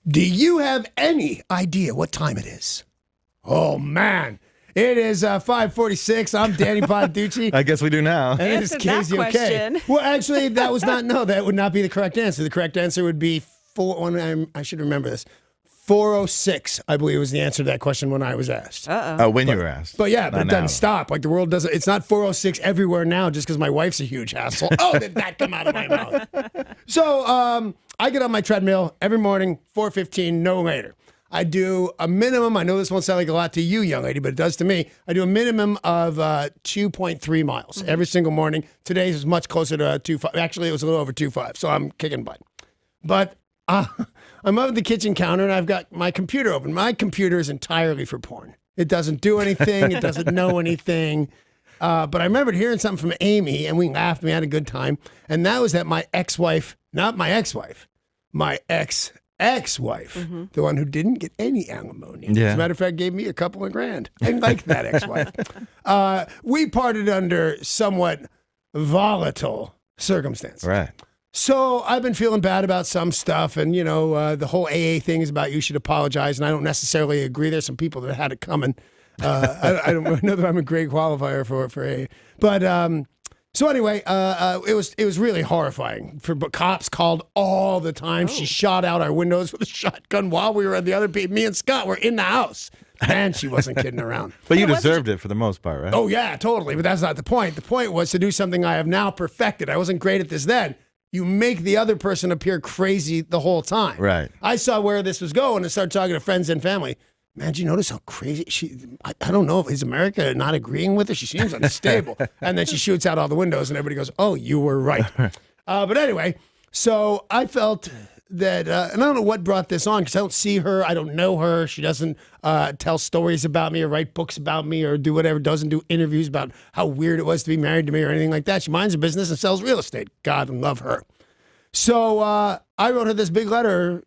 Do you have any idea what time it is? Oh, man. It is 5:46. I'm Danny Bonaduce. I guess we do now. And it is Answer that KZOK. question. Well, actually, that would not be the correct answer. The correct answer would be I should remember this. 4:06, I believe, was the answer to that question when I was asked. When you were asked. But yeah, but it Not doesn't now. stop. Like the world doesn't. It's not 4:06 everywhere now just because my wife's a huge hassle. Oh, did that come out of my mouth? So I get on my treadmill every morning, 4:15, no later. I do a minimum. I know this won't sound like a lot to you, young lady, but it does to me. I do a minimum of 2.3 miles every single morning. Today's is much closer to 2.5. Actually, it was a little over 2.5, so I'm kicking butt. But I'm up at the kitchen counter, and I've got my computer open. My computer is entirely for porn. It doesn't do anything. It doesn't know anything. But I remembered hearing something from Amy, and we laughed. We had a good time. And that was that my ex-wife, not my ex-wife, my ex-wife, the one who didn't get any alimony. Yeah. As a matter of fact, gave me a couple of grand. I like that ex-wife. We parted under somewhat volatile circumstances. Right. So I've been feeling bad about some stuff, and the whole AA thing is about you should apologize, and I don't necessarily agree. There's some people that had it coming. I don't know that I'm a great qualifier for AA, but so anyway, it was really horrifying. But cops called all the time. She shot out our windows with a shotgun while we were at the other people. Me and Scott were in the house, and she wasn't kidding around. But you deserved it for the most part, right? Oh yeah, totally. But that's not the point. The point was to do something I have now perfected. I wasn't great at this then. You make the other person appear crazy the whole time. Right. I saw where this was going and started talking to friends and family. Man, did you notice how crazy I don't know if is America not agreeing with her? She seems unstable. And then she shoots out all the windows and everybody goes, oh, you were right. But anyway, so I felt that, and I don't know what brought this on because I don't see her. I don't know her. She doesn't tell stories about me or write books about me or do whatever, doesn't do interviews about how weird it was to be married to me or anything like that. She minds her business and sells real estate. God and love her. So I wrote her this big letter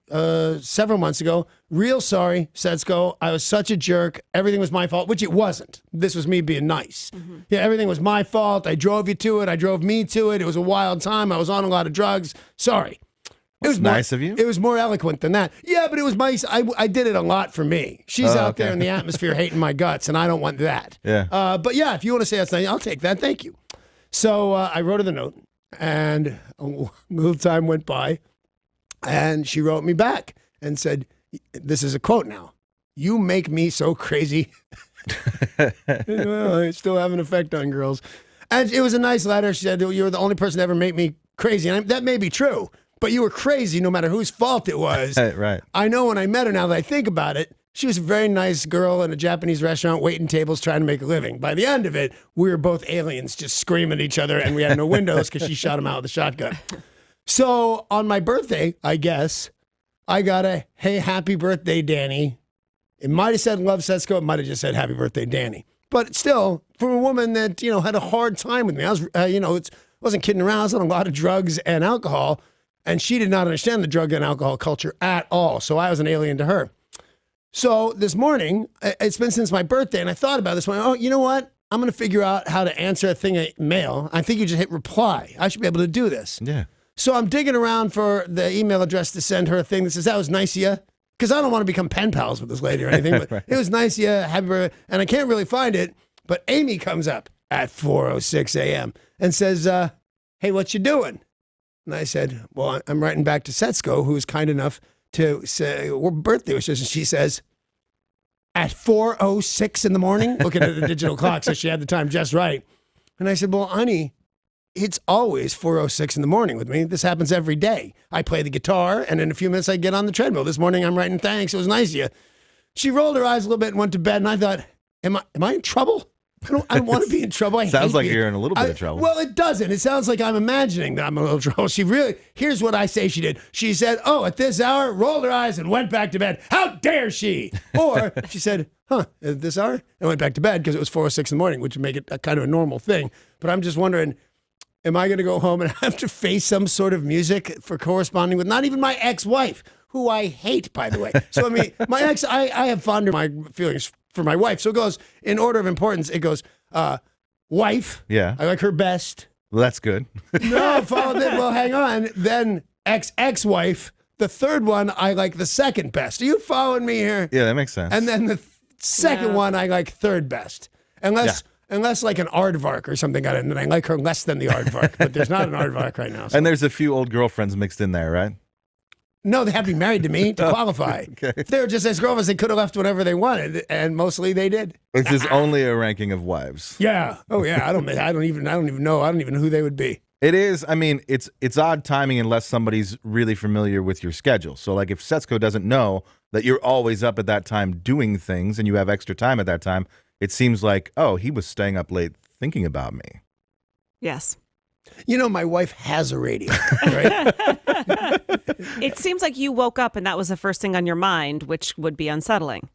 several months ago. Real sorry, Setsko. I was such a jerk. Everything was my fault, which it wasn't. This was me being nice. Yeah, everything was my fault. I drove you to it. I drove me to it. It was a wild time. I was on a lot of drugs. Sorry. It was nice of you. It was more eloquent than that. Yeah, but it was nice. I did it a lot for me. She's out there in the atmosphere hating my guts, and I don't want that. Yeah. But yeah, if you want to say that's nice, I'll take that. Thank you. So I wrote her the note, and a little time went by, and she wrote me back and said, this is a quote now, "You make me so crazy." Well, I still have an effect on girls. And it was a nice letter. She said, "You were the only person to ever make me crazy." And that may be true, but you were crazy no matter whose fault it was. Right. I know when I met her, now that I think about it, she was a very nice girl in a Japanese restaurant waiting tables trying to make a living. By the end of it, we were both aliens just screaming at each other, and we had no windows because she shot him out with a shotgun. So on my birthday, I guess, I got a, "Hey, happy birthday, Danny." It might have said "Love Setsko." It might have just said "Happy birthday, Danny." But still, from a woman that, had a hard time with me. I was, wasn't kidding around. I was on a lot of drugs and alcohol, and she did not understand the drug and alcohol culture at all. So I was an alien to her. So this morning, it's been since my birthday, and I thought about this one. Oh, you know what? I'm going to figure out how to answer a thing at mail. I think you just hit reply. I should be able to do this. Yeah. So I'm digging around for the email address to send her a thing that says, "That was nice of you." Because I don't want to become pen pals with this lady or anything, but Right. It was nice of you. Happy birthday. And I can't really find it, but Amy comes up at 4:06 a.m. and says, "Hey, what you doing?" And I said, "Well, I'm writing back to Setsko, who was kind enough to say what birthday wishes." And she says, "At 4:06 in the morning," looking at the digital clock, so she had the time just right. And I said, "Well, honey, it's always 4:06 in the morning with me. This happens every day. I play the guitar, and in a few minutes I get on the treadmill. This morning I'm writing thanks. It was nice of you." She rolled her eyes a little bit and went to bed, and I thought, am I in trouble? I don't want to be in trouble. Sounds like you're in a little bit of trouble. Well, it doesn't. It sounds like I'm imagining that I'm in a little trouble. Here's what I say she did. She said, "Oh, at this hour," rolled her eyes and went back to bed. How dare she? Or she said, "Huh, at this hour?" and went back to bed because it was 4:06 in the morning, which would make it a kind of a normal thing. But I'm just wondering, am I going to go home and have to face some sort of music for corresponding with not even my ex-wife, who I hate, by the way? So, I mean, my ex, I have fonder my feelings for my wife. So it goes, in order of importance, it goes, wife. Yeah. I like her best. Well, that's good. No, followed it. Well, hang on. Then ex-wife. The third one, I like the second best. Are you following me here? Yeah, that makes sense. And then the second one, I like third best. Unless like an aardvark or something got it, and then I like her less than the aardvark. But there's not an aardvark right now. So. And there's a few old girlfriends mixed in there, right? No, they have to be married to me to qualify. Okay. If they were just ex-girlfriends, they could have left whenever they wanted, and mostly they did. This is only a ranking of wives. Yeah. Oh yeah. I don't even know. I don't even know who they would be. It is. I mean, it's odd timing unless somebody's really familiar with your schedule. So, like, if Setsko doesn't know that you're always up at that time doing things, and you have extra time at that time, it seems like, oh, he was staying up late thinking about me. Yes. You know, my wife has a radio, right? It seems like you woke up and that was the first thing on your mind, which would be unsettling.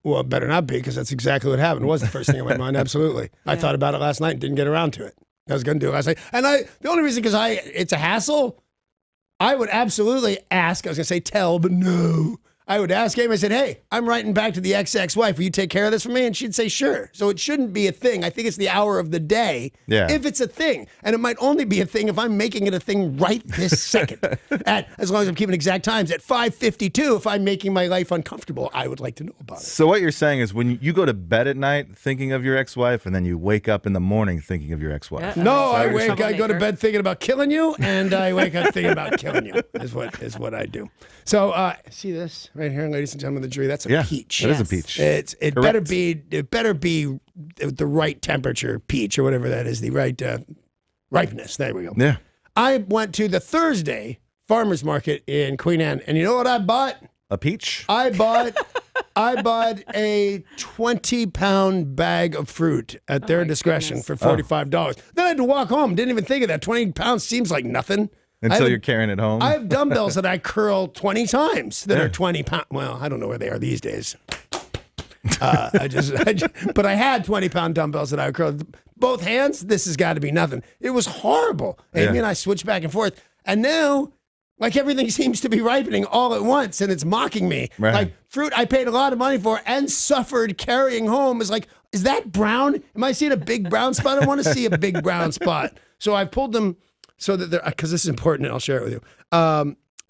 Well, it better not be, because that's exactly what happened. It was the first thing in my mind. Absolutely. Yeah. I thought about it last night and didn't get around to it. I was going to do it last night. And the only reason, because it's a hassle, I would absolutely ask, I was going to say tell, but no. I would ask him, I said, hey, I'm writing back to the ex-wife. Will you take care of this for me? And she'd say, sure. So it shouldn't be a thing. I think it's the hour of the day if it's a thing. And it might only be a thing if I'm making it a thing right this second. As long as I'm keeping exact times. At 5:52, if I'm making my life uncomfortable, I would like to know about it. So what you're saying is when you go to bed at night thinking of your ex-wife, and then you wake up in the morning thinking of your ex-wife. No, I go to bed thinking about killing you, and I wake up thinking about killing you, is what I do. So see this right here, ladies and gentlemen of the jury? That's a peach. That is a peach. It better be the right temperature peach, or whatever that is, the right ripeness. There we go. Yeah. I went to the Thursday farmers market in Queen Anne, and you know what I bought? A peach? I bought a 20-pound bag of fruit at their discretion for $45. Then I had to walk home. Didn't even think of that. 20 pounds seems like nothing. Until you're carrying it home. I have dumbbells that I curl 20 times that are 20 pounds. Well, I don't know where they are these days. But I had 20-pound dumbbells that I would curl. Both hands, this has got to be nothing. It was horrible. Amy and I switched back and forth. And now, like, everything seems to be ripening all at once, and it's mocking me. Right. Like, fruit I paid a lot of money for and suffered carrying home is like, is that brown? Am I seeing a big brown spot? I want to see a big brown spot. So I pulled them so that they're, because this is important and I'll share it with you,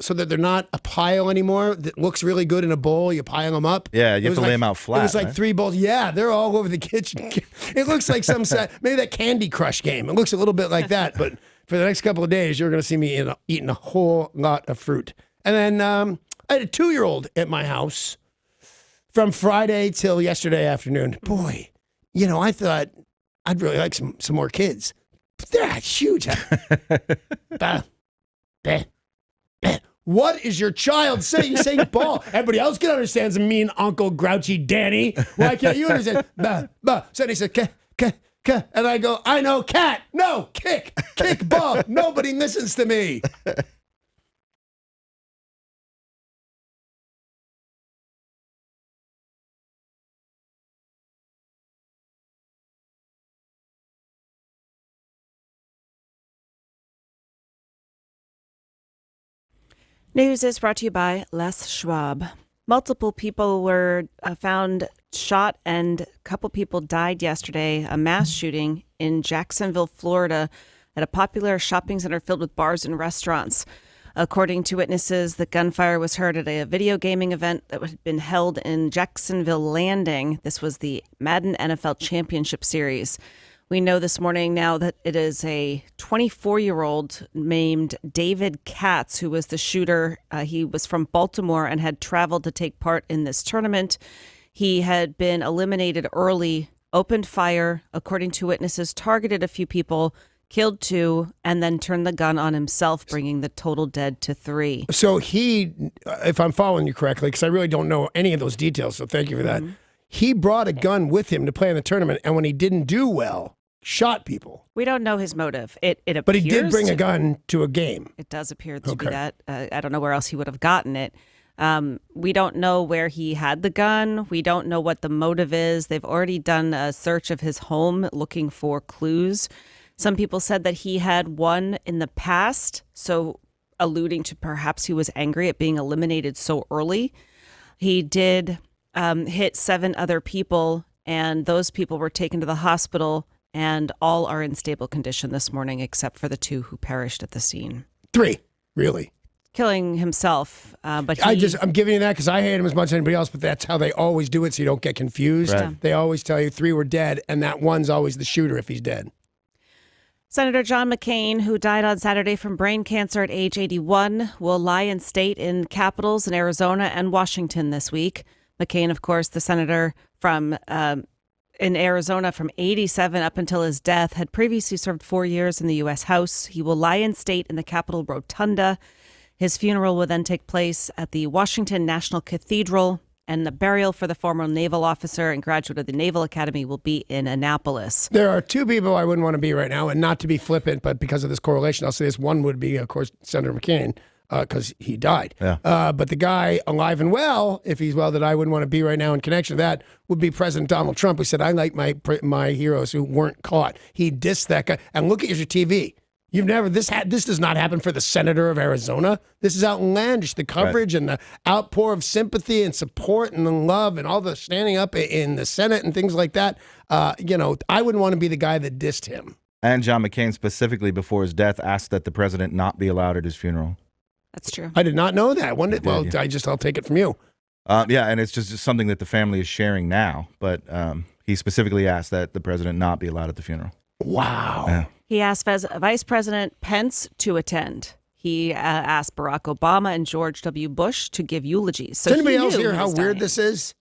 so that they're not a pile anymore that looks really good in a bowl. You pile them up. Yeah, you have to lay them out flat. It was like 3 bowls. Yeah, they're all over the kitchen. It looks like maybe that Candy Crush game. It looks a little bit like that, but for the next couple of days, you're going to see me eating a whole lot of fruit. And then I had a 2-year-old at my house from Friday till yesterday afternoon. Boy, you know, I thought I'd really like some more kids. But they're huge. What is your child saying? You're saying ball. Everybody else can understand some mean Uncle Grouchy Danny. Why can't you understand? Bah, bah. So he said, and I go, I know, cat. No, kick ball. Nobody listens to me. News is brought to you by Les Schwab. Multiple people were found shot and a couple people died yesterday. A mass shooting in Jacksonville, Florida, at a popular shopping center filled with bars and restaurants. According to witnesses, the gunfire was heard at a video gaming event that had been held in Jacksonville Landing. This was the Madden NFL Championship Series. We know this morning now that it is a 24-year-old named David Katz who was the shooter. He was from Baltimore and had traveled to take part in this tournament. He had been eliminated early, opened fire, according to witnesses, targeted a few people, killed 2, and then turned the gun on himself, bringing the total dead to 3. So he, if I'm following you correctly, because I really don't know any of those details, so thank you for that. He brought a gun with him to play in the tournament, and when he didn't do well, shot people. We don't know his motive. It appears, but he did bring a gun to a game. It does appear to be that. I don't know where else he would have gotten it. We don't know where he had the gun. We don't know what the motive is. They've already done a search of his home looking for clues. Some people said that he had one in the past, so alluding to perhaps he was angry at being eliminated so early. He did hit 7 other people, and those people were taken to the hospital, and all are in stable condition this morning, except for the 2 who perished at the scene. 3, really? killing himself. But I'm giving you that because I hate him as much as anybody else, but that's how they always do it so you don't get confused. Right. They always tell you 3 were dead, and that one's always the shooter if he's dead. Senator John McCain, who died on Saturday from brain cancer at age 81, will lie in state in capitals in Arizona and Washington this week. McCain, of course, the senator from in Arizona from 87 up until his death, had previously served 4 years in the U.S. House. He will lie in state in the Capitol Rotunda. His funeral will then take place at the Washington National Cathedral, and the burial for the former naval officer and graduate of the Naval Academy will be in Annapolis. There are 2 people I wouldn't want to be right now, and not to be flippant, but because of this correlation, I'll say this. One would be, of course, Senator McCain, because he died. Yeah. But the guy alive and well, if he's well, that I wouldn't want to be right now in connection to that would be President Donald Trump, who said, I like my heroes who weren't caught. He dissed that guy. And look at your TV. You've never, this does not happen for the senator of Arizona. This is outlandish. The coverage and the outpour of sympathy and support and the love and all the standing up in the Senate and things like that. I wouldn't want to be the guy that dissed him. And John McCain specifically before his death asked that the president not be allowed at his funeral. That's true. I did not know that. I'll take it from you. Yeah, and it's just something that the family is sharing now. But he specifically asked that the president not be allowed at the funeral. Wow. Yeah. He asked Vice President Pence to attend. He asked Barack Obama and George W. Bush to give eulogies. So Does anybody else he hear knew how he was weird dying. this is?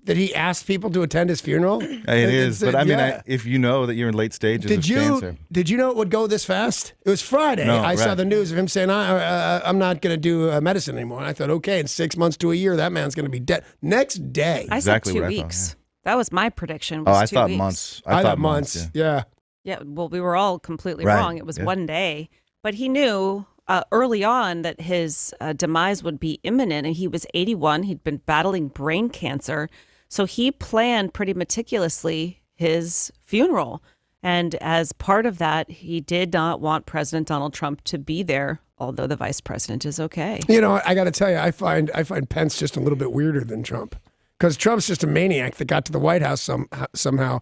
That he asked people to attend his funeral? It is, but I mean, yeah. if you know that you're in late stages of cancer. Did you know it would go this fast? It was Friday. No, I saw right. the news of him saying, I'm not going to do medicine anymore. And I thought, okay, in 6 months to a year, that man's going to be dead. Next day. I Exactly said 2 what I thought, weeks. yeah. That was my prediction. Oh, Was I 2 thought weeks. months. I thought months. Yeah. Yeah, well, we were all completely Right. wrong. It was Yeah. 1 day. But he knew early on that his demise would be imminent, and he was 81. He'd been battling brain cancer. So he planned pretty meticulously his funeral. And as part of that, he did not want President Donald Trump to be there, although the vice president is okay. You know, I got to tell you, I find Pence just a little bit weirder than Trump. Because Trump's just a maniac that got to the White House somehow.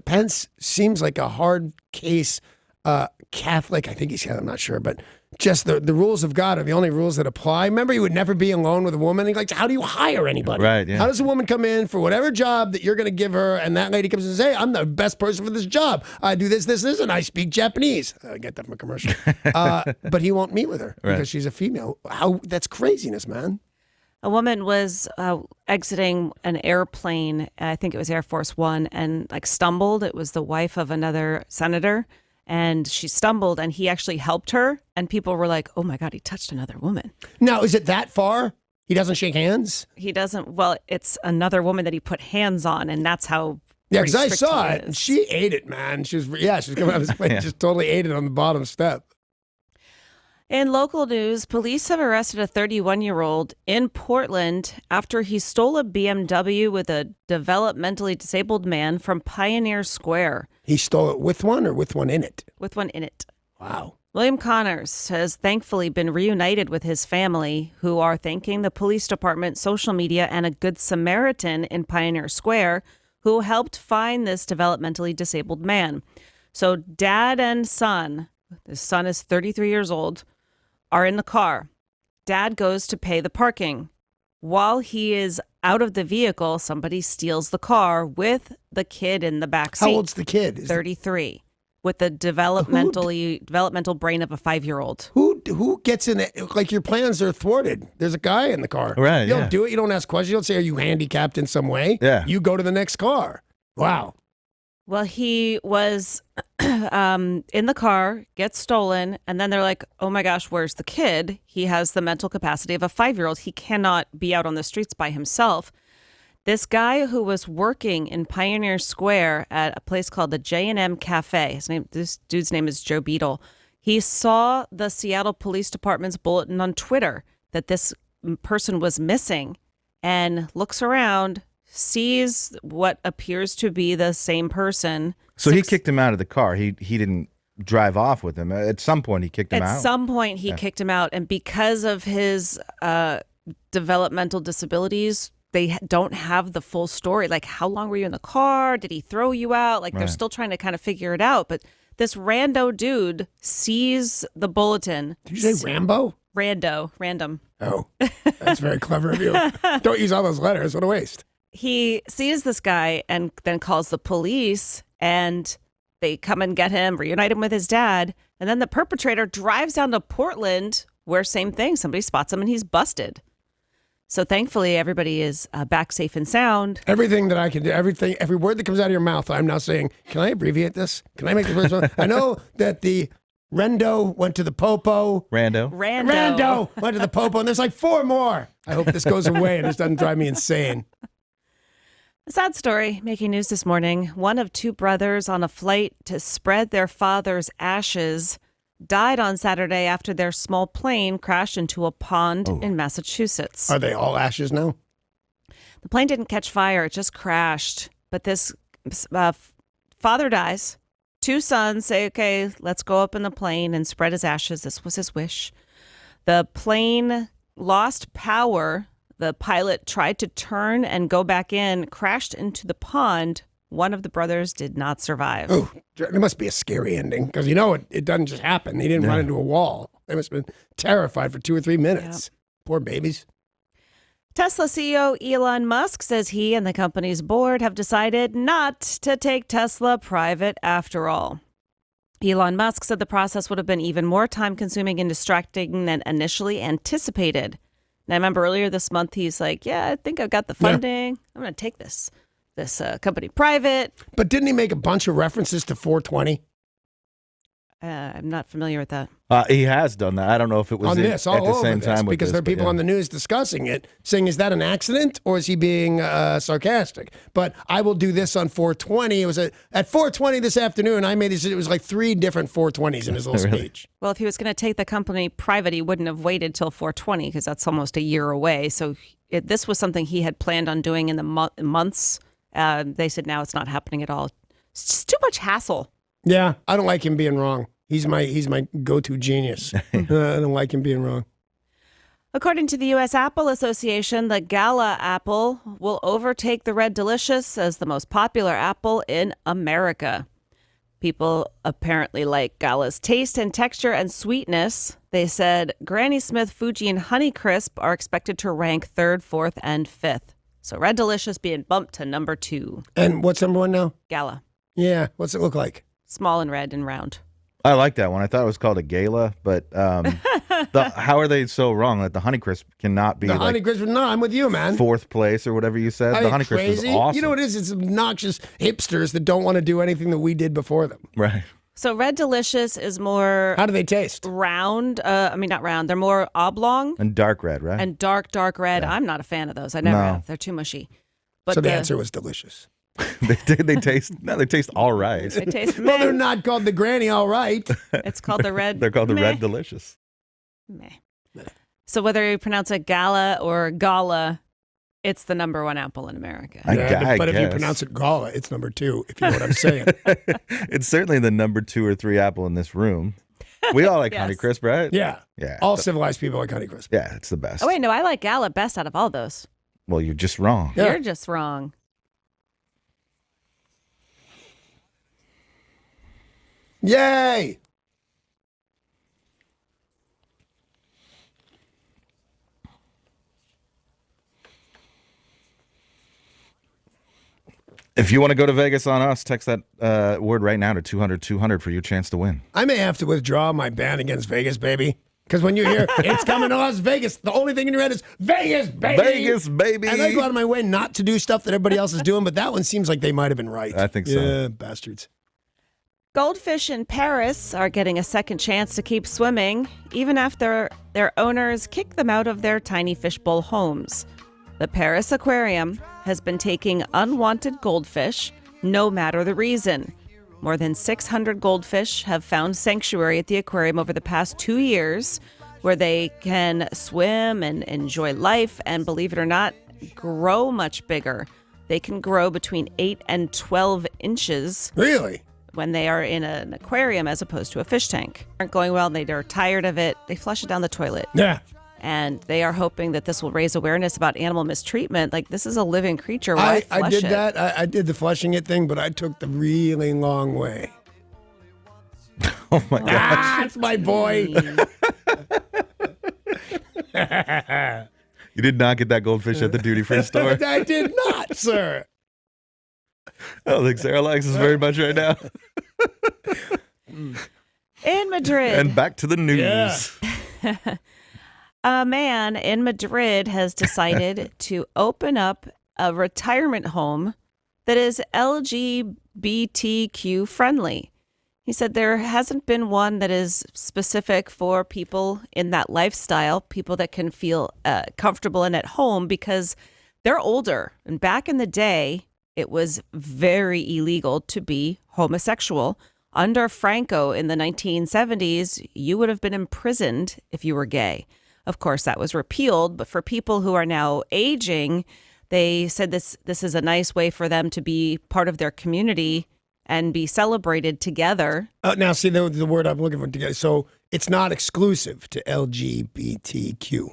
Pence seems like a hard case Catholic. I think he's, I'm not sure, but just the rules of God are the only rules that apply. Remember, he would never be alone with a woman. He's like, how do you hire anybody? Right, yeah. How does a woman come in for whatever job that you're going to give her, and that lady comes and says, hey, I'm the best person for this job. I do this, and I speak Japanese. I get that from a commercial. But he won't meet with her because she's a female. That's craziness, man. A woman was exiting an airplane, I think it was Air Force One, and stumbled. It was the wife of another senator, and she stumbled, and he actually helped her. And people were like, "Oh my God, he touched another woman." Now, is it that far? He doesn't shake hands? He doesn't. Well, it's another woman that he put hands on, and that's how. Yeah, because I restricted saw he it. And is. she ate it, man. She was coming out of this plane, just totally ate it on the bottom step. In local news, police have arrested a 31-year-old in Portland after he stole a BMW with a developmentally disabled man from Pioneer Square. He stole it with one or with one in it? With one in it. Wow. William Connors has thankfully been reunited with his family, who are thanking the police department, social media, and a Good Samaritan in Pioneer Square who helped find this developmentally disabled man. So dad and son, his son is 33 years old, are in the car. Dad goes to pay the parking. While he is out of the vehicle, somebody steals the car with the kid in the back seat. How old's the kid? 33, with the developmental brain of a 5-year-old. Who gets in it? Like, your plans are thwarted. There's a guy in the car. Right, You don't yeah. do it. You don't ask questions. You don't say, are you handicapped in some way? Yeah. You go to the next car. Wow. Well, he was in the car, gets stolen, and then they're like, oh my gosh, where's the kid? He has the mental capacity of a 5-year-old. He cannot be out on the streets by himself. This guy who was working in Pioneer Square at a place called the J&M Cafe, this dude's name is Joe Beadle. He saw the Seattle Police Department's bulletin on Twitter that this person was missing and looks around, sees what appears to be the same person. So he kicked him out of the car. He didn't drive off with him. At some point, he kicked him out. At some point, he kicked him out. And because of his developmental disabilities, they don't have the full story. Like, how long were you in the car? Did he throw you out? Like, they're still trying to kind of figure it out. But this rando dude sees the bulletin. Did you say Rambo? Random. Oh, that's very clever of you. Don't use all those letters. What a waste. He sees this guy and then calls the police, and they come and get him, reunite him with his dad. And then the perpetrator drives down to Portland where same thing. Somebody spots him and he's busted. So thankfully, everybody is back safe and sound. Everything that I can do, every word that comes out of your mouth, I'm now saying, can I abbreviate this? Can I make the first one? I know that the Rendo went to the Popo. Rando. Rando went to the Popo, and there's like 4 more. I hope this goes away and this doesn't drive me insane. A sad story making news this morning. One of 2 brothers on a flight to spread their father's ashes died on Saturday after their small plane crashed into a pond in Massachusetts. Are they all ashes now? The plane didn't catch fire. It just crashed. But this father dies. 2 sons say, okay, let's go up in the plane and spread his ashes. This was his wish. The plane lost power. The pilot tried to turn and go back in, crashed into the pond. One of the brothers did not survive. Oh, there must be a scary ending because it doesn't just happen. He didn't run into a wall. They must have been terrified for 2 or 3 minutes. Yep. Poor babies. Tesla CEO Elon Musk says he and the company's board have decided not to take Tesla private after all. Elon Musk said the process would have been even more time-consuming and distracting than initially anticipated. And I remember earlier this month, he's like, yeah, I think I've got the funding. I'm going to take this company private. But didn't he make a bunch of references to 420? I'm not familiar with that. He has done that. I don't know if it was on this, all at the over same this, time with because there are people on the news discussing it, saying, is that an accident or is he being sarcastic? But I will do this on 420. It was at 420 this afternoon. I made this. It was like 3 different 420s in his little Really? speech. Well, if he was going to take the company private, he wouldn't have waited till 420 because that's almost a year away. So this was something he had planned on doing in the months. They said now it's not happening at all. It's just too much hassle. Yeah, I don't like him being wrong. He's my go-to genius. I don't like him being wrong. According to the U.S. Apple Association, the Gala apple will overtake the Red Delicious as the most popular apple in America. People apparently like Gala's taste and texture and sweetness. They said Granny Smith, Fuji, and Honeycrisp are expected to rank 3rd, 4th, and 5th. So Red Delicious being bumped to number 2. And what's number 1 now? Gala. Yeah, what's it look like? Small and red and round. I like that one. I thought it was called a gala, but how are they so wrong that the Honeycrisp cannot be The like Honeycrisp, no, I'm with you, man. 4th place or whatever you said? Are The you Honeycrisp crazy? is awesome. You know what it is? It's obnoxious hipsters that don't want to do anything that we did before them. Right. So Red Delicious is more How do they taste? round. Not round. They're more oblong And dark red, right? and dark red. I'm not a fan of those. I never have. They're too mushy. But So the answer was delicious. they taste all right. They taste Well, meh. they're not called the Granny, all right. It's called the red. They're called the meh. Red Delicious. Meh. So whether you pronounce it gala or gala, it's the number 1 apple in America. I But if you guess. pronounce it Gala, it's number 2, if you know what I'm saying. It's certainly the number 2 or 3 apple in this room. We all like Yes. Honeycrisp, right? Yeah. Yeah. All civilized people like Honeycrisp. Yeah, it's the best. Oh, wait, no, I like gala best out of all those. Well, you're just wrong. Yeah. You're just wrong. Yay! If you want to go to Vegas on us, text that word right now to 200-200 for your chance to win. I may have to withdraw my ban against Vegas, baby. Because when you hear, it's coming to Las Vegas, the only thing in your head is, Vegas, baby! Vegas, baby! And I go out of my way not to do stuff that everybody else is doing, but that one seems like they might have been right. I think so. Yeah, bastards. Goldfish in Paris are getting a second chance to keep swimming, even after their owners kick them out of their tiny fishbowl homes. The Paris Aquarium has been taking unwanted goldfish, no matter the reason. More than 600 goldfish have found sanctuary at the aquarium over the past 2 years, where they can swim and enjoy life and, believe it or not, grow much bigger. They can grow between 8 and 12 inches Really? when they are in an aquarium as opposed to a fish tank. Aren't going well, and they're tired of it. They flush it down the toilet. Yeah. And they are hoping that this will raise awareness about animal mistreatment. Like, this is a living creature. Why I flush did it? that. I did the flushing it thing, but I took the really long way. Oh, my God. That's my boy. You did not get that goldfish at the duty-free store. I did not, sir. I don't think Sarah likes us very much right now. In Madrid. And back to the news. Yeah. A man in Madrid has decided to open up a retirement home that is LGBTQ friendly. He said there hasn't been one that is specific for people in that lifestyle, people that can feel comfortable and at home because they're older. And back in the day, it was very illegal to be homosexual. Under Franco in the 1970s, you would have been imprisoned if you were gay. Of course, that was repealed, but for people who are now aging, they said this is a nice way for them to be part of their community and be celebrated together. Now, see, the word I'm looking for together. So it's not exclusive to LGBTQ.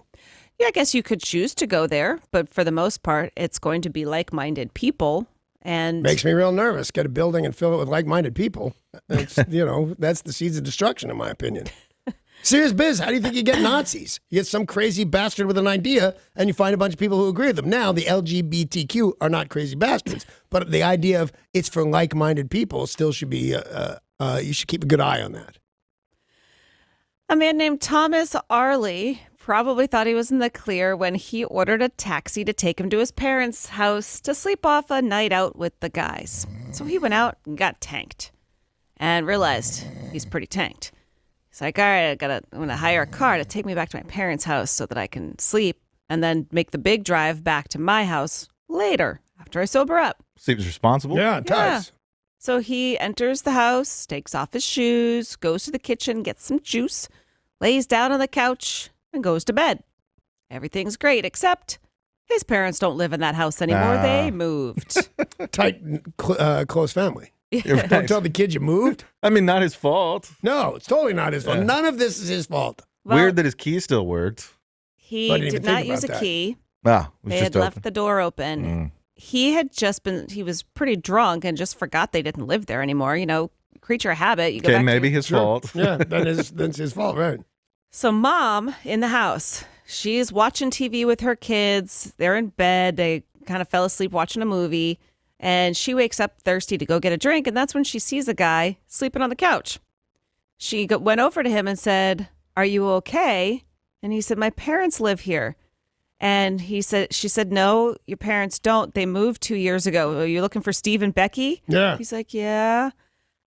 Yeah, I guess you could choose to go there, but for the most part, it's going to be like-minded people. And Makes me real nervous. Get a building and fill it with like-minded people. It's, that's the seeds of destruction, in my opinion. Serious biz. How do you think you get Nazis? You get some crazy bastard with an idea, and you find a bunch of people who agree with them. Now, the LGBTQ are not crazy bastards, but the idea of it's for like-minded people still should be. You should keep a good eye on that. a man named Thomas Arley probably thought he was in the clear when he ordered a taxi to take him to his parents' house to sleep off a night out with the guys. So he went out and got tanked and realized he's pretty tanked. He's like, all right, I'm going to hire a car to take me back to my parents' house so that I can sleep and then make the big drive back to my house later after I sober up. Seems responsible. Yeah, it does. So he enters the house, takes off his shoes, goes to the kitchen, gets some juice, lays down on the couch, and goes to bed. Everything's great, except his parents don't live in that house anymore. They moved. Tight, close family. You're Don't right. tell the kid you moved. I mean, not his fault. No, it's totally not his fault. Yeah. None of this is his fault. Well, Weird that his key still worked. he But I didn't did even not think use a about that. key. Ah, it was They just had open. left the door open. Mm. He was pretty drunk and just forgot they didn't live there anymore. Creature of habit. You go Okay, back maybe to, his Sure. fault. Yeah, that's his fault, right? So mom in the house, she's watching TV with her kids. They're in bed. They kind of fell asleep watching a movie. And she wakes up thirsty to go get a drink. And that's when she sees a guy sleeping on the couch. She went over to him and said, "Are you okay?" And he said, "My parents live here." And she said, "No, your parents don't. They moved 2 years ago. Are you looking for Steve and Becky?" Yeah. He's like, "Yeah."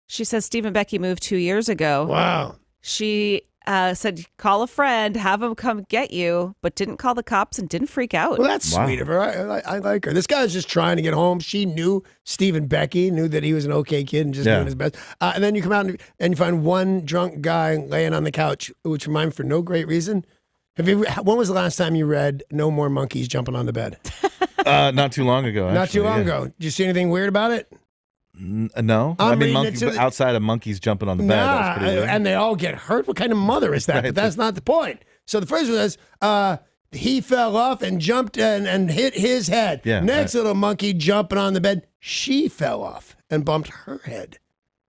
She says, "Steve and Becky moved 2 years ago." Wow. She said, "Call a friend, have him come get you," but didn't call the cops and didn't freak out. Well, that's Wow. sweet of her. I like her. This guy's just trying to get home. She knew Stephen Becky, knew that he was an okay kid and just Yeah. doing his best. And then you come out and you find one drunk guy laying on the couch, which reminds me for no great reason. When was the last time you read No More Monkeys Jumping on the Bed? Not too long ago. Not too actually, long yeah. ago. Did you see anything weird about it? No. I'm I mean, reading it monkeys, to but the- outside of monkeys jumping on the bed. That's pretty weird. And they all get hurt. What kind of mother is that? Right. But that's not the point. So the first one is he fell off and jumped and hit his head. Yeah, Next little monkey jumping on the bed, she fell off and bumped her head.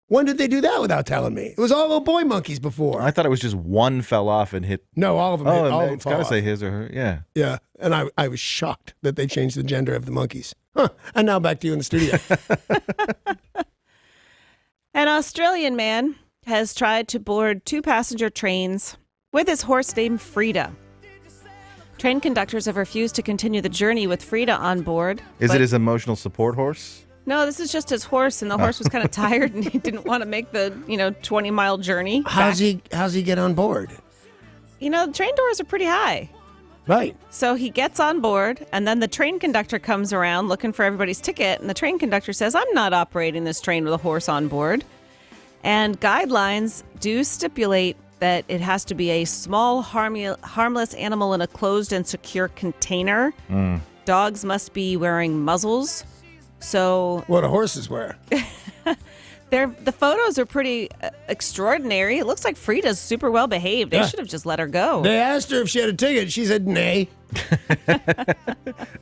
When did they do that without telling me? It was all little boy monkeys before. I thought it was just one fell off and hit. No, all of them. Oh, all of them it's fell got to off. say his or her. Yeah. Yeah, and I was shocked that they changed the gender of the monkeys. Huh. And now back to you in the studio. An Australian man has tried to board 2 passenger trains with his horse named Frida. Train conductors have refused to continue the journey with Frida on board. Is but- it his emotional support horse? No, this is just his horse, and the horse was kind of tired, and he didn't want to make the 20-mile journey. How's back. he get on board? Train doors are pretty high. Right. So he gets on board, and then the train conductor comes around looking for everybody's ticket, and the train conductor says, "I'm not operating this train with a horse on board." And guidelines do stipulate that it has to be a small, harmless animal in a closed and secure container. Dogs must be wearing muzzles. So What do horses wear? the photos are pretty extraordinary. It looks like Frida's super well behaved. They Yeah. should have just let her go. They asked her if she had a ticket. She said, nay.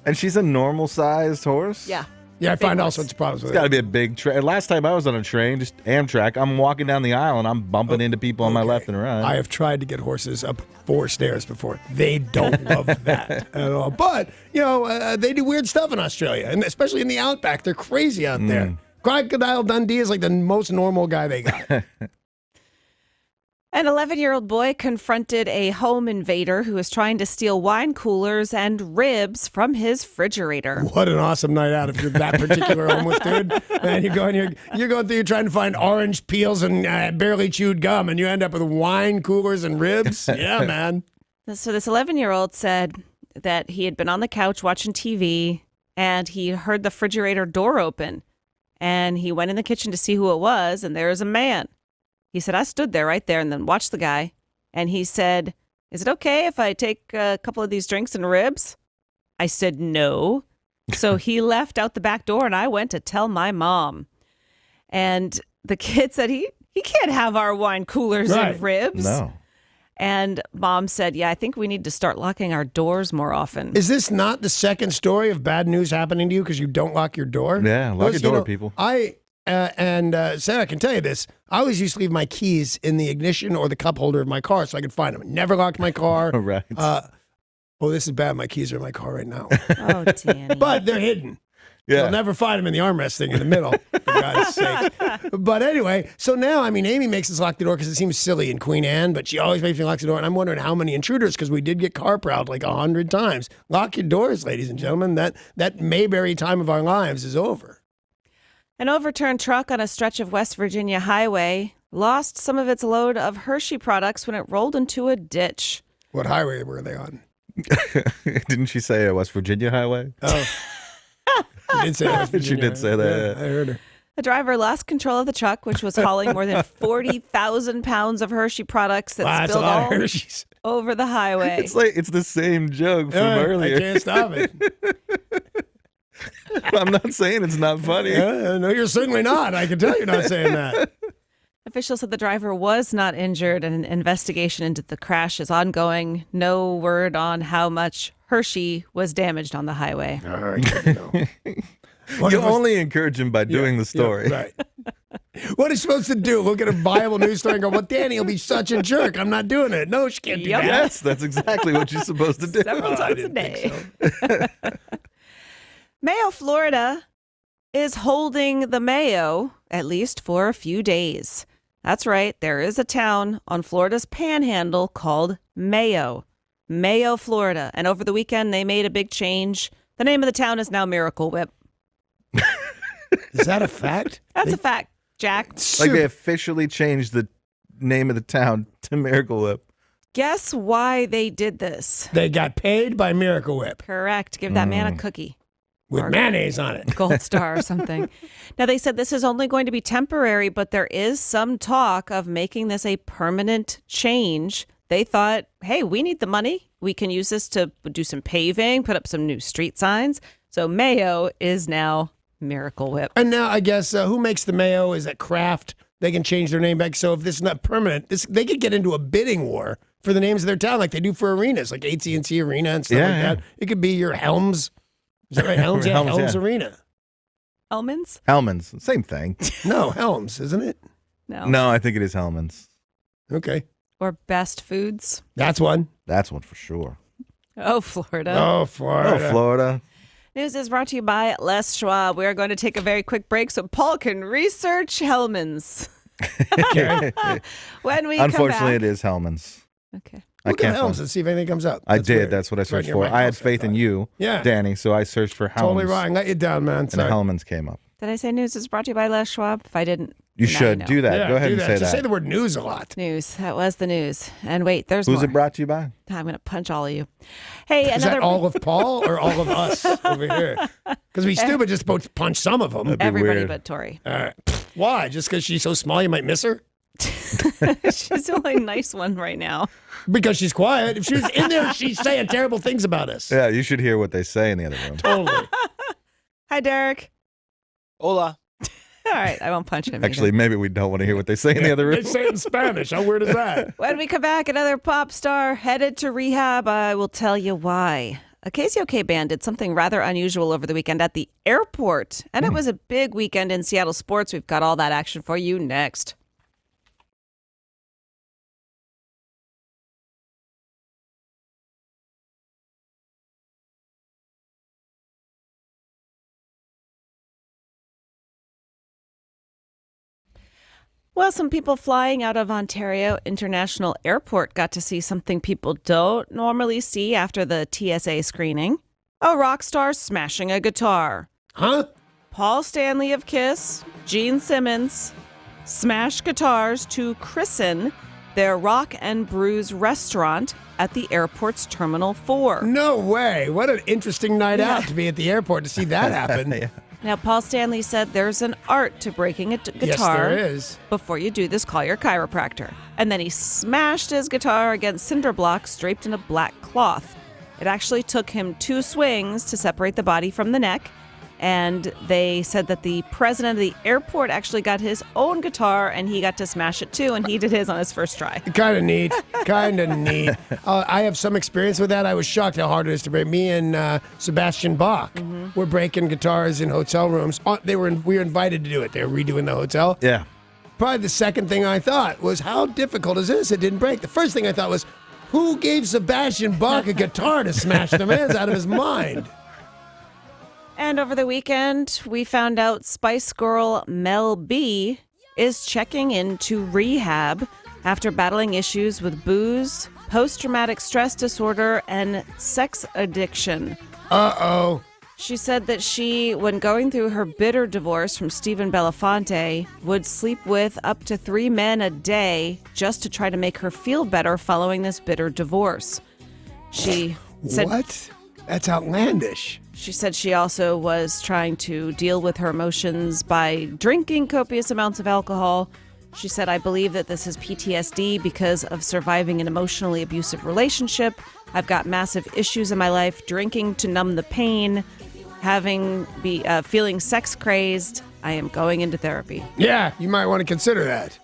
And she's a normal sized horse? Yeah. Yeah, I find all ones. sorts of problems with It's got to it. be a big train. Last time I was on a train, just Amtrak, I'm walking down the aisle and I'm bumping into people on my Okay. left and right. I have tried to get horses up 4 stairs before. They don't love that at all. But, they do weird stuff in Australia, and especially in the outback. They're crazy out there. Crocodile Dundee is like the most normal guy they got. An 11-year-old boy confronted a home invader who was trying to steal wine coolers and ribs from his refrigerator. What an awesome night out if you're that particular homeless dude. And you're going through, you're trying to find orange peels and barely chewed gum, and you end up with wine coolers and ribs. Yeah, man. So this 11-year-old said that he had been on the couch watching TV, and he heard the refrigerator door open. And he went in the kitchen to see who it was, and there was a man. He said, I stood there right there and then watched the guy. And he said, is it okay if I take a couple of these drinks and ribs? I said, no. So he left out the back door, and I went to tell my mom. And the kid said, he can't have our wine coolers and ribs. No. And mom said, yeah, I think we need to start locking our doors more often. Is this not the second story of bad news happening to you because you don't lock your door? Yeah, lock your Those, door, people. Sarah, I can tell you this. I always used to leave my keys in the ignition or the cup holder of my car so I could find them. Never locked my car. Right. This is bad. My keys are in my car right now. Oh, Danny. But they're hidden. Yeah. You'll never find them in the armrest thing in the middle, for God's sake. But anyway, so now, Amy makes us lock the door because it seems silly in Queen Anne, but she always makes me lock the door. And I'm wondering how many intruders, because we did get car proud like 100 times. Lock your doors, ladies and gentlemen. That Mayberry time of our lives is over. An overturned truck on a stretch of West Virginia highway lost some of its load of Hershey products when it rolled into a ditch. What highway were they on? Didn't she say a West Virginia highway? Oh. She did say West Virginia. She did say that. Yeah, I heard her. The driver lost control of the truck, which was hauling more than 40,000 pounds of Hershey products that Wow, that's a spilled lot all of Hershey's. over the highway. It's the same joke from earlier. I can't stop it. I'm not saying it's not funny. No, you're certainly not. I can tell you're not saying that. Officials said the driver was not injured, and an investigation into the crash is ongoing. No word on how much Hershey was damaged on the highway. All right. You only encourage him by doing the story. Yeah, right. What is she supposed to do? Look at a viable news story and go, well, Danny will be such a jerk. I'm not doing it. No, she can't do Yep. that. Yes, that's exactly what you're supposed to do. Several times a didn't day. think Mayo, Florida is holding the Mayo, at least for a few days. That's right. There is a town on Florida's panhandle called Mayo, Florida. And over the weekend, they made a big change. The name of the town is now Miracle Whip. Is that a fact? That's a fact, Jack. Like they officially changed the name of the town to Miracle Whip. Guess why they did this? They got paid by Miracle Whip Correct. Give that man a cookie. with Or- mayonnaise on it. Gold star or something. Now, they said this is only going to be temporary, but there is some talk of making this a permanent change. They thought, hey, we need the money. We can use this to do some paving, put up some new street signs. So Mayo is now Miracle Whip. And now I guess who makes the mayo? Is that Kraft? They can change their name back. So if this is not permanent, they could get into a bidding war for the names of their town, like they do for arenas, like AT&T Arena and stuff like that. It could be your Helms. Is that right? Helms, yeah, Helms Arena. Hellman's? Hellman's, same thing. No, Helms, isn't it? No, I think it is Hellman's. Okay, Or Best Foods? that's one. That's one for sure. Oh, Florida. Oh, Florida. Oh, Florida. News is brought to you by Les Schwab. We are going to take a very quick break so Paul can research Hellman's. Okay. When we Unfortunately, come it back. is Hellman's. Okay. Look at Helms and see if anything comes up. I That's did. weird. That's what I It's right searched near for. my I had house, faith in thought. you, Yeah. Danny, so I searched for Hellman's. Totally wrong. Let you down, man. And Sorry. Hellman's came up. Did I say news is brought to you by Les Schwab? If I didn't, You now should know. do that. Yeah, Go ahead do and that. say Just that. say the word news a lot. News. That was the news. And wait, there's Who's more. it brought to you by? I'm going to punch all of you. Hey, Is another that all of Paul or all of us over here? Because we stupid just about to punch some of them. That'd be everybody weird. but Tori. All right. Why? Just because she's so small you might miss her? She's the only nice one right now. Because she's quiet. If she was in there, she's saying terrible things about us. Yeah, you should hear what they say in the other room. Totally. Hi, Derek. Hola. All right, I won't punch him. Actually, maybe we don't want to hear what they say in the other They room. say it in Spanish. How weird is that? When we come back, another pop star headed to rehab. I will tell you why. A KZOK band did something rather unusual over the weekend at the airport, and it was a big weekend in Seattle sports. We've got all that action for you next. Well, some people flying out of Ontario International Airport got to see something people don't normally see after the TSA screening. A rock star smashing a guitar. Huh? Paul Stanley of Kiss, Gene Simmons, smashed guitars to christen their Rock and Brews restaurant at the airport's Terminal 4. No way. What an interesting night out to be at the airport to see that happen. Yeah. Now, Paul Stanley said there's an art to breaking a guitar. Yes, there is. Before you do this, call your chiropractor. And then he smashed his guitar against cinder blocks draped in a black cloth. It actually took him 2 swings to separate the body from the neck. And they said that the president of the airport actually got his own guitar and he got to smash it too. And he did his on his first try. Kind of neat. Kind of neat. I have some experience with that. I was shocked how hard it is to break. Me and Sebastian Bach were breaking guitars in hotel rooms. We were invited to do it. They were redoing the hotel. Yeah. Probably the second thing I thought was, how difficult is this? It didn't break. The first thing I thought was, who gave Sebastian Bach a guitar to smash the man's out of his mind? And over the weekend, we found out Spice Girl Mel B is checking into rehab after battling issues with booze, post-traumatic stress disorder, and sex addiction. Uh-oh. She said that she, when going through her bitter divorce from Stephen Belafonte, would sleep with up to 3 men a day just to try to make her feel better following this bitter divorce. She said, What? That's outlandish. She said she also was trying to deal with her emotions by drinking copious amounts of alcohol. She said, I believe that this is PTSD because of surviving an emotionally abusive relationship. I've got massive issues in my life, drinking to numb the pain, feeling sex crazed. I am going into therapy. Yeah, you might want to consider that.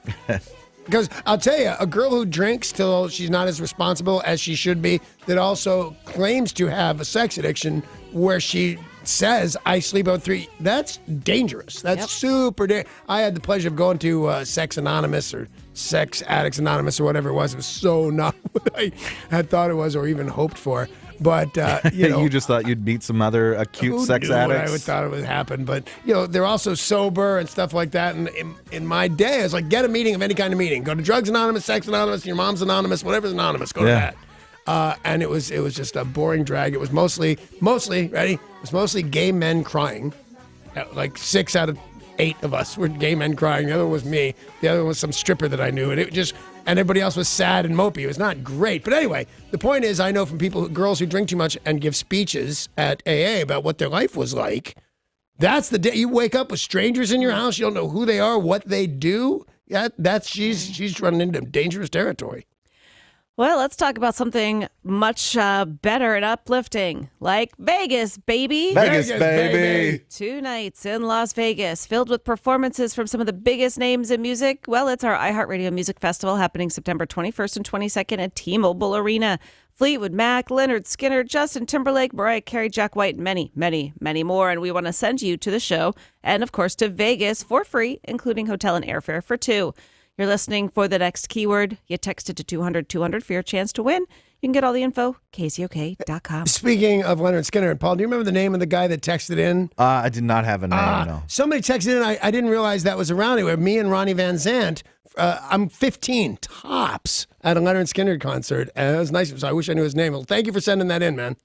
Because I'll tell you, a girl who drinks till she's not as responsible as she should be, that also claims to have a sex addiction where she says, I sleep out 3, that's dangerous. That's super dangerous. I had the pleasure of going to Sex Anonymous or Sex Addicts Anonymous or whatever it was. It was so not what I had thought it was or even hoped for. But, you know. You just thought you'd meet some other acute Who sex knew addicts? I would thought it would happen, but they're also sober and stuff like that. And in my day, I was like, get a meeting of any kind of meeting. Go to Drugs Anonymous, Sex Anonymous, Your Mom's Anonymous, whatever's anonymous. Go to that. And it was just a boring drag. It was mostly ready. It was mostly gay men crying. Like 6 out of 8 of us were gay men crying. The other one was me. The other one was some stripper that I knew, and everybody else was sad and mopey. It was not great. But anyway, the point is, I know from girls who drink too much and give speeches at AA about what their life was like. That's the day you wake up with strangers in your house. You don't know who they are, what they do. Yeah, she's running into dangerous territory. Well, let's talk about something much better and uplifting, like Vegas, baby. Vegas, baby. 2 nights in Las Vegas, filled with performances from some of the biggest names in music. Well, it's our iHeartRadio Music Festival happening September 21st and 22nd at T-Mobile Arena. Fleetwood Mac, Leonard Skinner, Justin Timberlake, Mariah Carey, Jack White, and many, many, many more. And we want to send you to the show and, of course, to Vegas for free, including hotel and airfare for 2. You're listening for the next keyword. You text it to 200-200 for your chance to win. You can get all the info, KZOK.com. Speaking of Leonard Skinner, and Paul, do you remember the name of the guy that texted in? I did not have a name, no. Somebody texted in. I didn't realize that was around anywhere. Me and Ronnie Van Zant. I'm 15 tops at a Leonard Skinner concert. And it was nice. So I wish I knew his name. Well, thank you for sending that in, man.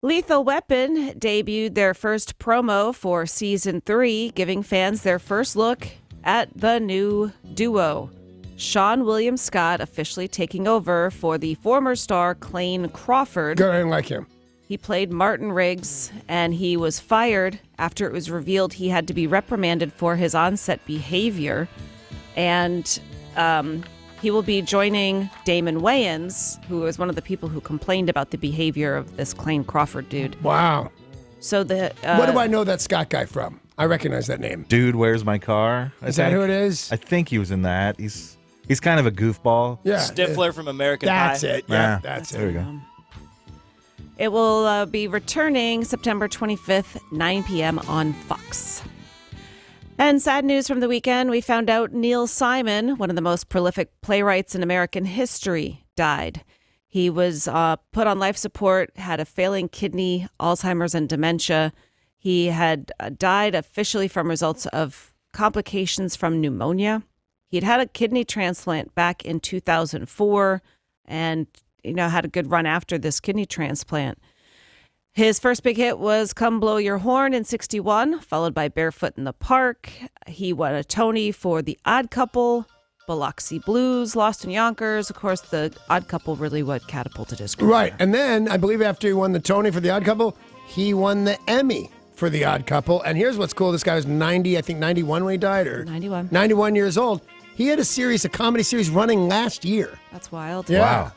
Lethal Weapon debuted their first promo for season 3, giving fans their first look at the new duo. Sean William Scott officially taking over for the former star Clayne Crawford. Good, I didn't like him. He played Martin Riggs, and he was fired after it was revealed he had to be reprimanded for his on-set behavior. And he will be joining Damon Wayans, who was one of the people who complained about the behavior of this Clayne Crawford dude. Wow. So what do I know that Scott guy from? I recognize that name. Dude, Where's My Car? Is that who it is? I think he was in that. He's kind of a goofball. Yeah. Stifler from American That's Pie. it. Yeah, that's it. There we go. It will be returning September 25th, 9 p.m. on Fox. And sad news from the weekend, we found out Neil Simon, one of the most prolific playwrights in American history, died. He was put on life support, had a failing kidney, Alzheimer's, and dementia. He had died officially from results of complications from pneumonia. He'd had a kidney transplant back in 2004 and, had a good run after this kidney transplant. His first big hit was Come Blow Your Horn in 1961, followed by Barefoot in the Park. He won a Tony for The Odd Couple, Biloxi Blues, Lost in Yonkers. Of course, The Odd Couple really what catapulted his career. Right. And then I believe after he won the Tony for The Odd Couple, he won the Emmy for The Odd Couple. And here's what's cool. This guy was 91 when he died, or 91. 91 years old. He had a comedy series running last year. That's wild. Yeah. Wow.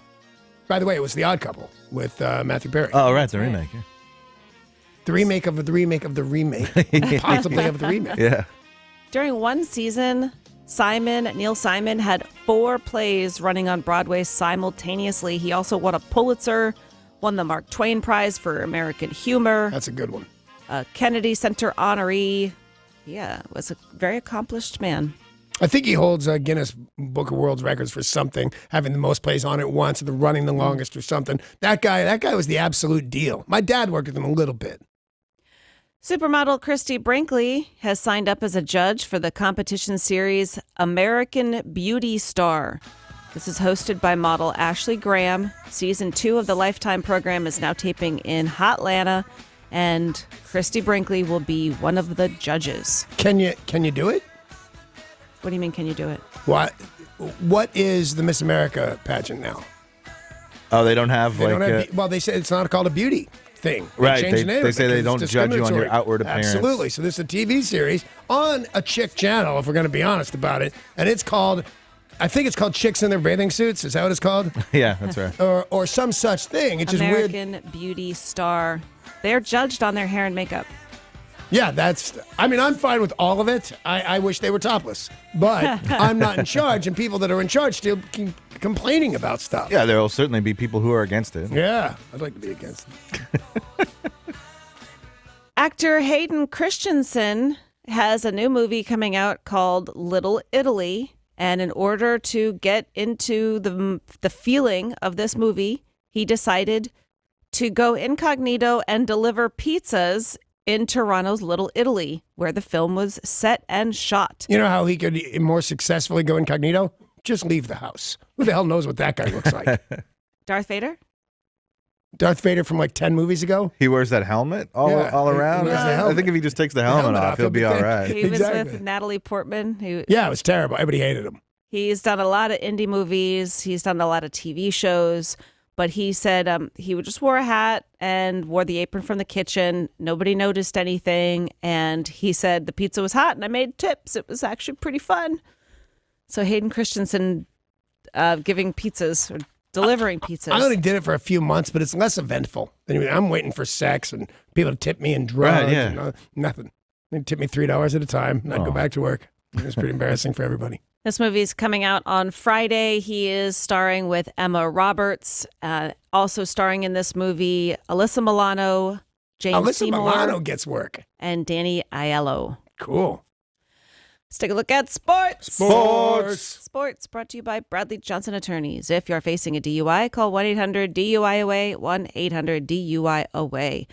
By the way, it was The Odd Couple with Matthew Perry. Oh, right, the remake. Yeah. The remake of the remake of the remake. Possibly of the remake. Yeah. During one season, Neil Simon had 4 plays running on Broadway simultaneously. He also won a Pulitzer, won the Mark Twain Prize for American Humor, That's a good one. a Kennedy Center honoree. Yeah, was a very accomplished man. I think he holds a Guinness Book of World Records for something, having the most plays on at once, the running the longest or something. That guy was the absolute deal. My dad worked with him a little bit. Supermodel Christy Brinkley has signed up as a judge for the competition series American Beauty Star. This is hosted by model Ashley Graham. Season 2 of the Lifetime program is now taping in Hotlanta, and Christy Brinkley will be one of the judges. Can you do it? What do you mean, can you do it? What is the Miss America pageant now? Oh, they don't have they say it's not called a beauty thing. Right, changed the name of they it say they because don't it's judge you on your discriminatory. outward appearance. Absolutely. So this is a TV series on a chick channel, if we're going to be honest about it, and I think it's called Chicks in Their Bathing Suits. Is that what it's called? Yeah, that's right. or some such thing. It's just weird. American Beauty Star. They're judged on their hair and makeup. Yeah, I'm fine with all of it. I wish they were topless, but I'm not in charge, and people that are in charge still keep complaining about stuff. Yeah, there will certainly be people who are against it. Yeah, I'd like to be against it. Actor Hayden Christensen has a new movie coming out called Little Italy. And in order to get into the feeling of this movie, he decided to go incognito and deliver pizzas in Toronto's Little Italy, where the film was set and shot. You know how he could more successfully go incognito? Just leave the house. Who the hell knows what that guy looks like? Darth Vader? Darth Vader from like 10 movies ago? He wears that helmet all around. He wears the I helmet. think if he just takes the helmet off, he'll be all right. He was Exactly. with Natalie Portman. Yeah, it was terrible. Everybody hated him. He's done a lot of indie movies. He's done a lot of TV shows. But he said he just wore a hat and wore the apron from the kitchen. Nobody noticed anything. And he said the pizza was hot and I made tips. It was actually pretty fun. So Hayden Christensen giving pizzas or delivering pizzas. I only did it for a few months, but it's less eventful. Anyway, I'm waiting for sex and people to tip me in drugs. Right, yeah. And, nothing. They tip me $3 at a time and I'd go back to work. It was pretty embarrassing for everybody. This movie is coming out on Friday. He is starring with Emma Roberts. Also starring in this movie, Alyssa Milano, Jane Alyssa Seymour, Milano gets work. and Danny Aiello. Cool. Let's take a look at sports. Sports. Sports brought to you by Bradley Johnson Attorneys. If you're facing a DUI, call 1-800-DUI-AWAY, 1-800-DUI-AWAY.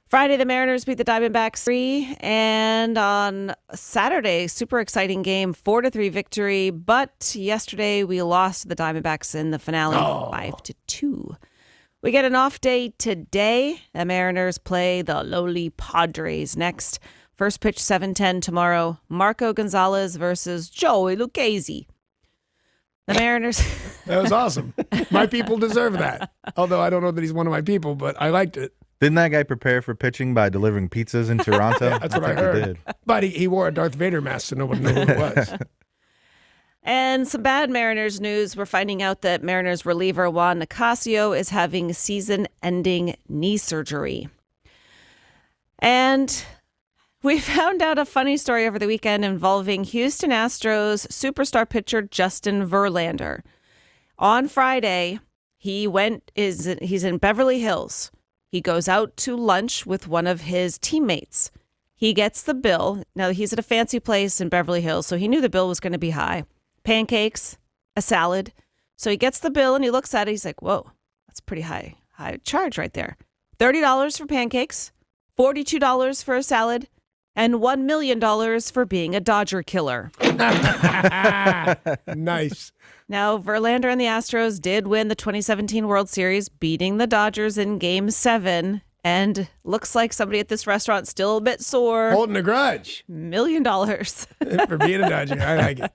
Friday, the Mariners beat the Diamondbacks 3, and on Saturday, super exciting game, 4-3 victory. But yesterday, we lost to the Diamondbacks in the finale, 5-2. We get an off day today. The Mariners play the lowly Padres next. First pitch 7:10 tomorrow. Marco Gonzalez versus Joey Lucchesi. The Mariners. That was awesome. My people deserve that. Although I don't know that he's one of my people, but I liked it. Didn't that guy prepare for pitching by delivering pizzas in Toronto? That's what I think he heard. did. But he wore a Darth Vader mask, so nobody knew who it was. And some bad Mariners news. We're finding out that Mariners reliever Juan Nicasio is having season-ending knee surgery. And we found out a funny story over the weekend involving Houston Astros superstar pitcher Justin Verlander. On Friday, he's in Beverly Hills. He goes out to lunch with one of his teammates. He gets the bill. Now, he's at a fancy place in Beverly Hills, so he knew the bill was going to be high. Pancakes, a salad. So he gets the bill and he looks at it. He's like, whoa, that's pretty high charge right there. $30 for pancakes, $42 for a salad, and $1 million for being a Dodger killer. Nice. Now, Verlander and the Astros did win the 2017 World Series, beating the Dodgers in Game 7. And looks like somebody at this restaurant still a bit sore. Holding a grudge. $1 million. For being a Dodger. I like it.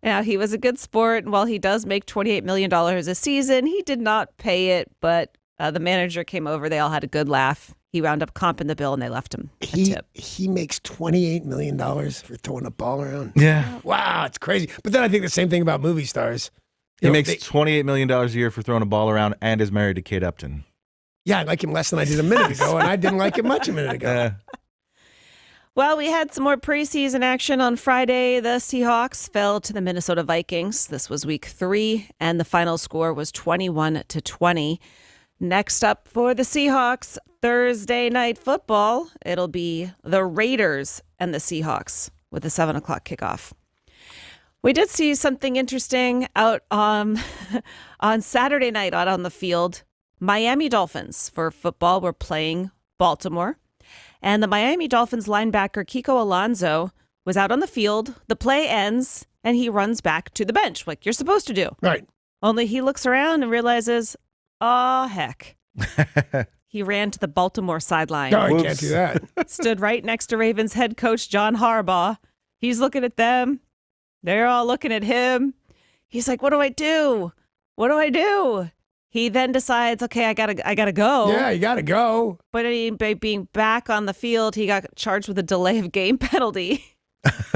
Now, he was a good sport, and while he does make $28 million a season, he did not pay it, but the manager came over. They all had a good laugh. He wound up comping the bill, and they left him a tip. He makes $28 million for throwing a ball around. Yeah. Wow, it's crazy. But then I think the same thing about movie stars. He makes $28 million a year for throwing a ball around and is married to Kate Upton. Yeah, I like him less than I did a minute ago, and I didn't like him much a minute ago. Well, we had some more preseason action on Friday. The Seahawks fell to the Minnesota Vikings. This was week 3, and the final score was 21-20. Next up for the Seahawks, Thursday night football. It'll be the Raiders and the Seahawks with a 7 o'clock kickoff. We did see something interesting out on Saturday night out on the field. Miami Dolphins for football were playing Baltimore. And the Miami Dolphins linebacker Kiko Alonso was out on the field. The play ends, and he runs back to the bench like you're supposed to do. Right. Only he looks around and realizes, oh, heck. He ran to the Baltimore sideline. No, I can't do that. Stood right next to Ravens head coach John Harbaugh. He's looking at them. They're all looking at him. He's like, what do I do? What do I do? He then decides, okay, I gotta go. Yeah, you got to go. But by being back on the field, he got charged with a delay of game penalty.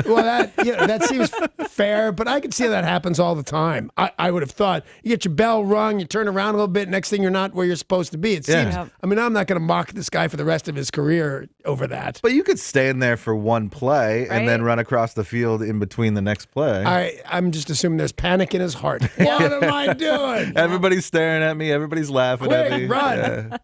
Well, that seems fair, but I can see that happens all the time. I would have thought you get your bell rung, you turn around a little bit, next thing you're not where you're supposed to be. It seems. Yeah. I mean, I'm not going to mock this guy for the rest of his career over that. But you could stay in there for one play and then run across the field in between the next play. I'm just assuming there's panic in his heart. What am I doing? Everybody's staring at me. Everybody's laughing at me. Quick, run. Yeah.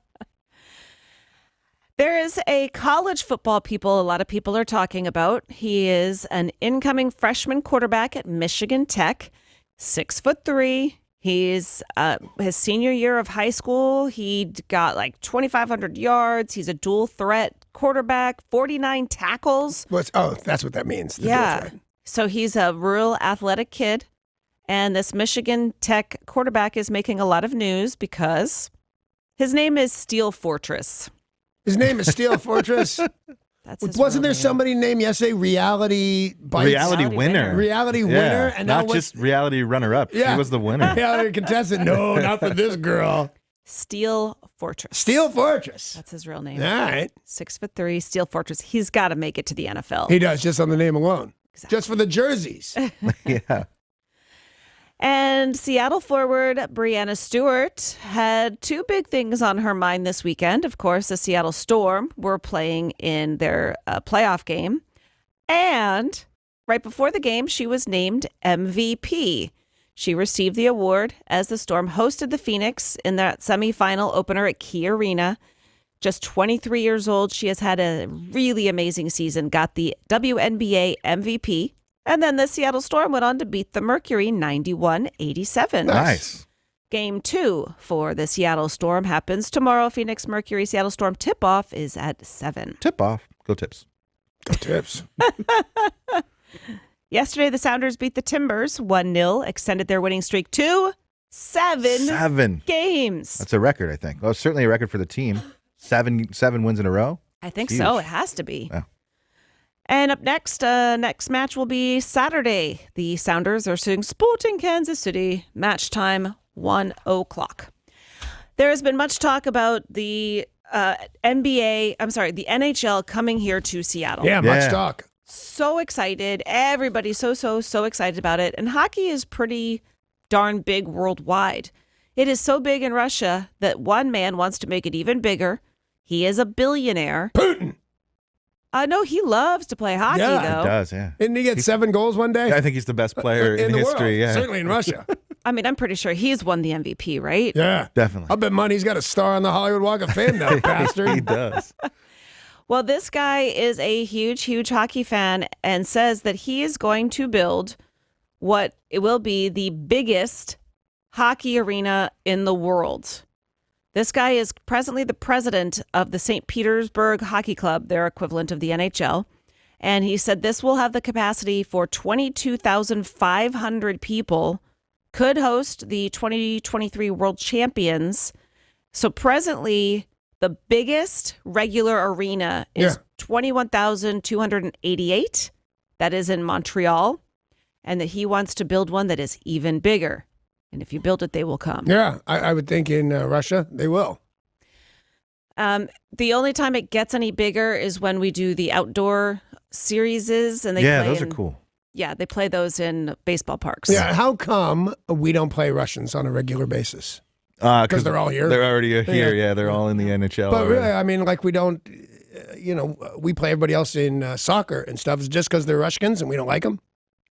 There is a college football a lot of people are talking about. He is an incoming freshman quarterback at Michigan Tech, 6'3". He's his senior year of high school. He got like 2,500 yards. He's a dual threat quarterback, 49 tackles. That's what that means. The dual Yeah. threat. So he's a real athletic kid. And this Michigan Tech quarterback is making a lot of news because his name is Steel Fortress. His name is Steel Fortress. That's his Wasn't there real name. somebody named yesterday Reality Bites? Reality winner. Reality Yeah. winner, and not now just reality runner-up. Yeah. She was the winner. reality contestant. No, not for this girl. Steel Fortress. Steel Fortress. That's his real name. All right, 6'3", Steel Fortress. He's got to make it to the NFL. he does just on the name alone, Exactly. just for the jerseys. Yeah. And Seattle forward Breanna Stewart had 2 big things on her mind this weekend. Of course, the Seattle Storm were playing in their playoff game. And right before the game, she was named MVP. She received the award as the Storm hosted the Phoenix in that semifinal opener at Key Arena. Just 23 years old, she has had a really amazing season, got the WNBA MVP. And then the Seattle Storm went on to beat the Mercury 91-87. Nice. Game 2 for the Seattle Storm happens tomorrow. Phoenix Mercury Seattle Storm tip-off is at 7. Tip off. Go Tips. Go Tips. Yesterday, the Sounders beat the Timbers 1-0, extended their winning streak to 7 games. That's a record, I think. Well, it's certainly a record for the team. 7 wins in a row. I think Huge. so. It has to be. Yeah. And up next match will be Saturday. The Sounders are suing Sporting Kansas City. Match time, 1 o'clock. There has been much talk about the the NHL coming here to Seattle. Yeah, much talk. So excited. Everybody's so excited about it. And hockey is pretty darn big worldwide. It is so big in Russia that one man wants to make it even bigger. He is a billionaire. Putin. No, he loves to play hockey, Yeah, he though. He does, yeah. Didn't he get 7 goals one day? I think he's the best player in the history. world. Yeah. Certainly in Russia. I mean, I'm pretty sure he's won the MVP, right? Yeah. Definitely. I bet money he's got a star on the Hollywood Walk of Fame, that bastard. He does. Well, this guy is a huge, huge hockey fan and says that he is going to build what it will be the biggest hockey arena in the world. This guy is presently the president of the St. Petersburg Hockey Club, their equivalent of the NHL. And he said this will have the capacity for 22,500 people, could host the 2023 World Champions. So presently, the biggest regular arena is 21,288. That is in Montreal. And that he wants to build one that is even bigger. And if you build it, they will come. Yeah, I would think in Russia, they will. The only time it gets any bigger is when we do the outdoor series. And they play those are cool. Yeah, they play those in baseball parks. Yeah, how come we don't play Russians on a regular basis? Because they're all here. They're already here. Yeah, they're all in the NHL. But already. really, I mean, like we don't, we play everybody else in soccer and stuff. It's just because they're Russians and we don't like them?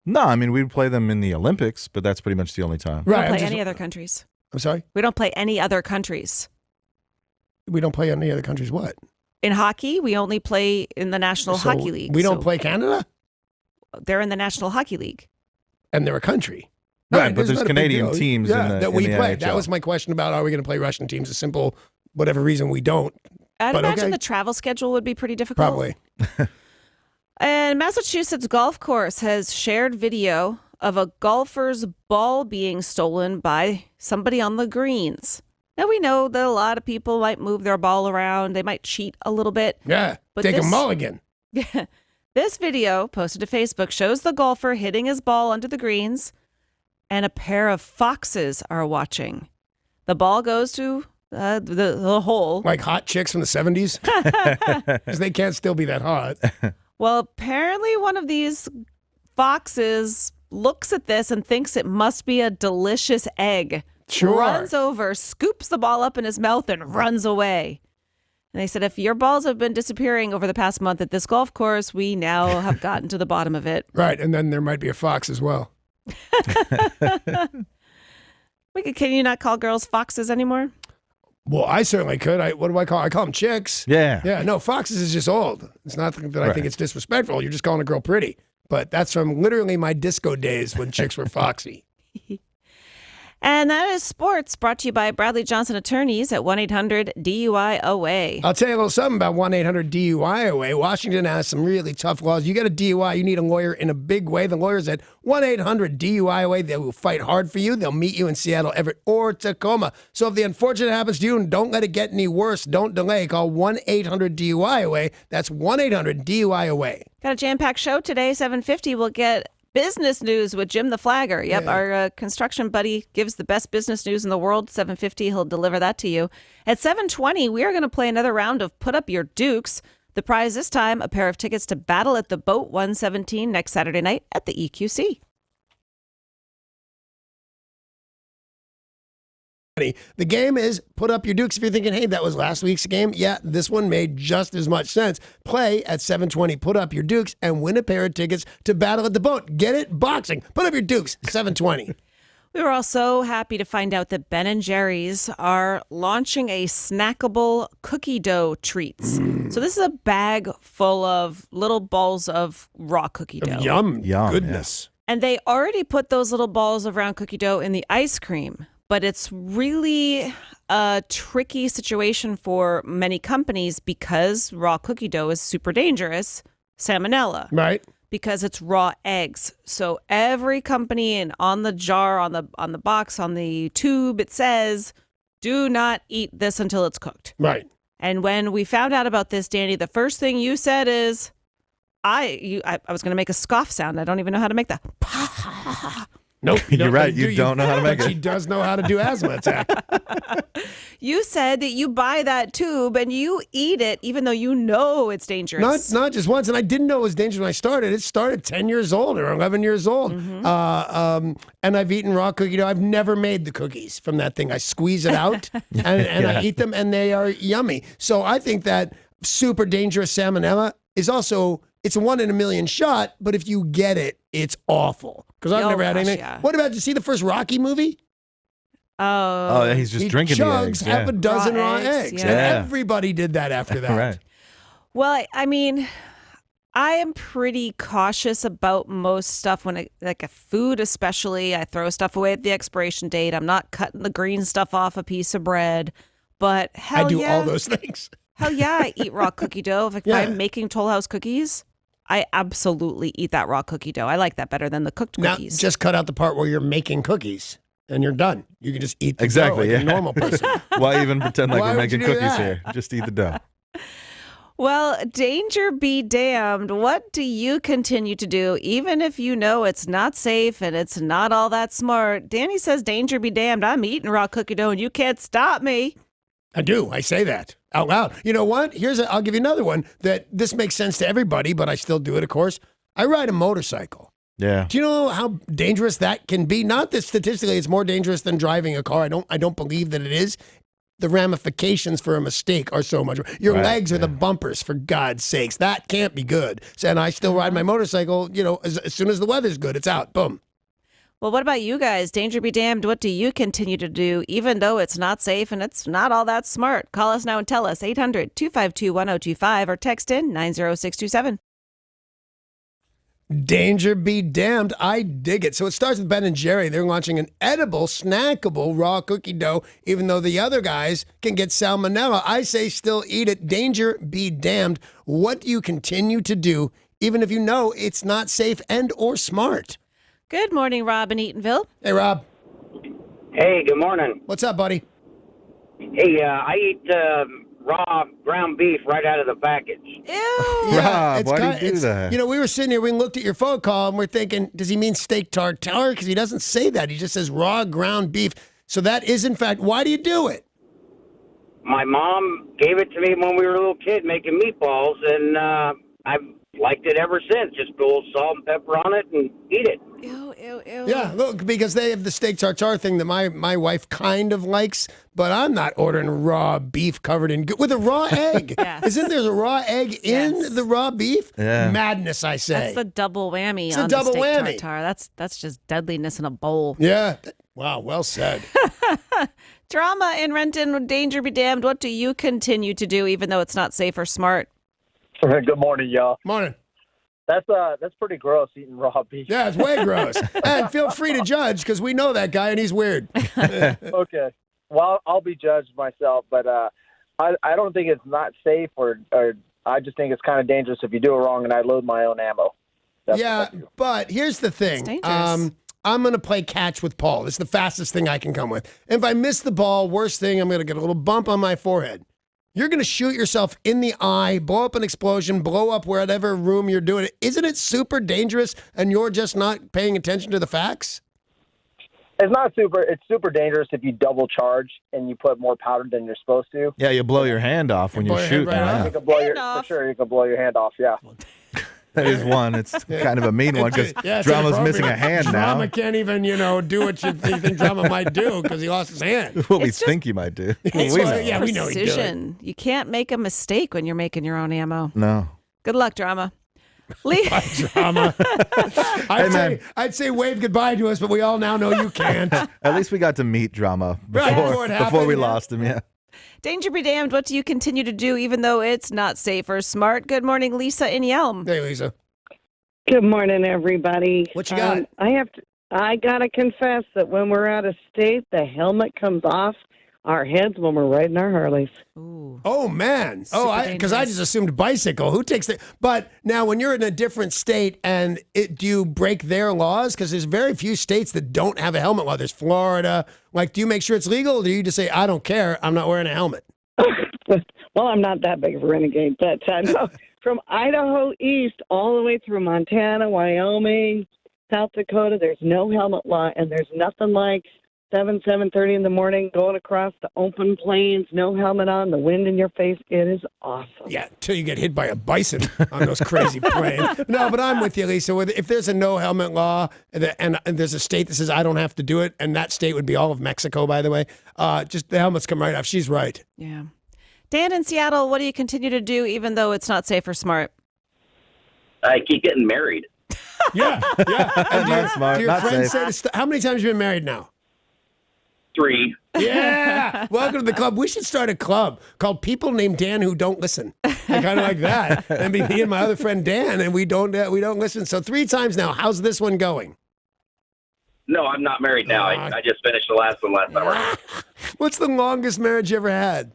No, I mean, we'd play them in the Olympics, but that's pretty much the only time. We don't Right. play any other countries. I'm sorry? We don't play any other countries. We don't play any other countries. What? In hockey, we only play in the National So Hockey League. We don't So play Canada? They're in the National Hockey League. And they're a country. Right, but it's there's not a big Canadian deal. teams yeah, in the that we in the play. NHL. That was my question about are we going to play Russian teams? A simple, whatever reason we don't. I'd But imagine okay. the travel schedule would be pretty difficult. Probably. And Massachusetts golf course has shared video of a golfer's ball being stolen by somebody on the greens. Now, we know that a lot of people might move their ball around. They might cheat a little bit. Yeah. But Take a this- mulligan. This video, posted to Facebook, shows the golfer hitting his ball under the greens, and a pair of foxes are watching. The ball goes to the hole. Like hot chicks from the 70s. Because they can't still be that hot. Well, apparently one of these foxes looks at this and thinks it must be a delicious egg. Sure. Runs over, scoops the ball up in his mouth, and runs away. And they said, if your balls have been disappearing over the past month at this golf course, we now have gotten to the bottom of it. Right. And then there might be a fox as well. Can you not call girls foxes anymore? Well, I certainly could. What do I call? I call them chicks. Yeah. Yeah. No, foxes is just old. It's not that I think it's disrespectful. You're just calling a girl pretty. But that's from literally my disco days when chicks were foxy. And that is sports, brought to you by Bradley Johnson Attorneys at 1-800-DUI-OA. I'll tell you a little something about 1-800-DUI-OA. Washington has some really tough laws. You get a DUI, you need a lawyer in a big way. The lawyers at 1-800-DUI-OA, they will fight hard for you. They'll meet you in Seattle, Everett, or Tacoma. So if the unfortunate happens to you, and don't let it get any worse, don't delay. Call 1-800-DUI-OA. That's 1-800-DUI-OA. Got a jam-packed show today, 7:50. We'll get business news with Jim the Flagger. Yep, Yeah. our construction buddy gives the best business news in the world. 7:50, he'll deliver that to you. At 7:20, we are going to play another round of Put Up Your Dukes. The prize this time, a pair of tickets to Battle at the Boat 117 next Saturday night at the EQC. The game is Put Up Your Dukes. If you're thinking, hey, that was last week's game, yeah, this one made just as much sense. Play at 7:20, Put Up Your Dukes, and win a pair of tickets to Battle at the Boat. Get it? Boxing. Put Up Your Dukes, 7:20. We were all so happy to find out that Ben & Jerry's are launching a snackable cookie dough treats. So this is a bag full of little balls of raw cookie dough. Yum. Yum, Goodness. And they already put those little balls of round cookie dough in the ice cream. But it's really a tricky situation for many companies because raw cookie dough is super dangerous. Salmonella. Right. Because it's raw eggs. So every company and on the jar, on the box, on the tube, it says, do not eat this until it's cooked. Right. And when we found out about this, Danny, the first thing you said is, I was going to make a scoff sound. I don't even know how to make that. Nope. You're right. You don't know how to make But it. she does know how to do asthma attack. You said that you buy that tube and you eat it even though you know it's dangerous. Not just once. And I didn't know it was dangerous when I started. It started 10 years old or 11 years old. And I've eaten raw cookie dough. I've never made the cookies from that thing. I squeeze it out and I eat them and they are yummy. So I think that super dangerous salmonella is also it's a 1 in a million shot, but if you get it, it's awful. Because I've Oh, never had gosh, anything. yeah. What about, did you see the first Rocky movie? Oh, yeah, he's just He drinking the chugs eggs. half Yeah. a dozen Raw raw eggs, eggs. yeah. And Yeah. everybody did that after that. Right. Well, I mean, I am pretty cautious about most stuff when like a food, especially. I throw stuff away at the expiration date. I'm not cutting the green stuff off a piece of bread. But hell I do yeah. all those things. Hell yeah, I eat raw cookie dough. If Yeah. I'm making Toll House cookies, I absolutely eat that raw cookie dough. I like that better than the cooked Now, cookies. just cut out the part where you're making cookies and you're done. You can just eat the Exactly, dough like yeah. a normal person. Why even pretend like Why we're would you making do cookies that? here? Just eat the dough. Well, danger be damned. What do you continue to do, even if you know it's not safe and it's not all that smart? Danny says, danger be damned. I'm eating raw cookie dough and you can't stop me. I do. I say that out loud. You know what? I'll give you another one that this makes sense to everybody, but I still do it, of course. I ride a motorcycle. Yeah. Do you know how dangerous that can be? Not that statistically it's more dangerous than driving a car. I don't believe that it is. The ramifications for a mistake are so much. Your Right, legs are the bumpers, for God's sakes. That can't be good. So, and I still ride my motorcycle, as soon as the weather's good, it's out. Boom. Well, what about you guys? Danger be damned. What do you continue to do, even though it's not safe and it's not all that smart? Call us now and tell us 800-252-1025 or text in 90627. Danger be damned. I dig it. So it starts with Ben and Jerry. They're launching an edible, snackable raw cookie dough, even though the other guys can get salmonella. I say still eat it. Danger be damned. What do you continue to do, even if you know it's not safe and or smart? Good morning, Rob in Eatonville. Hey, Rob. Hey, good morning. What's up, buddy? Hey, I eat raw ground beef right out of the package. Ew. Rob, it's why do you kinda- do it's- that? we were sitting here, we looked at your phone call, and we're thinking, does he mean steak tartare? Because he doesn't say that. He just says raw ground beef. So that is, in fact, why do you do it? My mom gave it to me when we were a little kid making meatballs, and I've liked it ever since. Just put a little salt and pepper on it and eat it. Ew, ew, ew. Yeah, look, because they have the steak tartare thing that my wife kind of likes, but I'm not ordering raw beef covered in with a raw egg. Yes. Isn't there a raw egg in Yes. the raw beef? Yeah. Madness, I say. That's the double whammy It's a on double the steak whammy. tartare. That's just deadliness in a bowl. Yeah. Wow, well said. Drama in Renton, danger be damned. What do you continue to do, even though it's not safe or smart? Good morning, y'all. Morning. That's pretty gross eating raw beef. Yeah, it's way gross. And feel free to judge because we know that guy and he's weird. Okay. Well, I'll be judged myself, but I don't think it's not safe or I just think it's kind of dangerous if you do it wrong, and I load my own ammo. That's Yeah, what I do. but here's the thing. It's dangerous. I'm going to play catch with Paul. It's the fastest thing I can come with. If I miss the ball, worst thing, I'm going to get a little bump on my forehead. You're going to shoot yourself in the eye, blow up an explosion, blow up whatever room you're doing it. Isn't it super dangerous and you're just not paying attention to the facts? It's super dangerous if you double charge and you put more powder than you're supposed to. Yeah, you blow your hand off when blow you're your hand shooting. right yeah. off. You can blow Hand for off. sure. You can blow your hand off. Yeah. That is one. It's kind of a mean one because Yeah, it's Drama's missing a inappropriate. hand Drama now. can't even, do what you think Drama might do because he lost his hand. What we It's just- think you might do. It's We just know. Yeah, we know he'd do it. precision. You can't make a mistake when you're making your own ammo. No. Good luck, Drama. Lee- Drama. man. I'd say wave goodbye to us, but we all now know you can't. At least we got to meet Drama Right, before, before it before we happened, yeah. lost him. Yeah. Danger be damned. What do you continue to do, even though it's not safe or smart? Good morning, Lisa in Yelm. Hey, Lisa. Good morning, everybody. What you got? I gotta confess that when we're out of state, the helmet comes off our heads when we're riding our Harleys. Ooh. Oh, man. Super Because I dangerous. just assumed bicycle. Who takes the... But now, when you're in a different state and do you break their laws? Because there's very few states that don't have a helmet law. There's Florida. Like, do you make sure it's legal? Or do you just say, I don't care, I'm not wearing a helmet? Well, I'm not that big of a renegade, but no. From Idaho east all the way through Montana, Wyoming, South Dakota, there's no helmet law, and there's nothing like 7:30 in the morning going across the open plains, no helmet on, the wind in your face. It is awesome. Yeah, till you get hit by a bison on those crazy planes. No, but I'm with you, Lisa. If there's a no helmet law and there's a state that says I don't have to do it, and that state would be all of Mexico, by the way, just the helmets come right off. She's right. Yeah. Dan in Seattle, what do you continue to do, even though it's not safe or smart? I keep getting married. Yeah. And Not smart, do your not friends safe. say how many times have you been married now? 3. Yeah. Welcome to the club. We should start a club called People Named Dan Who Don't Listen. Kind of like that. And be me and my other friend Dan, and we don't listen. So 3 times now. How's this one going? No, I'm not married now. I just finished the last one last summer. What's the longest marriage you ever had?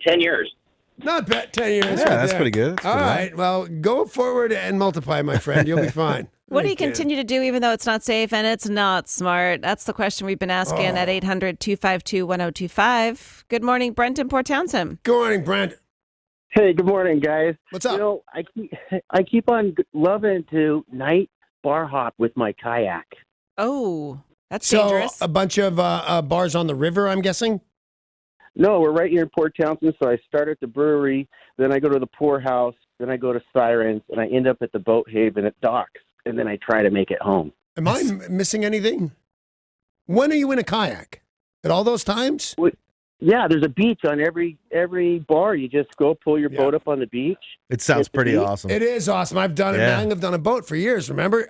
10 years. Not bad. 10 years. Yeah, right that's there. pretty good. That's All pretty right. Well, go forward and multiply, my friend. You'll be fine. What do you Okay. continue to do even though it's not safe and it's not smart? That's the question we've been asking at 800-252-1025. Good morning, Brent in Port Townsend. Good morning, Brent. Hey, good morning, guys. What's up? You know, I keep on loving to night bar hop with my kayak. Oh, that's So dangerous. a bunch of bars on the river, I'm guessing? No, we're right here in Port Townsend, so I start at the brewery, then I go to the poorhouse, then I go to Sirens, and I end up at the boat haven at docks, and then I try to make it home. Am I missing anything? When are you in a kayak? At all those times? Yeah, there's a beach on every bar. You just go pull your boat up on the beach. It sounds It's the pretty beach. awesome. It is awesome. I've done it. Yeah. Man, I've done a boat for years. Remember,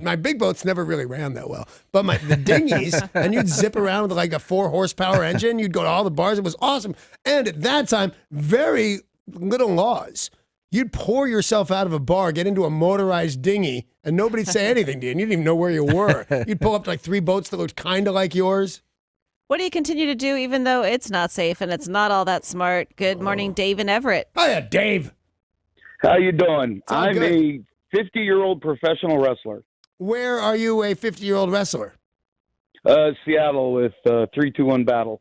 my big boats never really ran that well, but the dinghies, and you'd zip around with like a 4-horsepower engine. You'd go to all the bars. It was awesome. And at that time, very little laws. You'd pour yourself out of a bar, get into a motorized dinghy, and nobody'd say anything to you. And you didn't even know where you were. You'd pull up to like 3 boats that looked kind of like yours. What do you continue to do even though it's not safe and it's not all that smart? Good morning, Dave in Everett. Oh yeah, Dave. How you doing? all I'm good. a 50-year-old professional wrestler. Where are you a 50-year-old wrestler? Seattle with 3-2-1 battle.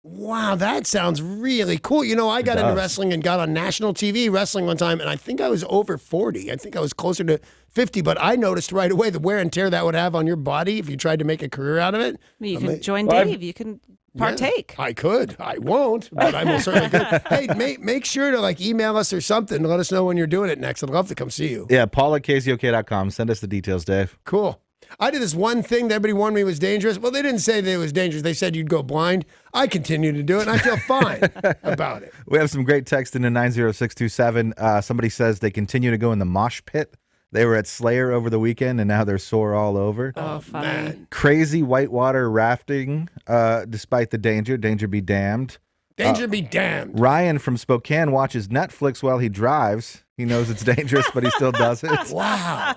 Wow, that sounds really cool. You know, I got into does. wrestling and got on national TV wrestling one time, and I think I was over 40. I think I was closer to 50, but I noticed right away the wear and tear that would have on your body if you tried to make a career out of it. You Ama- can join Well, Dave. You can partake. Yeah, I could. I won't, but I will certainly could. Hey, make sure to like email us or something to let us know when you're doing it next. I'd love to come see you. Yeah, Paul at KZOK.com. Send us the details, Dave. Cool. I did this one thing that everybody warned me was dangerous. Well, they didn't say that it was dangerous. They said you'd go blind. I continue to do it, and I feel fine about it. We have some great text in the 90627. Somebody says they continue to go in the mosh pit. They were at Slayer over the weekend, and now they're sore all over. Oh, funny. Man. Crazy whitewater rafting, despite the danger. Danger be damned. Danger be damned. Ryan from Spokane watches Netflix while he drives. He knows it's dangerous, but he still does it. Wow.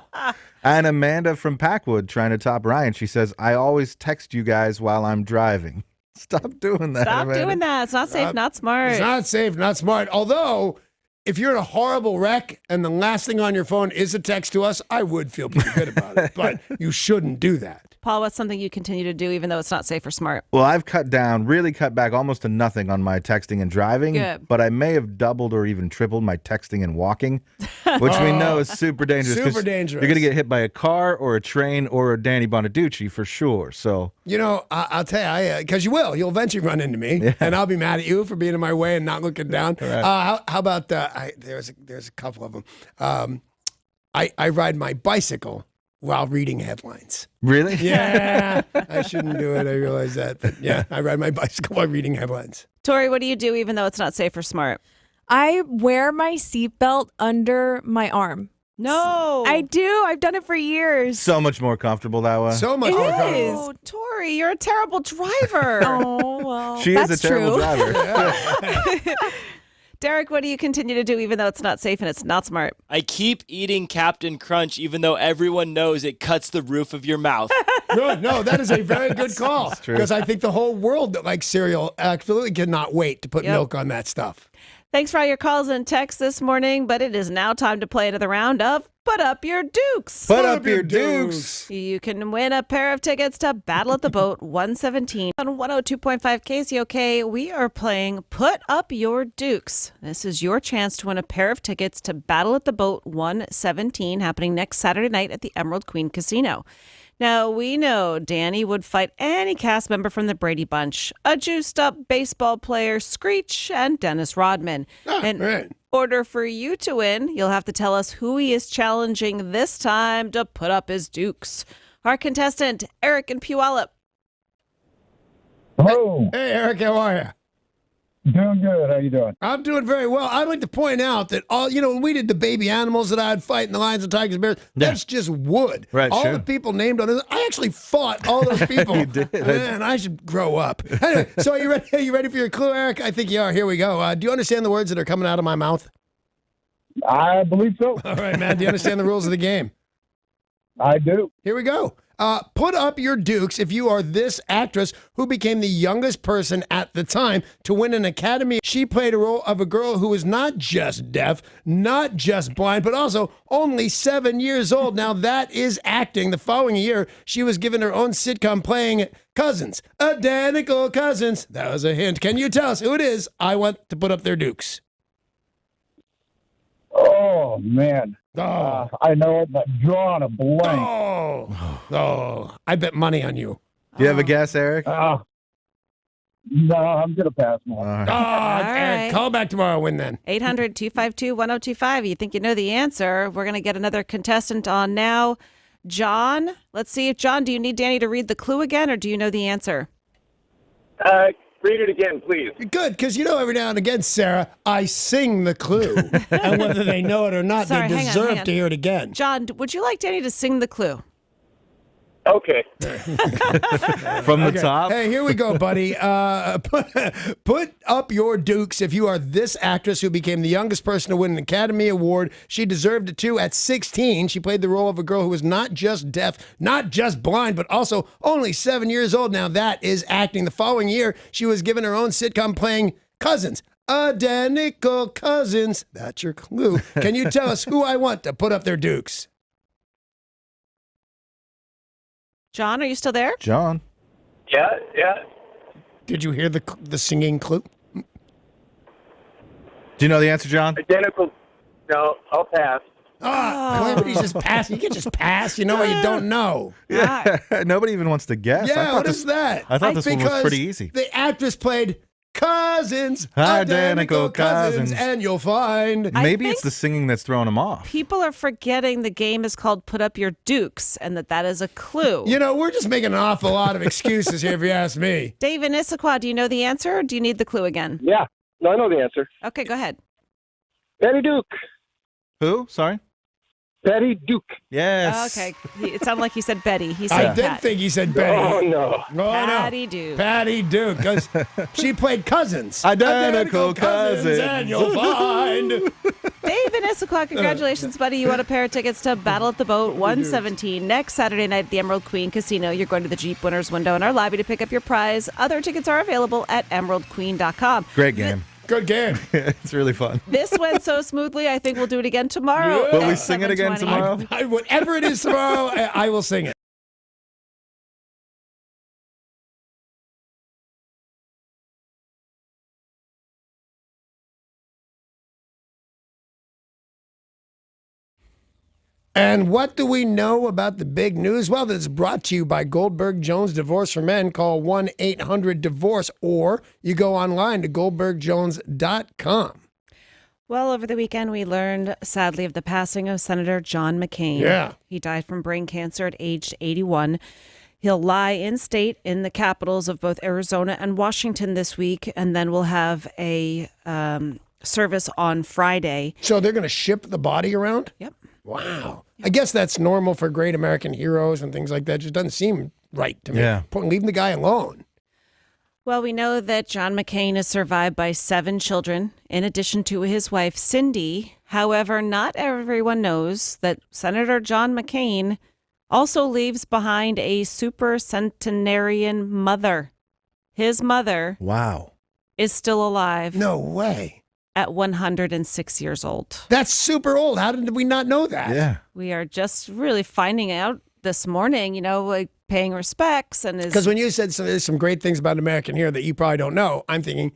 And Amanda from Packwood trying to top Ryan. She says, I always text you guys while I'm driving. Stop doing that. Stop Amanda. doing that. It's not safe, not smart. It's not safe, not smart. Although, if you're in a horrible wreck and the last thing on your phone is a text to us, I would feel pretty good about it. But you shouldn't do that. Paul, what's something you continue to do even though it's not safe or smart? Well, I've really cut back almost to nothing on my texting and driving. Good. But I may have doubled or even tripled my texting and walking, which we know is super dangerous. 'cause Super dangerous. You're going to get hit by a car or a train or a Danny Bonaduce for sure. So You know, I'll tell you, because you will. You'll eventually run into me, and I'll be mad at you for being in my way and not looking down. How about, there's a couple of them. I ride my bicycle while reading headlines. really? Yeah, I shouldn't do it. I realize that. But yeah, I ride my bicycle while reading headlines. Tori, what do you do even though it's not safe or smart? I wear my seatbelt under my arm. No. I do. I've done it for years. So much more comfortable that way. So much It more is. comfortable. Oh, Tori, you're a terrible driver. Oh, well. She is that's a terrible true. driver. Derek, what do you continue to do even though it's not safe and it's not smart? I keep eating Captain Crunch even though everyone knows it cuts the roof of your mouth. Good. No, that is a very good call. true. Because I think the whole world that likes cereal absolutely cannot wait to put Yep. milk on that stuff. Thanks for all your calls and texts this morning, but it is now time to play another round of Put Up Your Dukes. Put up your dukes. You can win a pair of tickets to Battle at the Boat 117 on 102.5 KZOK. We are playing Put Up Your Dukes. This is your chance to win a pair of tickets to Battle at the Boat 117 happening next Saturday night at the Emerald Queen Casino. Now, we know Danny would fight any cast member from the Brady Bunch, a juiced-up baseball player, Screech, and Dennis Rodman. In right. order for you to win, you'll have to tell us who he is challenging this time to put up his dukes. Our contestant, Eric and Puyallup. Hello. Hey, Eric, how are you? Doing good. How you doing? I'm doing very well. I'd like to point out that when we did the baby animals that I'd fight in the lions and tigers and bears, that's just wood. Right, all sure. the people named on it, I actually fought all those people. You did. Man, I should grow up. Anyway, so are you ready? Are you ready for your clue, Eric? I think you are. Here we go. Do you understand the words that are coming out of my mouth? I believe so. All right, man. Do you understand the rules of the game? I do. Here we go. Put up your dukes if you are this actress who became the youngest person at the time to win an Academy. She played a role of a girl who was not just deaf, not just blind, but also only 7 years old. Now that is acting. The following year, she was given her own sitcom playing cousins, identical cousins. That was a hint. Can you tell us who it is? I want to put up their dukes. Oh, man. Oh. I know it, but drawing a blank. Oh, I bet money on you. Do you have a guess, Eric? No, I'm going to pass more. All right. Eric, right. call back tomorrow. Win then. 800-252-1025. You think you know the answer. We're going to get another contestant on now. John, let's see if John, do you need Danny to read the clue again, or do you know the answer? Read it again, please. Good, because every now and again, Sarah, I sing the clue. And whether they know it or not, Sorry, they hang on, deserve hang on. to hear it again. John, would you like Danny to sing the clue? Okay. From the top? Hey, here we go, buddy. Put up your dukes if you are this actress who became the youngest person to win an Academy Award. She deserved it too. At 16, she played the role of a girl who was not just deaf, not just blind, but also only 7 years old. Now that is acting. The following year, she was given her own sitcom playing cousins. Identical cousins. That's your clue. Can you tell us who I want to put up their dukes? John, are you still there? John. Yeah. Did you hear the singing clue? Do you know the answer, John? Identical. No, I'll pass. Everybody's just passing. You can just pass. You know what you don't know. Yeah. Nobody even wants to guess. Yeah, what is that? I thought this one was Because pretty easy. The actress played cousins, Identical cousins. and you'll find. Maybe it's the singing that's throwing them off. People are forgetting the game is called Put Up Your Dukes and that is a clue. We're just making an awful lot of excuses here, if you ask me. Dave in Issaquah, do you know the answer or do you need the clue again? Yeah. No, I know the answer. Okay, go ahead. Betty Duke. Who? Sorry? Betty Duke. Yes. Okay. It sounded like he said Betty. He I said did Pat. think he said Betty. Oh, no. Patty Duke. Patty Duke, because she played cousins. Identical cousins. And you'll find. Dave in Issaquah, congratulations, buddy. You won a pair of tickets to Battle at the Boat 117 next Saturday night at the Emerald Queen Casino. You're going to the Jeep winners window in our lobby to pick up your prize. Other tickets are available at emeraldqueen.com. Great game. Good game. It's really fun. This went so smoothly, I think we'll do it again tomorrow. Will we at sing it again 7:20. tomorrow? Whatever it is tomorrow, I will sing it. And what do we know about the big news? Well, that's brought to you by Goldberg Jones Divorce for Men. Call 1-800-DIVORCE, or you go online to goldbergjones.com. Well, over the weekend, we learned, sadly, of the passing of Senator John McCain. Yeah. He died from brain cancer at age 81. He'll lie in state in the capitals of both Arizona and Washington this week, and then we'll have a service on Friday. So they're going to ship the body around? Yep. Wow. I guess that's normal for great American heroes and things like that. It just doesn't seem right to me. Yeah. Leaving the guy alone. Well, we know that John McCain is survived by 7 children, in addition to his wife, Cindy. However, not everyone knows that Senator John McCain also leaves behind a supercentenarian mother. His mother Wow. is still alive No way. at 106 years old. That's super old. How did we not know that? Yeah. We are just really finding out this morning, like paying respects and his... Because when you said there's some great things about American hero that you probably don't know, I'm thinking,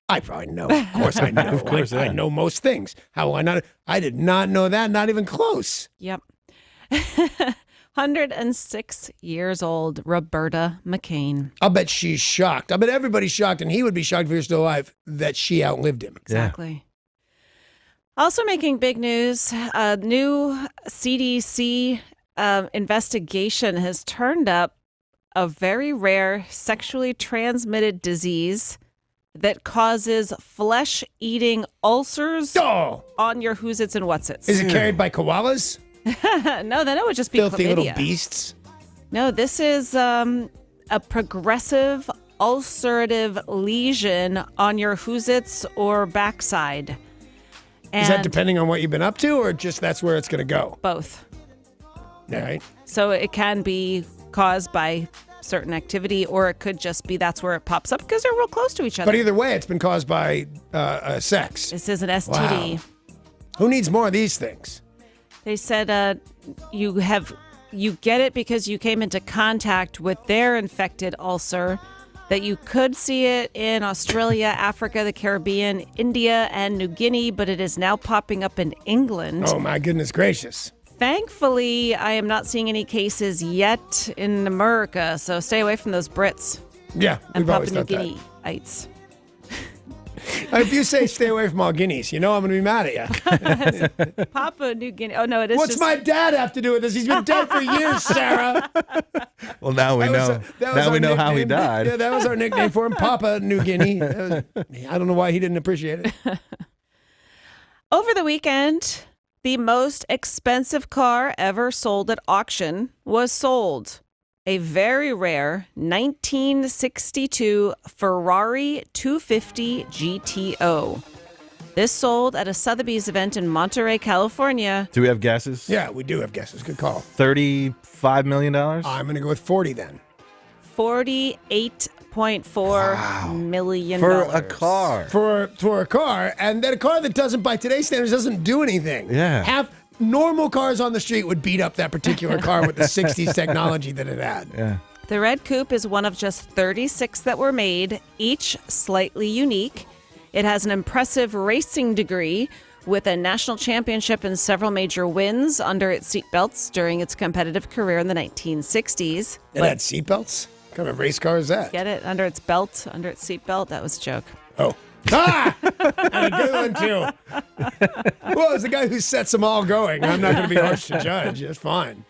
I probably know. Of course I know. Of course, I yeah. know most things. How will I not? I did not know that, not even close. Yep. 106 years old, Roberta McCain. I'll bet she's shocked. I bet everybody's shocked, and he would be shocked if he was still alive, that she outlived him. Exactly. Also making big news, a new CDC investigation has turned up a very rare sexually transmitted disease that causes flesh-eating ulcers on your who's-its and what's-its. Is it carried by koalas? No, then it would just be Filthy chlamydia. little beasts. No, this is a progressive ulcerative lesion on your who's-its or backside. Is that depending on what you've been up to, or just that's where it's going to go? Both. All right. So it can be caused by certain activity, or it could just be that's where it pops up because they're real close to each other. But either way, it's been caused by sex. This is an STD. Wow. Who needs more of these things? They said you get it because you came into contact with their infected ulcer, that you could see it in Australia, Africa, the Caribbean, India, and New Guinea, but it is now popping up in England. Oh, my goodness gracious. Thankfully, I am not seeing any cases yet in America, so stay away from those Brits. Yeah, and we've always Papua New thought Guinea-ites. If you say stay away from all guineas, you know I'm going to be mad at you. Papua New Guinea. Oh, no, it is What's just... my dad have to do with this? He's been dead for years, Sarah. Well, now we know. Now we know how he died. Yeah, that was our nickname for him, Papa New Guinea. I don't know why he didn't appreciate it. Over the weekend, the most expensive car ever sold at auction was sold. A very rare 1962 Ferrari 250 GTO. This sold at a Sotheby's event in Monterey, California. Do we have guesses? Yeah, we do have guesses. Good call. $35 million? I'm going to go with 40 then. $48.4 million. For a car. For a car. And then a car that doesn't, by today's standards, doesn't do anything. Yeah. Normal cars on the street would beat up that particular car with the 60s technology that it had. Yeah. The red coupe is one of just 36 that were made, each slightly unique. It has an impressive racing degree with a national championship and several major wins under its seatbelts during its competitive career in the 1960s. It had seatbelts? What kind of race car is that? Get it? Under its belt, under its seatbelt. That was a joke. Oh. Ah! And a good one, too. Well, it's the guy who sets them all going. I'm not going to be harsh to judge. It's fine.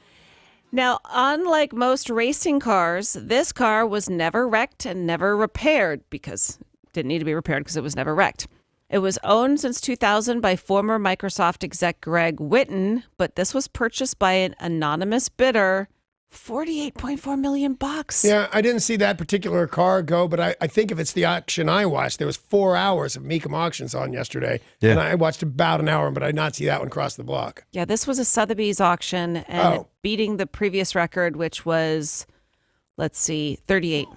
Now, unlike most racing cars, this car was never wrecked and never repaired because it didn't need to be repaired because it was never wrecked. It was owned since 2000 by former Microsoft exec Greg Whitten, but this was purchased by an anonymous bidder. $48.4 million. Yeah, I didn't see that particular car go, but I think if it's the auction I watched, there was 4 hours of Mecum auctions on yesterday. Yeah. And I watched about an hour, but I did not see that one cross the block. Yeah, this was a Sotheby's auction and beating the previous record, which was, let's see, 38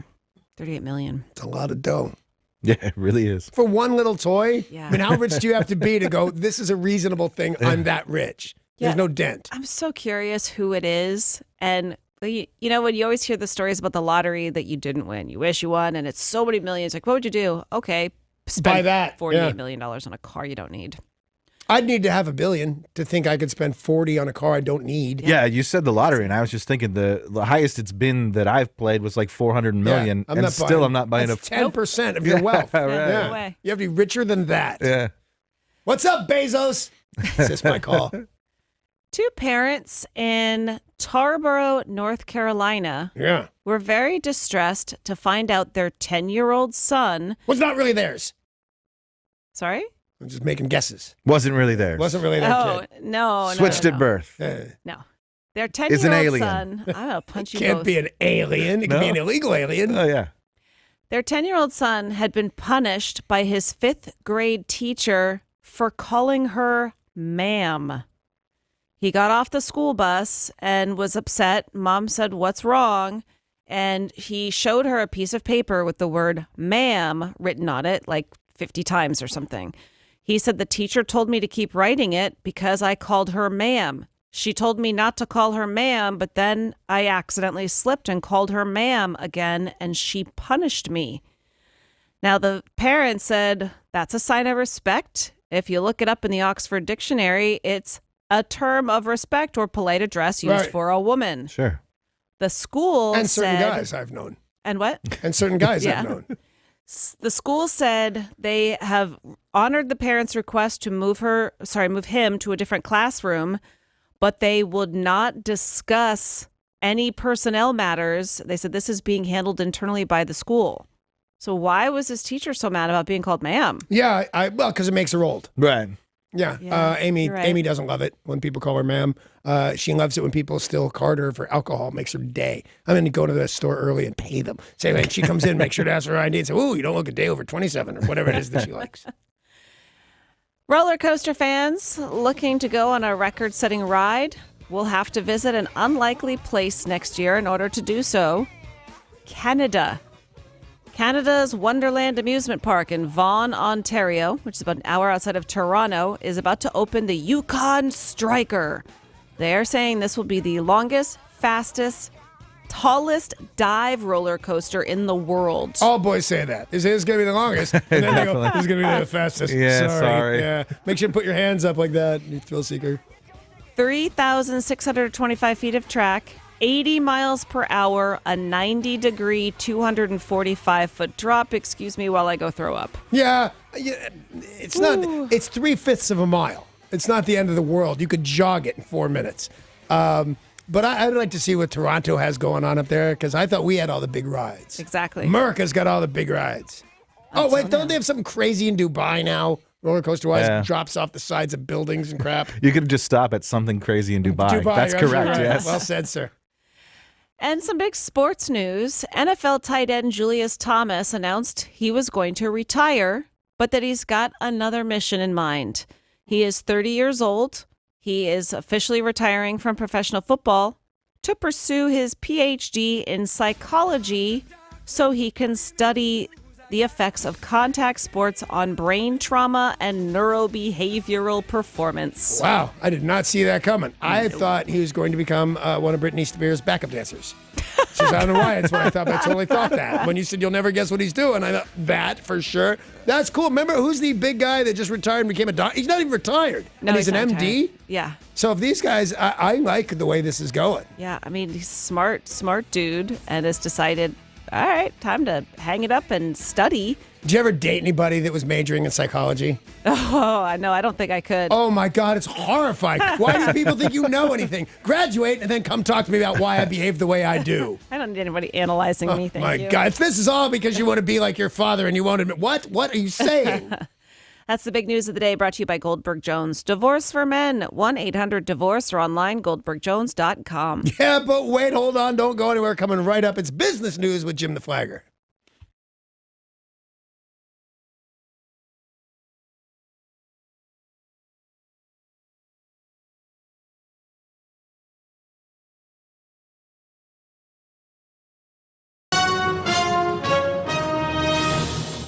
million. It's a lot of dough. Yeah, it really is. For one little toy? Yeah. I mean, how rich do you have to be to go, this is a reasonable thing, I'm that rich? There's no dent. I'm so curious who it is. And, you know, when you always hear the stories about the lottery that you didn't win, you wish you won, and it's so many millions. Like, what would you do? Okay, spend Buy that. $48 million on a car you don't need. I'd need to have $1 billion to think I could spend 40 on a car I don't need. Yeah, you said the lottery, and I was just thinking the highest it's been that I've played was like 400 million, I'm and not still buying, I'm not buying that's 10% of your wealth. Right. No way. You have to be richer than that. Yeah. What's up, Bezos? Is this my call? Two parents in Tarboro, North Carolina were very distressed to find out their 10-year-old son was not really theirs. Sorry? I'm just making guesses. Wasn't really there. Wasn't really their kid. No. Switched at birth. No. Their It's an 10-year-old alien. son. I'm going to punch you Can't both. be an alien. It could be an illegal alien. Oh, yeah. Their 10-year-old son had been punished by his 5th grade teacher for calling her ma'am. He got off the school bus and was upset. Mom said, "What's wrong?" And he showed her a piece of paper with the word ma'am written on it, like 50 times or something. He said, "The teacher told me to keep writing it because I called her ma'am. She told me not to call her ma'am, but then I accidentally slipped and called her ma'am again, and she punished me." Now, the parent said, "That's a sign of respect. If you look it up in the Oxford Dictionary, it's a term of respect or polite address used for a woman." Sure. The school And certain said, guys I've known. And what? And certain guys Yeah. I've known. The school said they have honored the parent's request to move him to a different classroom, but they would not discuss any personnel matters. They said this is being handled internally by the school. So why was this teacher so mad about being called ma'am? Yeah, well, because it makes her old. Right. Yeah, Yeah, Amy. you're right. Amy doesn't love it when people call her ma'am. She loves it when people still card her for alcohol. It makes her day. I'm going to go to the store early and pay them. Say, when she comes in, make sure to ask her ID and say, "Ooh, you don't look a day over 27," or whatever it is that she likes. Roller coaster fans looking to go on a record-setting ride will have to visit an unlikely place next year in order to do so. Canada. Canada's Wonderland Amusement Park in Vaughan, Ontario, which is about an hour outside of Toronto, is about to open the Yukon Striker. They're saying this will be the longest, fastest, tallest dive roller coaster in the world. All boys say that. They say it's going to be the longest. And then they go, this is going to be the fastest. Yeah, sorry. Yeah. Make sure to put your hands up like that, you thrill seeker. 3,625 feet of track, 80 miles per hour, a 90-degree, 245-foot drop. Excuse me while I go throw up. Yeah, it's not. It's 3/5 of a mile. It's not the end of the world. You could jog it in 4 minutes. But I'd like to see what Toronto has going on up there because I thought we had all the big rides. Exactly. America's got all the big rides. Oh, wait, don't they have something crazy in Dubai now? Roller coaster wise, Yeah. drops off the sides of buildings and crap. You could just stop at something crazy in Dubai. That's you're correct, right. yes. Well said, sir. And some big sports news. NFL tight end Julius Thomas announced he was going to retire, but that he's got another mission in mind. He is 30 years old. He is officially retiring from professional football to pursue his PhD in psychology so he can study the effects of contact sports on brain trauma and neurobehavioral performance. Wow, I did not see that coming. I thought he was going to become one of Britney Spears' backup dancers. I don't know why. That's what I thought. But I totally thought that. When you said you'll never guess what he's doing, I thought that for sure. That's cool. Remember, who's the big guy that just retired and became a doctor? He's not even retired. No, and he's an not MD? retired. Yeah. So if these guys, I like the way this is going. Yeah, I mean, he's smart dude and has decided, all right, time to hang it up and study. Did you ever date anybody that was majoring in psychology? Oh, I know. I don't think I could. Oh, my God. It's horrifying. Why do people think you know anything? Graduate and then come talk to me about why I behave the way I do. I don't need anybody analyzing me. Thank My you. God. This is all because you want to be like your father and you won't admit. What? What are you saying? That's the big news of the day, brought to you by Goldberg Jones. Divorce for Men, 1-800-DIVORCE or online, goldbergjones.com. Yeah, but wait, hold on. Don't go anywhere. Coming right up. It's business news with Jim the Flagger.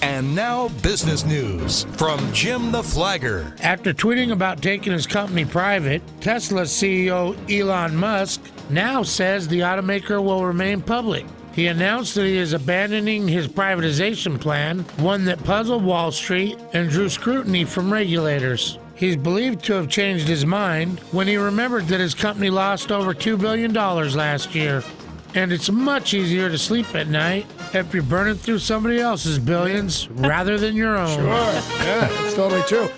And now, business news from Jim the Flagger. After tweeting about taking his company private, Tesla CEO Elon Musk now says the automaker will remain public. He announced that he is abandoning his privatization plan, one that puzzled Wall Street and drew scrutiny from regulators. He's believed to have changed his mind when he remembered that his company lost over $2 billion last year. And it's much easier to sleep at night if you're burning through somebody else's billions rather than your own. Sure. Yeah, it's totally true.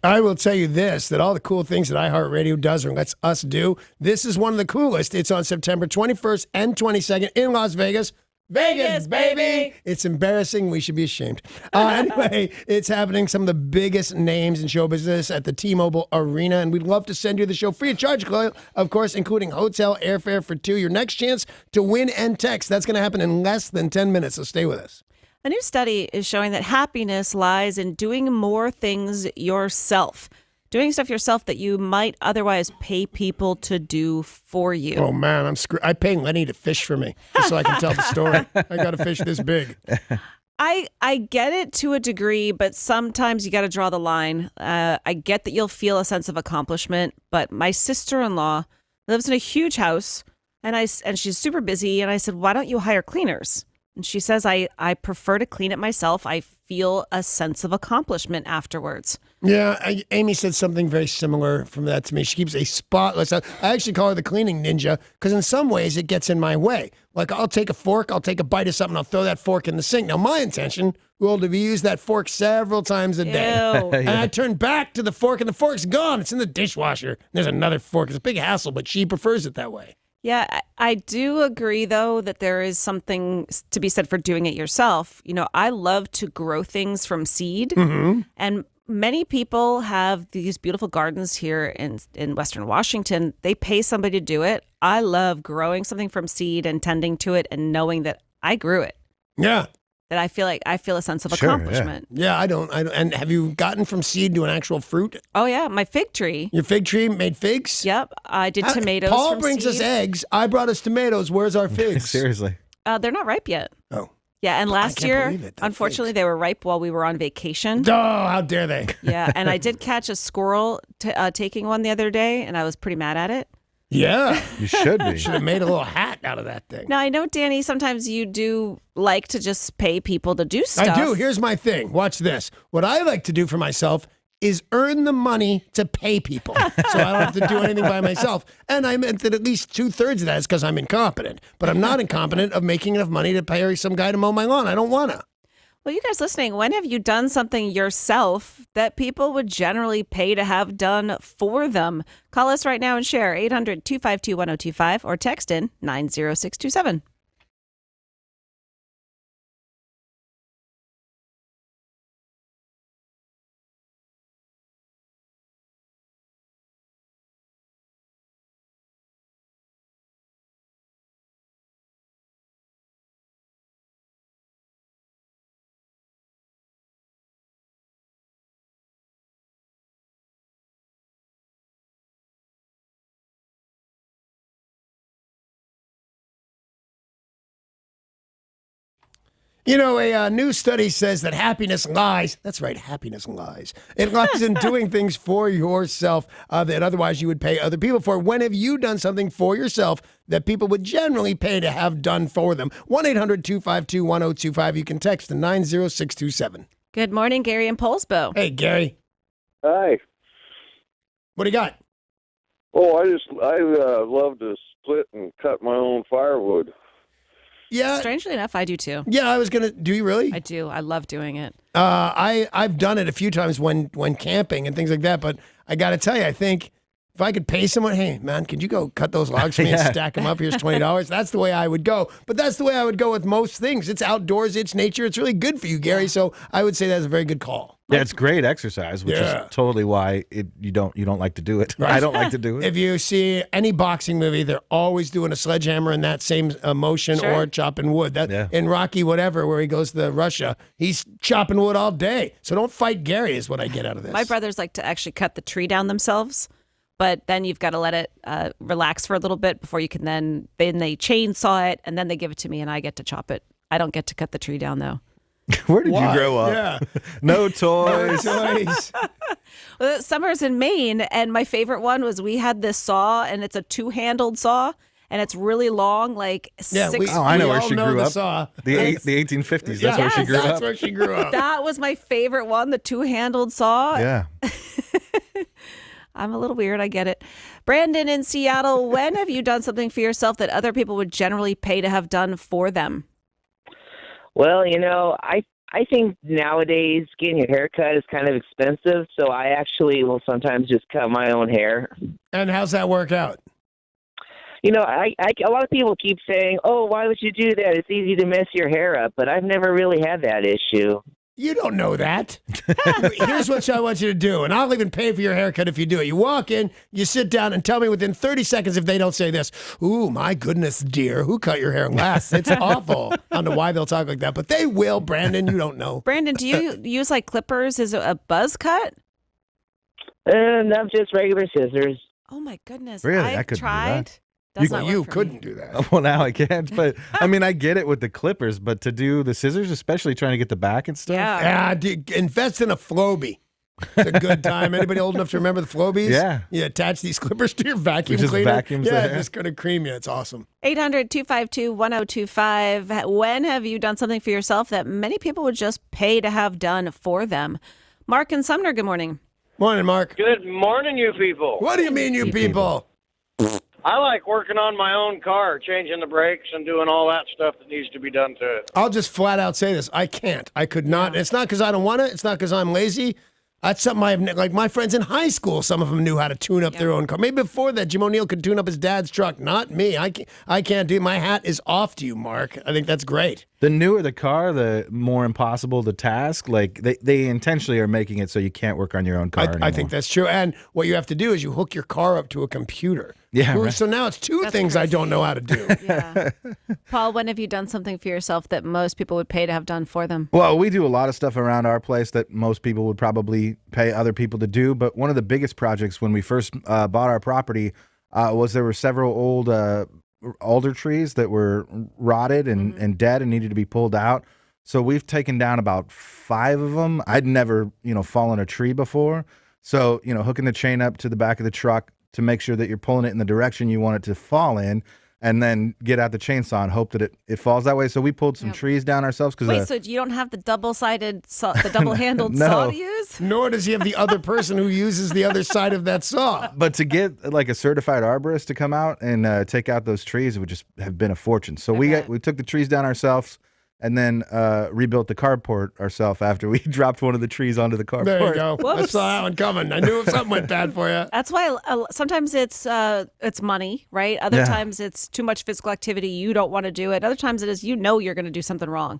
I will tell you this, that all the cool things that iHeartRadio does or lets us do, this is one of the coolest. It's on September 21st and 22nd in Las Vegas. Vegas, baby! It's embarrassing. We should be ashamed. Anyway, it's happening. Some of the biggest names in show business at the T-Mobile Arena, and we'd love to send you the show free of charge, of course, including hotel, airfare for two. Your next chance to win and text. That's going to happen in less than 10 minutes, so stay with us. A new study is showing that happiness lies in doing more things yourself. Doing stuff yourself that you might otherwise pay people to do for you. Oh, man, I'm screwed. I pay Lenny to fish for me just so I can tell the story. I got to fish this big. I get it to a degree, but sometimes you got to draw the line. I get that you'll feel a sense of accomplishment, but my sister-in-law lives in a huge house, and she's super busy, and I said, why don't you hire cleaners? And she says, I prefer to clean it myself. I feel a sense of accomplishment afterwards. Yeah, Amy said something very similar from that to me. She keeps a spotless. I actually call her the cleaning ninja because in some ways it gets in my way. Like I'll take a fork, I'll take a bite of something, I'll throw that fork in the sink. Now my intention will to be use that fork several times a day. Ew. And I turn back to the fork and the fork's gone. It's in the dishwasher. There's another fork. It's a big hassle, but she prefers it that way. Yeah, I do agree, though, that there is something to be said for doing it yourself. You know, I love to grow things from seed. Mm-hmm. And many people have these beautiful gardens here in Western Washington. They pay somebody to do it. I love growing something from seed and tending to it and knowing that I grew it. Yeah. That I feel a sense of Sure, accomplishment. Yeah, I don't. And have you gotten from seed to an actual fruit? Oh, yeah. My fig tree. Your fig tree made figs? Yep. I did tomatoes. Paul from brings us seed. eggs. I brought us tomatoes. Where's our figs? Seriously. They're not ripe yet. Oh. Yeah, and last can't year, believe it. They're unfortunately, they were ripe while we were on vacation. Oh, how dare they? Yeah, and I did catch a squirrel taking one the other day, and I was pretty mad at it. Yeah. You should be. Should have made a little hat out of that thing. Now, I know, Danny, sometimes you do like to just pay people to do stuff. I do. Here's my thing. Watch this. What I like to do for myself is earn the money to pay people. So I don't have to do anything by myself. And I meant that at least 2/3 of that is because I'm incompetent. But I'm not incompetent of making enough money to pay some guy to mow my lawn. I don't want to. Well, you guys listening, when have you done something yourself that people would generally pay to have done for them? Call us right now and share 800-252-1025 or text in 90627. You know, a new study says that happiness lies. That's right, happiness lies. It lies in doing things for yourself that otherwise you would pay other people for. When have you done something for yourself that people would generally pay to have done for them? 1-800-252-1025. You can text to 90627. Good morning, Gary and Polsbo. Hey, Gary. Hi. What do you got? Oh, I love to split and cut my own firewood. Yeah. Strangely enough, I do too. Yeah, I was going to. Do you really? I do. I love doing it. I've done it a few times when camping and things like that, but I got to tell you, I think if I could pay someone, hey, man, could you go cut those logs for me and stack them up? Here's $20. That's the way I would go. But that's the way I would go with most things. It's outdoors, it's nature. It's really good for you, Gary. So I would say that's a very good call. Yeah, it's great exercise, which is totally why you don't like to do it. Right. I don't like to do it. If you see any boxing movie, they're always doing a sledgehammer in that same motion or chopping wood. In Rocky whatever, where he goes to Russia, he's chopping wood all day. So don't fight Gary is what I get out of this. My brothers like to actually cut the tree down themselves, but then you've got to let it relax for a little bit before you can then they chainsaw it, and then they give it to me, and I get to chop it. I don't get to cut the tree down, though. Where did you grow up? Yeah. No toys. Well, summer's in Maine, and my favorite one was we had this saw, and it's a two-handled saw, and it's really long, like 6 feet. I know where she grew up. Saw. The 1850s. That's where she grew That's up. where she grew up. That was my favorite one, the two-handled saw. Yeah. I'm a little weird. I get it. Brandon in Seattle, when have you done something for yourself that other people would generally pay to have done for them? Well, I think nowadays getting your hair cut is kind of expensive, so I actually will sometimes just cut my own hair. And how's that work out? A lot of people keep saying, "Oh, why would you do that? It's easy to mess your hair up," but I've never really had that issue. You don't know that. Here's what I want you to do, and I'll even pay for your haircut if you do it. You walk in, you sit down, and tell me within 30 seconds if they don't say this. Ooh, my goodness, dear, who cut your hair last? It's awful. I don't know why they'll talk like that, but they will, Brandon. You don't know. Brandon, do you use like clippers? Is it a buzz cut? No, just regular scissors. Oh, my goodness. Really? I I've couldn't do tried. that. You couldn't do that. Well, now I can't. But I mean, I get it with the clippers, but to do the scissors, especially trying to get the back and stuff. Yeah, invest in a Flowbee. It's a good time. Anybody old enough to remember the Flobies? Yeah. You attach these clippers to your vacuum It just cleaner. vacuums yeah, the hair. just going to cream you. It's awesome. 800-252-1025. When have you done something for yourself that many people would just pay to have done for them? Mark and Sumner, good morning. Morning, Mark. Good morning, you people. What do you mean, you people? I like working on my own car, changing the brakes and doing all that stuff that needs to be done to it. I'll just flat out say this. I can't. I could not. It's not because I don't want to. It's not because I'm lazy. That's something I've, like my friends in high school, some of them knew how to tune up their own car. Maybe before that, Jim O'Neill could tune up his dad's truck. Not me. I can't do it. My hat is off to you, Mark. I think that's great. The newer the car, the more impossible the task. Like they intentionally are making it so you can't work on your own car anymore. I think that's true. And what you have to do is you hook your car up to a computer. Yeah, right. So now it's two things I don't know how to do. Yeah. Paul, when have you done something for yourself that most people would pay to have done for them? Well, we do a lot of stuff around our place that most people would probably pay other people to do. But one of the biggest projects when we first bought our property was there were several old alder trees that were rotted and dead and needed to be pulled out. So we've taken down about 5 of them. I'd never, fallen a tree before. So, hooking the chain up to the back of the truck to make sure that you're pulling it in the direction you want it to fall in, and then get out the chainsaw and hope that it falls that way. So we pulled some trees down ourselves. Wait, so you don't have the double-sided saw, the double-handled No. saw to use? Nor does he have the other person who uses the other side of that saw. But to get like a certified arborist to come out and take out those trees, it would just have been a fortune. So we took the trees down ourselves and then rebuilt the carport ourselves after we dropped one of the trees onto the carport. There you go. I Whoops. saw that one coming. I knew something went bad for you. That's why sometimes it's money, right? Other times it's too much physical activity. You don't want to do it. Other times it is you're going to do something wrong.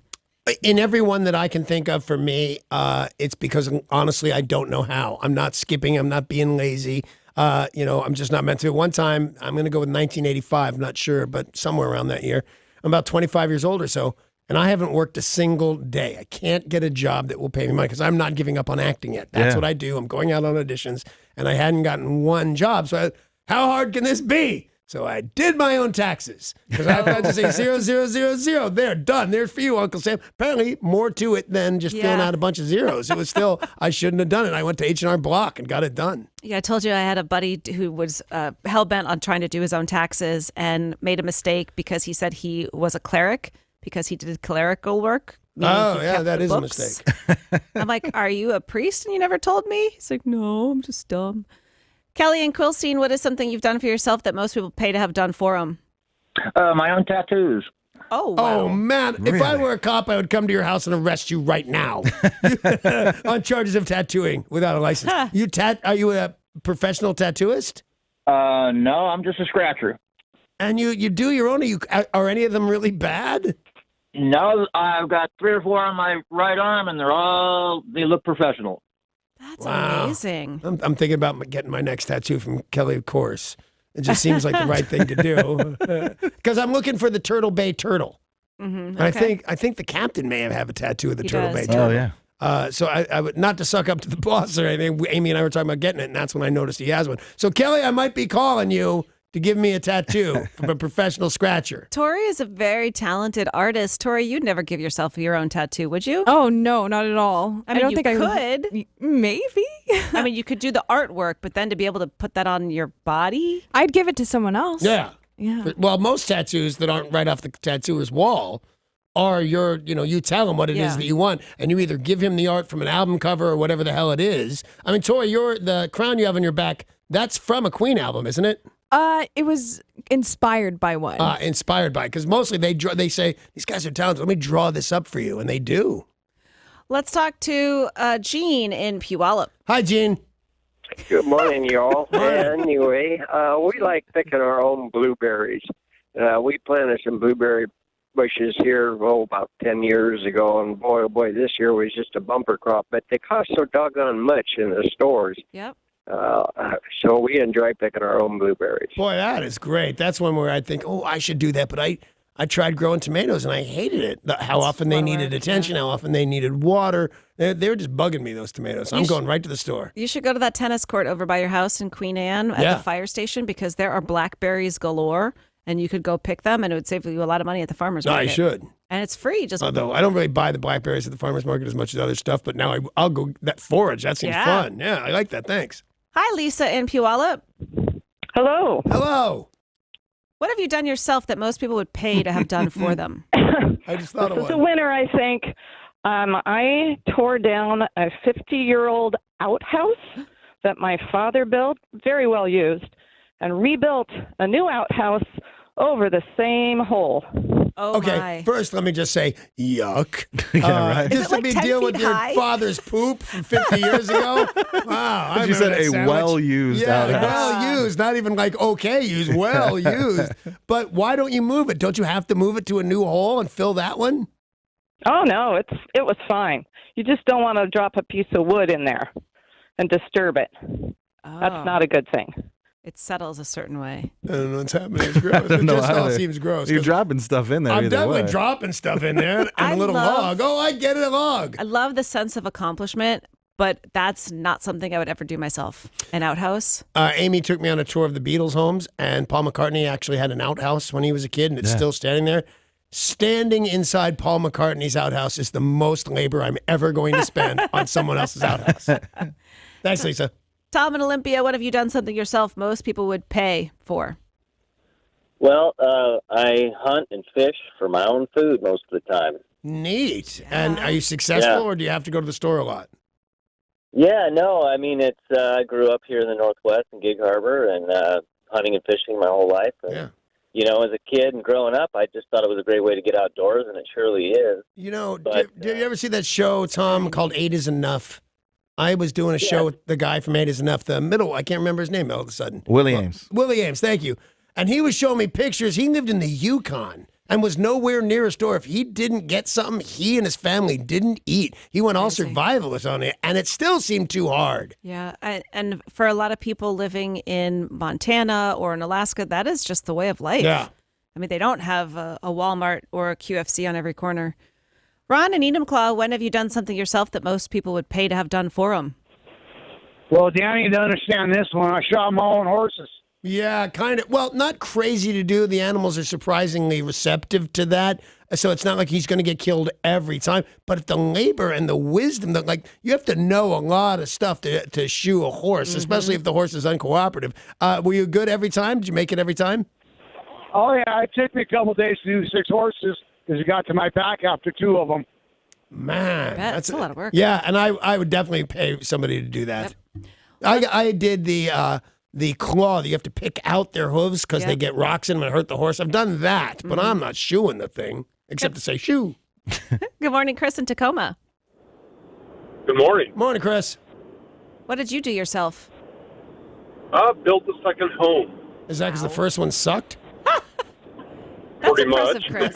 In every one that I can think of for me, it's because honestly, I don't know how. I'm not skipping. I'm not being lazy. I'm just not meant to. One time, I'm going to go with 1985. Not sure, but somewhere around that year. I'm about 25 years old or so. And I haven't worked a single day. I can't get a job that will pay me money because I'm not giving up on acting yet. That's what I do. I'm going out on auditions, and I hadn't gotten one job. So how hard can this be? So I did my own taxes because I had to say 0000. There, done. There's for you, Uncle Sam. Apparently, more to it than just filling out a bunch of zeros. It was still, I shouldn't have done it. I went to H&R Block and got it done. Yeah, I told you I had a buddy who was hell-bent on trying to do his own taxes and made a mistake because he said he was a cleric. Because he did clerical work. Oh, yeah, that is a mistake. I'm like, are you a priest and you never told me? He's like, no, I'm just dumb. Kelly and Quilstein, what is something you've done for yourself that most people pay to have done for them? My own tattoos. Oh, wow. Oh, man. Really? If I were a cop, I would come to your house and arrest you right now on charges of tattooing without a license. Are you a professional tattooist? No, I'm just a scratcher. And you do your own? Are any of them really bad? No, I've got 3 or 4 on my right arm, and they look professional. That's amazing. I'm thinking about getting my next tattoo from Kelly, of course. It just seems like the right thing to do. Because I'm looking for the Turtle Bay turtle. Mm-hmm, okay. I think the captain may have a tattoo of the Turtle Bay turtle. Oh, yeah. So I would, not to suck up to the boss or anything, Amy and I were talking about getting it, and that's when I noticed he has one. So, Kelly, I might be calling you to give me a tattoo from a professional scratcher. Tori is a very talented artist. Tori, you'd never give yourself your own tattoo, would you? Oh, no, not at all. I mean, don't you think I could. Maybe. I mean, you could do the artwork, but then to be able to put that on your body? I'd give it to someone else. Yeah. Yeah. Well, most tattoos that aren't right off the tattooer's wall are you tell him what it is that you want, and you either give him the art from an album cover or whatever the hell it is. I mean, Tori, the crown you have on your back, that's from a Queen album, isn't it? It was inspired by one. Inspired by, because mostly they say, these guys are talented, let me draw this up for you, and they do. Let's talk to Gene in Puyallup. Hi, Gene. Good morning, y'all. Anyway, we like picking our own blueberries. We planted some blueberry bushes here, about 10 years ago, and boy, oh boy, this year was just a bumper crop, but they cost so doggone much in the stores. Yep. So we enjoy picking our own blueberries. Boy, that is great. That's one where I think, I should do that, but I tried growing tomatoes, and I hated it. How often they needed attention, how often they needed water. They were just bugging me, those tomatoes. I'm going right to the store. You should go to that tennis court over by your house in Queen Anne at the fire station because there are blackberries galore. and you could go pick them, and it would save you a lot of money at the farmer's market. I should. And it's free. Just Although I don't really buy the blackberries at the farmer's market as much as other stuff, but now I'll go that forage. That seems fun. Yeah, I like that. Thanks. Hi, Lisa in Puyallup. Hello. Hello. What have you done yourself that most people would pay to have done for them? I just thought of This is a one. winner, I think. I tore down a 50-year-old outhouse that my father built, very well used, and rebuilt a new outhouse over the same hole. Oh, Okay, first let me just say, yuck. Yeah, right. Is Just it to like be 10 dealing feet with your high? father's poop from 50 years ago. Wow. I You remember said that a sandwich. well-used Yeah, outhouse. well used. Not even like okay used, well used. But why don't you move it? Don't you have to move it to a new hole and fill that one? Oh no, it was fine. You just don't want to drop a piece of wood in there and disturb it. That's not a good thing. It settles a certain way. I don't know what's happening. It's gross. I don't It know just all either. seems gross. You're 'cause dropping stuff in there I'm either definitely way. dropping stuff in there and I a little love- log. Oh, I get it, a log. I love the sense of accomplishment, but that's not something I would ever do myself. An outhouse? Amy took me on a tour of the Beatles' homes, and Paul McCartney actually had an outhouse when he was a kid, and it's still standing there. Standing inside Paul McCartney's outhouse is the most labor I'm ever going to spend on someone else's outhouse. Thanks, Lisa. Tom and Olympia, what have you done something yourself most people would pay for? Well, I hunt and fish for my own food most of the time. Neat. And are you successful, Yeah. or do you have to go to the store a lot? Yeah, no, I mean, it's I grew up here in the Northwest in Gig Harbor and hunting and fishing my whole life. And, you know, as a kid and growing up, I just thought it was a great way to get outdoors, and it surely is. You know, But, did you ever see that show, Tom, called 8 is Enough? I was doing a show with the guy from 8 is Enough, the middle, I can't remember his name all of a sudden. Willie Ames. Willie Ames, thank you. And he was showing me pictures. He lived in the Yukon and was nowhere near a store. If he didn't get something, he and his family didn't eat. He went all survivalist on it, and it still seemed too hard. Yeah, and for a lot of people living in Montana or in Alaska, that is just the way of life. Yeah. I mean, they don't have a Walmart or a QFC on every corner. Ron and Enumclaw, when have you done something yourself that most people would pay to have done for them? Well, Danny, you understand this one. I shot my own horses. Yeah, kind of. Well, not crazy to do. The animals are surprisingly receptive to that. So it's not like he's going to get killed every time. But the labor and the wisdom, that like you have to know a lot of stuff to shoe a horse, especially if the horse is uncooperative. Were you good every time? Did you make it every time? Oh, yeah, it took me a couple days to do 6 horses because it got to my back after 2 of them. Man, that's a lot of work. Yeah, and I would definitely pay somebody to do that. I did the claw that you have to pick out their hooves because they get rocks in them and hurt the horse. I've done that, but I'm not shoeing the thing except to say shoe. Good morning, Chris in Tacoma. Good morning. Morning, Chris. What did you do yourself? I built a second home. Is that because the first one sucked? That's Pretty impressive, much.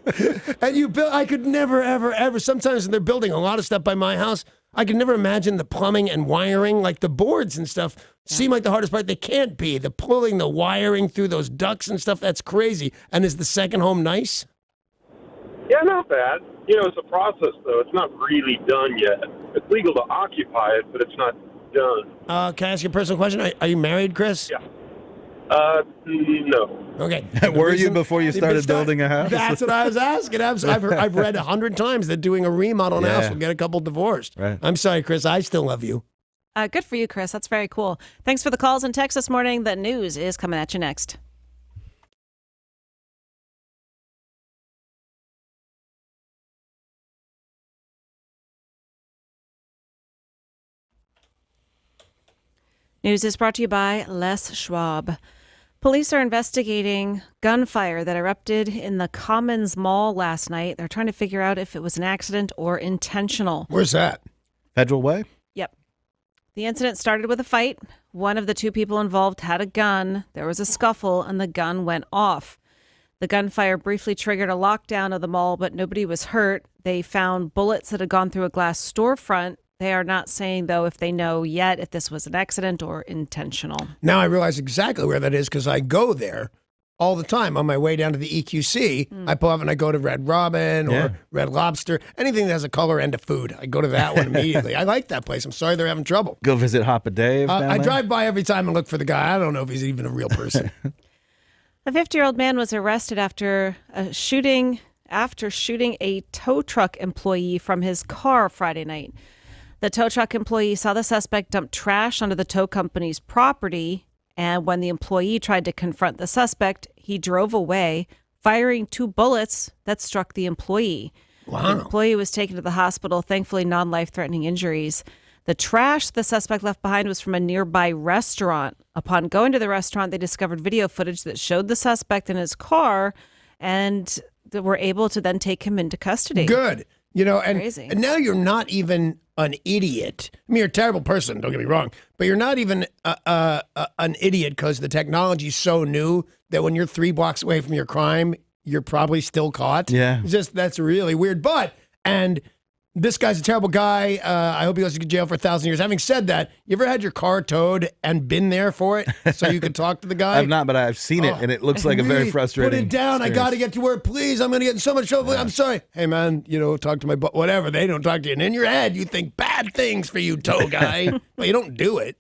Chris. And you build, I could never, ever, sometimes when they're building a lot of stuff by my house, I could never imagine the plumbing and wiring, like the boards and stuff, seem like the hardest part. They can't be. The pulling, the wiring through those ducts and stuff, that's crazy. And is the second home nice? Yeah, not bad. You know, it's a process, though. It's not really done yet. It's legal to occupy it, but it's not done. Can I ask you a personal question? Are you married, Chris? Yeah. No. Okay. Were you before you started building a house? That's what I was asking. I've read 100 times that doing a remodel on a house will get a couple divorced. Right. I'm sorry, Chris. I still love you. Good for you, Chris. That's very cool. Thanks for the calls and texts this morning. The news is coming at you next. News is brought to you by Les Schwab. Police are investigating gunfire that erupted in the Commons Mall last night. They're trying to figure out if it was an accident or intentional. Where's that? Federal Way? Yep. The incident started with a fight. One of the 2 people involved had a gun. There was a scuffle, and the gun went off. The gunfire briefly triggered a lockdown of the mall, but nobody was hurt. They found bullets that had gone through a glass storefront. They are not saying, though, if they know yet if this was an accident or intentional. Now I realize exactly where that is because I go there all the time on my way down to the EQC. I pull up and I go to Red Robin or Red Lobster, anything that has a color and a food. I go to that one immediately. I like that place. I'm sorry they're having trouble. Go visit Hoppa Dave. I drive by every time and look for the guy. I don't know if he's even a real person. A 50-year-old man was arrested after shooting a tow truck employee from his car Friday night. The tow truck employee saw the suspect dump trash onto the tow company's property, and when the employee tried to confront the suspect, he drove away, firing 2 bullets that struck the employee. Wow. The employee was taken to the hospital, thankfully non-life-threatening injuries. The trash the suspect left behind was from a nearby restaurant. Upon going to the restaurant, they discovered video footage that showed the suspect in his car, and they were able to then take him into custody. Good. And Crazy. now you're not even an idiot. I mean, you're a terrible person, don't get me wrong, but you're not even an idiot because the technology's so new that when you're 3 blocks away from your crime, you're probably still caught. Yeah. That's really weird. And this guy's a terrible guy. I hope he goes to jail for 1,000 years. Having said that, you ever had your car towed and been there for it so you could talk to the guy? I've not, but I've seen it, and it looks like a very frustrating Put it down. experience. I got to get to work. Please, I'm going to get in so much trouble. I'm sorry. Hey, man, talk to my whatever. They don't talk to you. And in your head, you think bad things for you, tow guy. But you don't do it.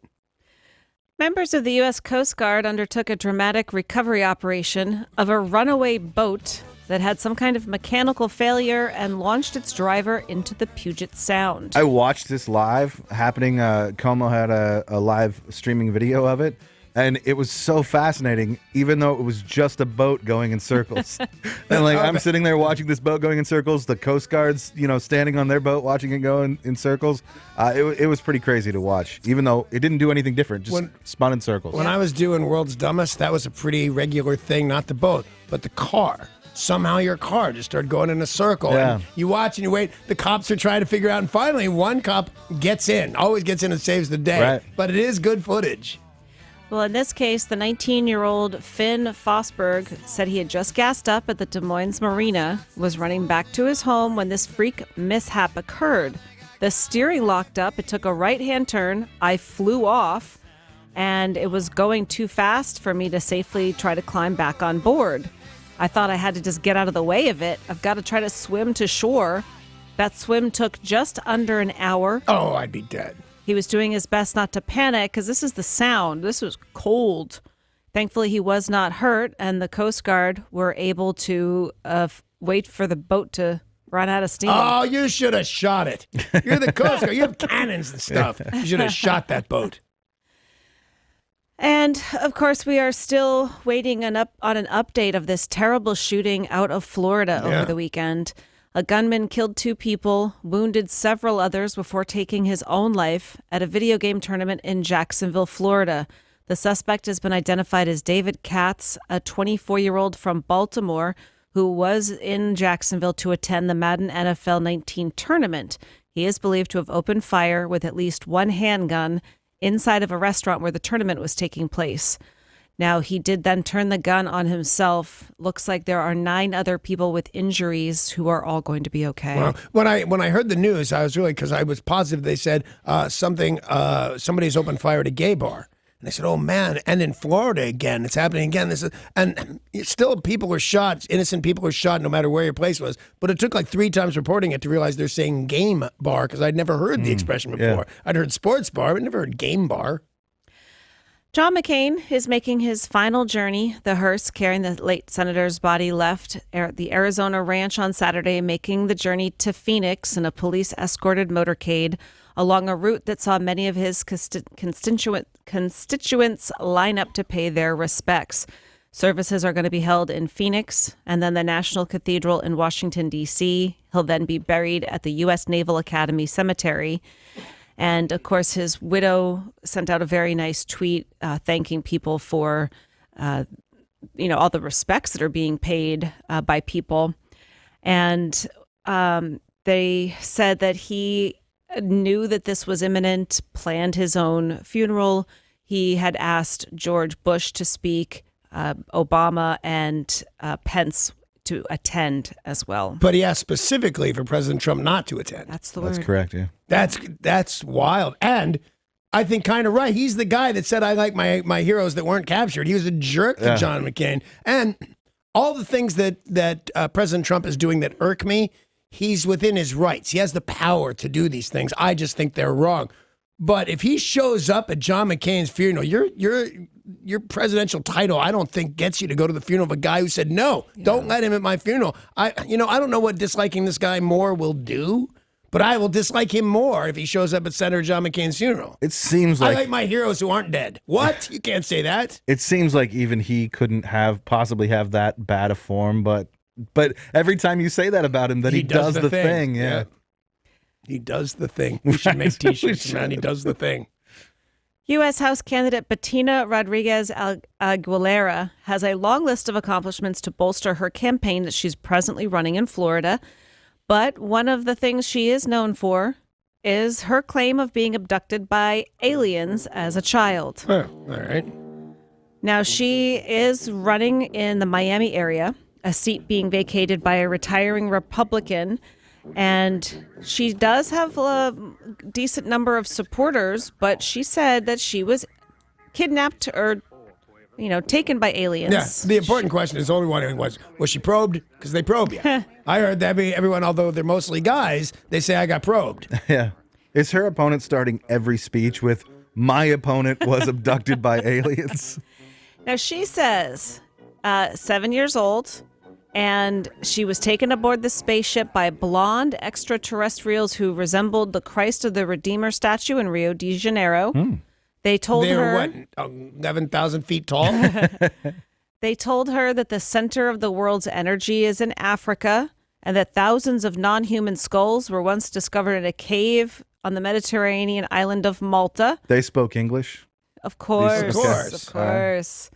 Members of the U.S. Coast Guard undertook a dramatic recovery operation of a runaway boat that had some kind of mechanical failure and launched its driver into the Puget Sound. I watched this live happening. Como had a live streaming video of it, and it was so fascinating, even though it was just a boat going in circles. And I'm sitting there watching this boat going in circles, the Coast Guard's, standing on their boat watching it go in circles. It was pretty crazy to watch, even though it didn't do anything different, just spun in circles. When I was doing World's Dumbest, that was a pretty regular thing, not the boat, but the car. Somehow your car just started going in a circle. Yeah. And you watch and you wait. The cops are trying to figure out. And finally, one cop always gets in and saves the day. Right. But it is good footage. Well, in this case, the 19-year-old Finn Fosberg said he had just gassed up at the Des Moines Marina, was running back to his home when this freak mishap occurred. The steering locked up. It took a right-hand turn. I flew off, and it was going too fast for me to safely try to climb back on board. I thought I had to just get out of the way of it. I've got to try to swim to shore. That swim took just under an hour. Oh, I'd be dead. He was doing his best not to panic because this is the sound. This was cold. Thankfully, he was not hurt, and the Coast Guard were able to wait for the boat to run out of steam. Oh, you should have shot it. You're the Coast Guard. You have cannons and stuff. You should have shot that boat. And, of course, we are still waiting on an update of this terrible shooting out of Florida over the weekend. A gunman killed 2 people, wounded several others before taking his own life at a video game tournament in Jacksonville, Florida. The suspect has been identified as David Katz, a 24-year-old from Baltimore who was in Jacksonville to attend the Madden NFL 19 tournament. He is believed to have opened fire with at least one handgun inside of a restaurant where the tournament was taking place. Now, he did then turn the gun on himself. Looks like there are 9 other people with injuries who are all going to be okay. Well, when I heard the news, I was really, because I was positive they said somebody's opened fire at a gay bar. And I said, oh, man. And in Florida again, it's happening again. And still people were shot. Innocent people were shot no matter where your place was. But it took like 3 times reporting it to realize they're saying game bar because I'd never heard the expression before. Yeah. I'd heard sports bar, but never heard game bar. John McCain is making his final journey. The hearse carrying the late senator's body left the Arizona ranch on Saturday, making the journey to Phoenix in a police-escorted motorcade along a route that saw many of his constituents line up to pay their respects. Services are going to be held in Phoenix and then the National Cathedral in Washington, D.C. He'll then be buried at the U.S. Naval Academy Cemetery. And, of course, his widow sent out a very nice tweet thanking people for, all the respects that are being paid by people. And they said that he knew that this was imminent, planned his own funeral. He had asked George Bush to speak, Obama and Pence to attend as well. But he asked specifically for President Trump not to attend. That's the word. That's correct, yeah. That's wild. And I think kind of right. He's the guy that said, I like my heroes that weren't captured. He was a jerk to John McCain. And all the things that President Trump is doing that irk me, he's within his rights. He has the power to do these things. I just think they're wrong. But if he shows up at John McCain's funeral, you're your presidential title, I don't think gets you to go to the funeral of a guy who said, no, don't let him at my funeral. I don't know what disliking this guy more will do, but I will dislike him more if he shows up at Senator John McCain's funeral. It seems like I like my heroes who aren't dead. What? You can't say that. It seems like even he couldn't possibly have that bad a form, but every time you say that about him, that he does the thing. Yeah. He does the thing. We should make T-shirts, man. He does the thing. U.S. House candidate Bettina Rodriguez Aguilera has a long list of accomplishments to bolster her campaign that she's presently running in Florida. But one of the things she is known for is her claim of being abducted by aliens as a child. Oh, all right. Now, she is running in the Miami area, a seat being vacated by a retiring Republican. And she does have a decent number of supporters, but she said that she was kidnapped or, taken by aliens. Yeah, the important question is only one was she probed? Because they probe you. I heard that everyone, although they're mostly guys, they say I got probed. Yeah. Is her opponent starting every speech with, my opponent was abducted by aliens? Now, she says 7 years old, and she was taken aboard the spaceship by blonde extraterrestrials who resembled the Christ of the Redeemer statue in Rio de Janeiro. They told her... They were, 11,000 feet tall? They told her that the center of the world's energy is in Africa and that thousands of non-human skulls were once discovered in a cave on the Mediterranean island of Malta. They spoke English? Of course.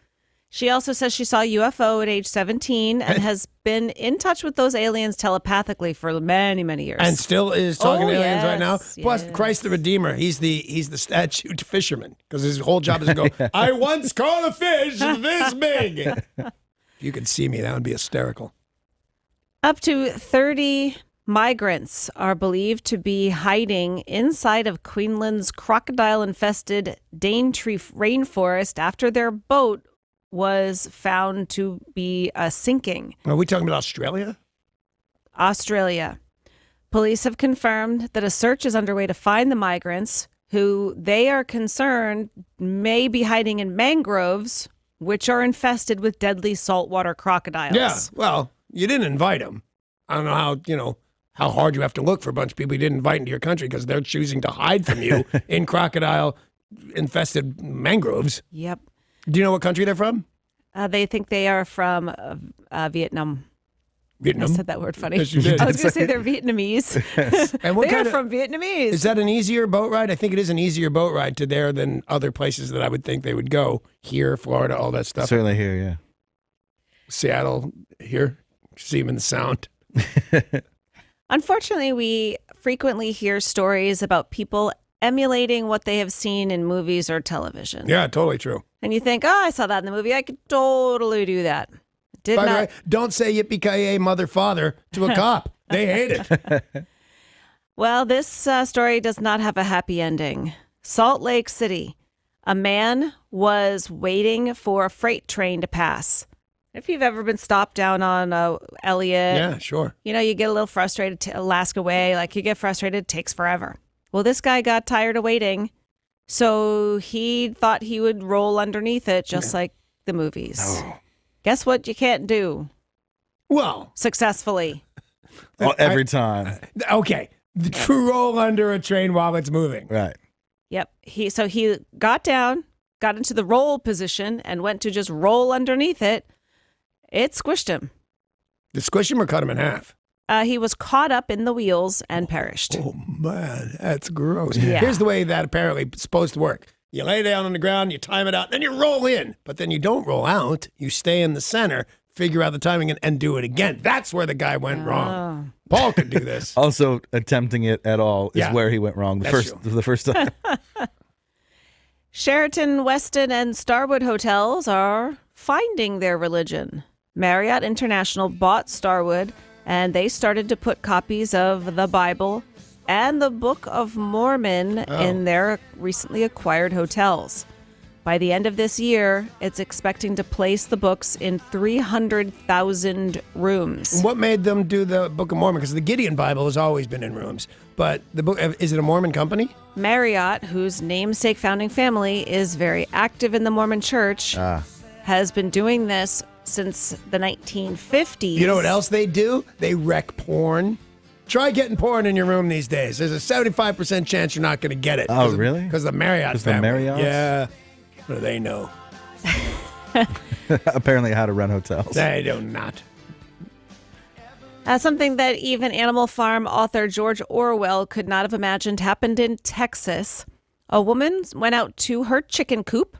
She also says she saw a UFO at age 17 and has been in touch with those aliens telepathically for many, many years. And still is talking to aliens right now. Yes. Plus, Christ the Redeemer, he's the statue fisherman because his whole job is to go, I once caught a fish this big. If you could see me, that would be hysterical. Up to 30 migrants are believed to be hiding inside of Queensland's crocodile-infested Daintree rainforest after their boat was found to be sinking. Are we talking about Australia? Australia. Police have confirmed that a search is underway to find the migrants who they are concerned may be hiding in mangroves, which are infested with deadly saltwater crocodiles. Yeah, well, you didn't invite them. I don't know how hard you have to look for a bunch of people you didn't invite into your country because they're choosing to hide from you in crocodile-infested mangroves. Yep. Do you know what country they're from? They think they are from Vietnam. Vietnam? I said that word funny. Yes, you did. I was going to say they're Vietnamese. Yes. And what They're from Vietnamese. Is that an easier boat ride? I think it is an easier boat ride to there than other places that I would think they would go. Here, Florida, all that stuff. Certainly here, yeah. Seattle, here. See them in the Sound. Unfortunately, we frequently hear stories about people emulating what they have seen in movies or television. Yeah, totally true. And you think, I saw that in the movie. I could totally do that. Did By not. the way, don't say yippee-ki-yay mother father to a cop. They hate it. Well, this story does not have a happy ending. Salt Lake City. A man was waiting for a freight train to pass. If you've ever been stopped down on Elliott. Yeah, sure. You get a little frustrated. Alaska Way, you get frustrated. It takes forever. Well, this guy got tired of waiting, so he thought he would roll underneath it just like the movies. Oh. Guess what you can't do? Well. Successfully. Every time. Okay. To roll under a train while it's moving. Right. Yep. So he got down, got into the roll position, and went to just roll underneath it. It squished him. Did squish him or cut him in half? He was caught up in the wheels and perished. Oh, man, that's gross. Yeah. Here's the way that apparently is supposed to work. You lay down on the ground, you time it out, then you roll in. But then you don't roll out. You stay in the center, figure out the timing, and do it again. That's where the guy went wrong. Paul could do this. Also, attempting it at all is where he went wrong the first time. Sheraton, Westin, and Starwood hotels are finding their religion. Marriott International bought Starwood, and they started to put copies of the Bible and the Book of Mormon in their recently acquired hotels. By the end of this year, it's expecting to place the books in 300,000 rooms. What made them do the Book of Mormon? Because the Gideon Bible has always been in rooms. But the book, is it a Mormon company? Marriott, whose namesake founding family is very active in the Mormon church, has been doing this since the 1950s. You know what else they do? They wreck porn. Try getting porn in your room these days. There's a 75% chance you're not going to get it. Oh, really? Because the Marriott Because family. the Marriotts? Yeah. What do they know? Apparently how to run hotels. They do not. Something that even Animal Farm author George Orwell could not have imagined happened in Texas. A woman went out to her chicken coop.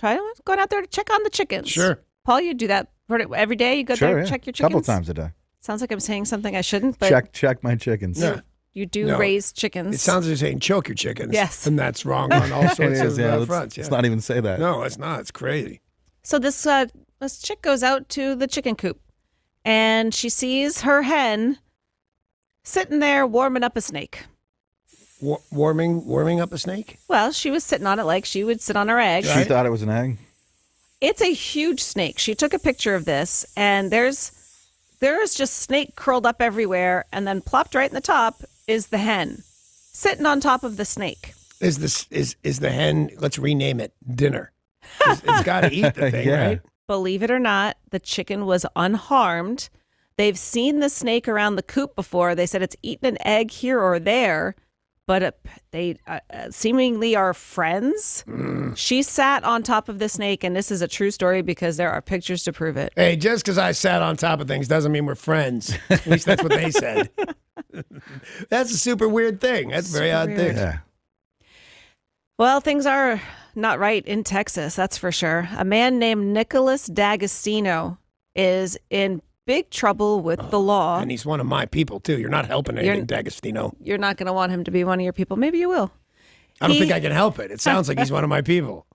Going out there to check on the chickens. Sure. Paul, you do that every day? You go there and check your chickens? Couple times a day. Sounds like I'm saying something I shouldn't, but Check my chickens. Yeah. you do raise chickens. It sounds like you're saying choke your chickens. Yes. And that's wrong on all sorts It is, of fronts. Let's not even say that. No, it's not. It's crazy. So this chick goes out to the chicken coop, and she sees her hen sitting there warming up a snake. Warming up a snake? Well, she was sitting on it like she would sit on her egg. She thought it was an egg? It's a huge snake. She took a picture of this, and there is just snake curled up everywhere, and then plopped right in the top is the hen sitting on top of the snake. Is the hen? Let's rename it dinner. It's got to eat the thing, right? Believe it or not, the chicken was unharmed. They've seen the snake around the coop before. They said it's eaten an egg here or there, but they seemingly are friends. She sat on top of the snake, and this is a true story because there are pictures to prove it. Hey, just because I sat on top of things doesn't mean we're friends. At least that's what they said. That's a super weird thing. That's a very odd thing. Yeah. Well, things are not right in Texas, that's for sure. A man named Nicholas D'Agostino is in big trouble with the law. And he's one of my people, too. You're not helping anything, D'Agostino. You're not going to want him to be one of your people. Maybe you will. I don't think I can help it. It sounds like he's one of my people.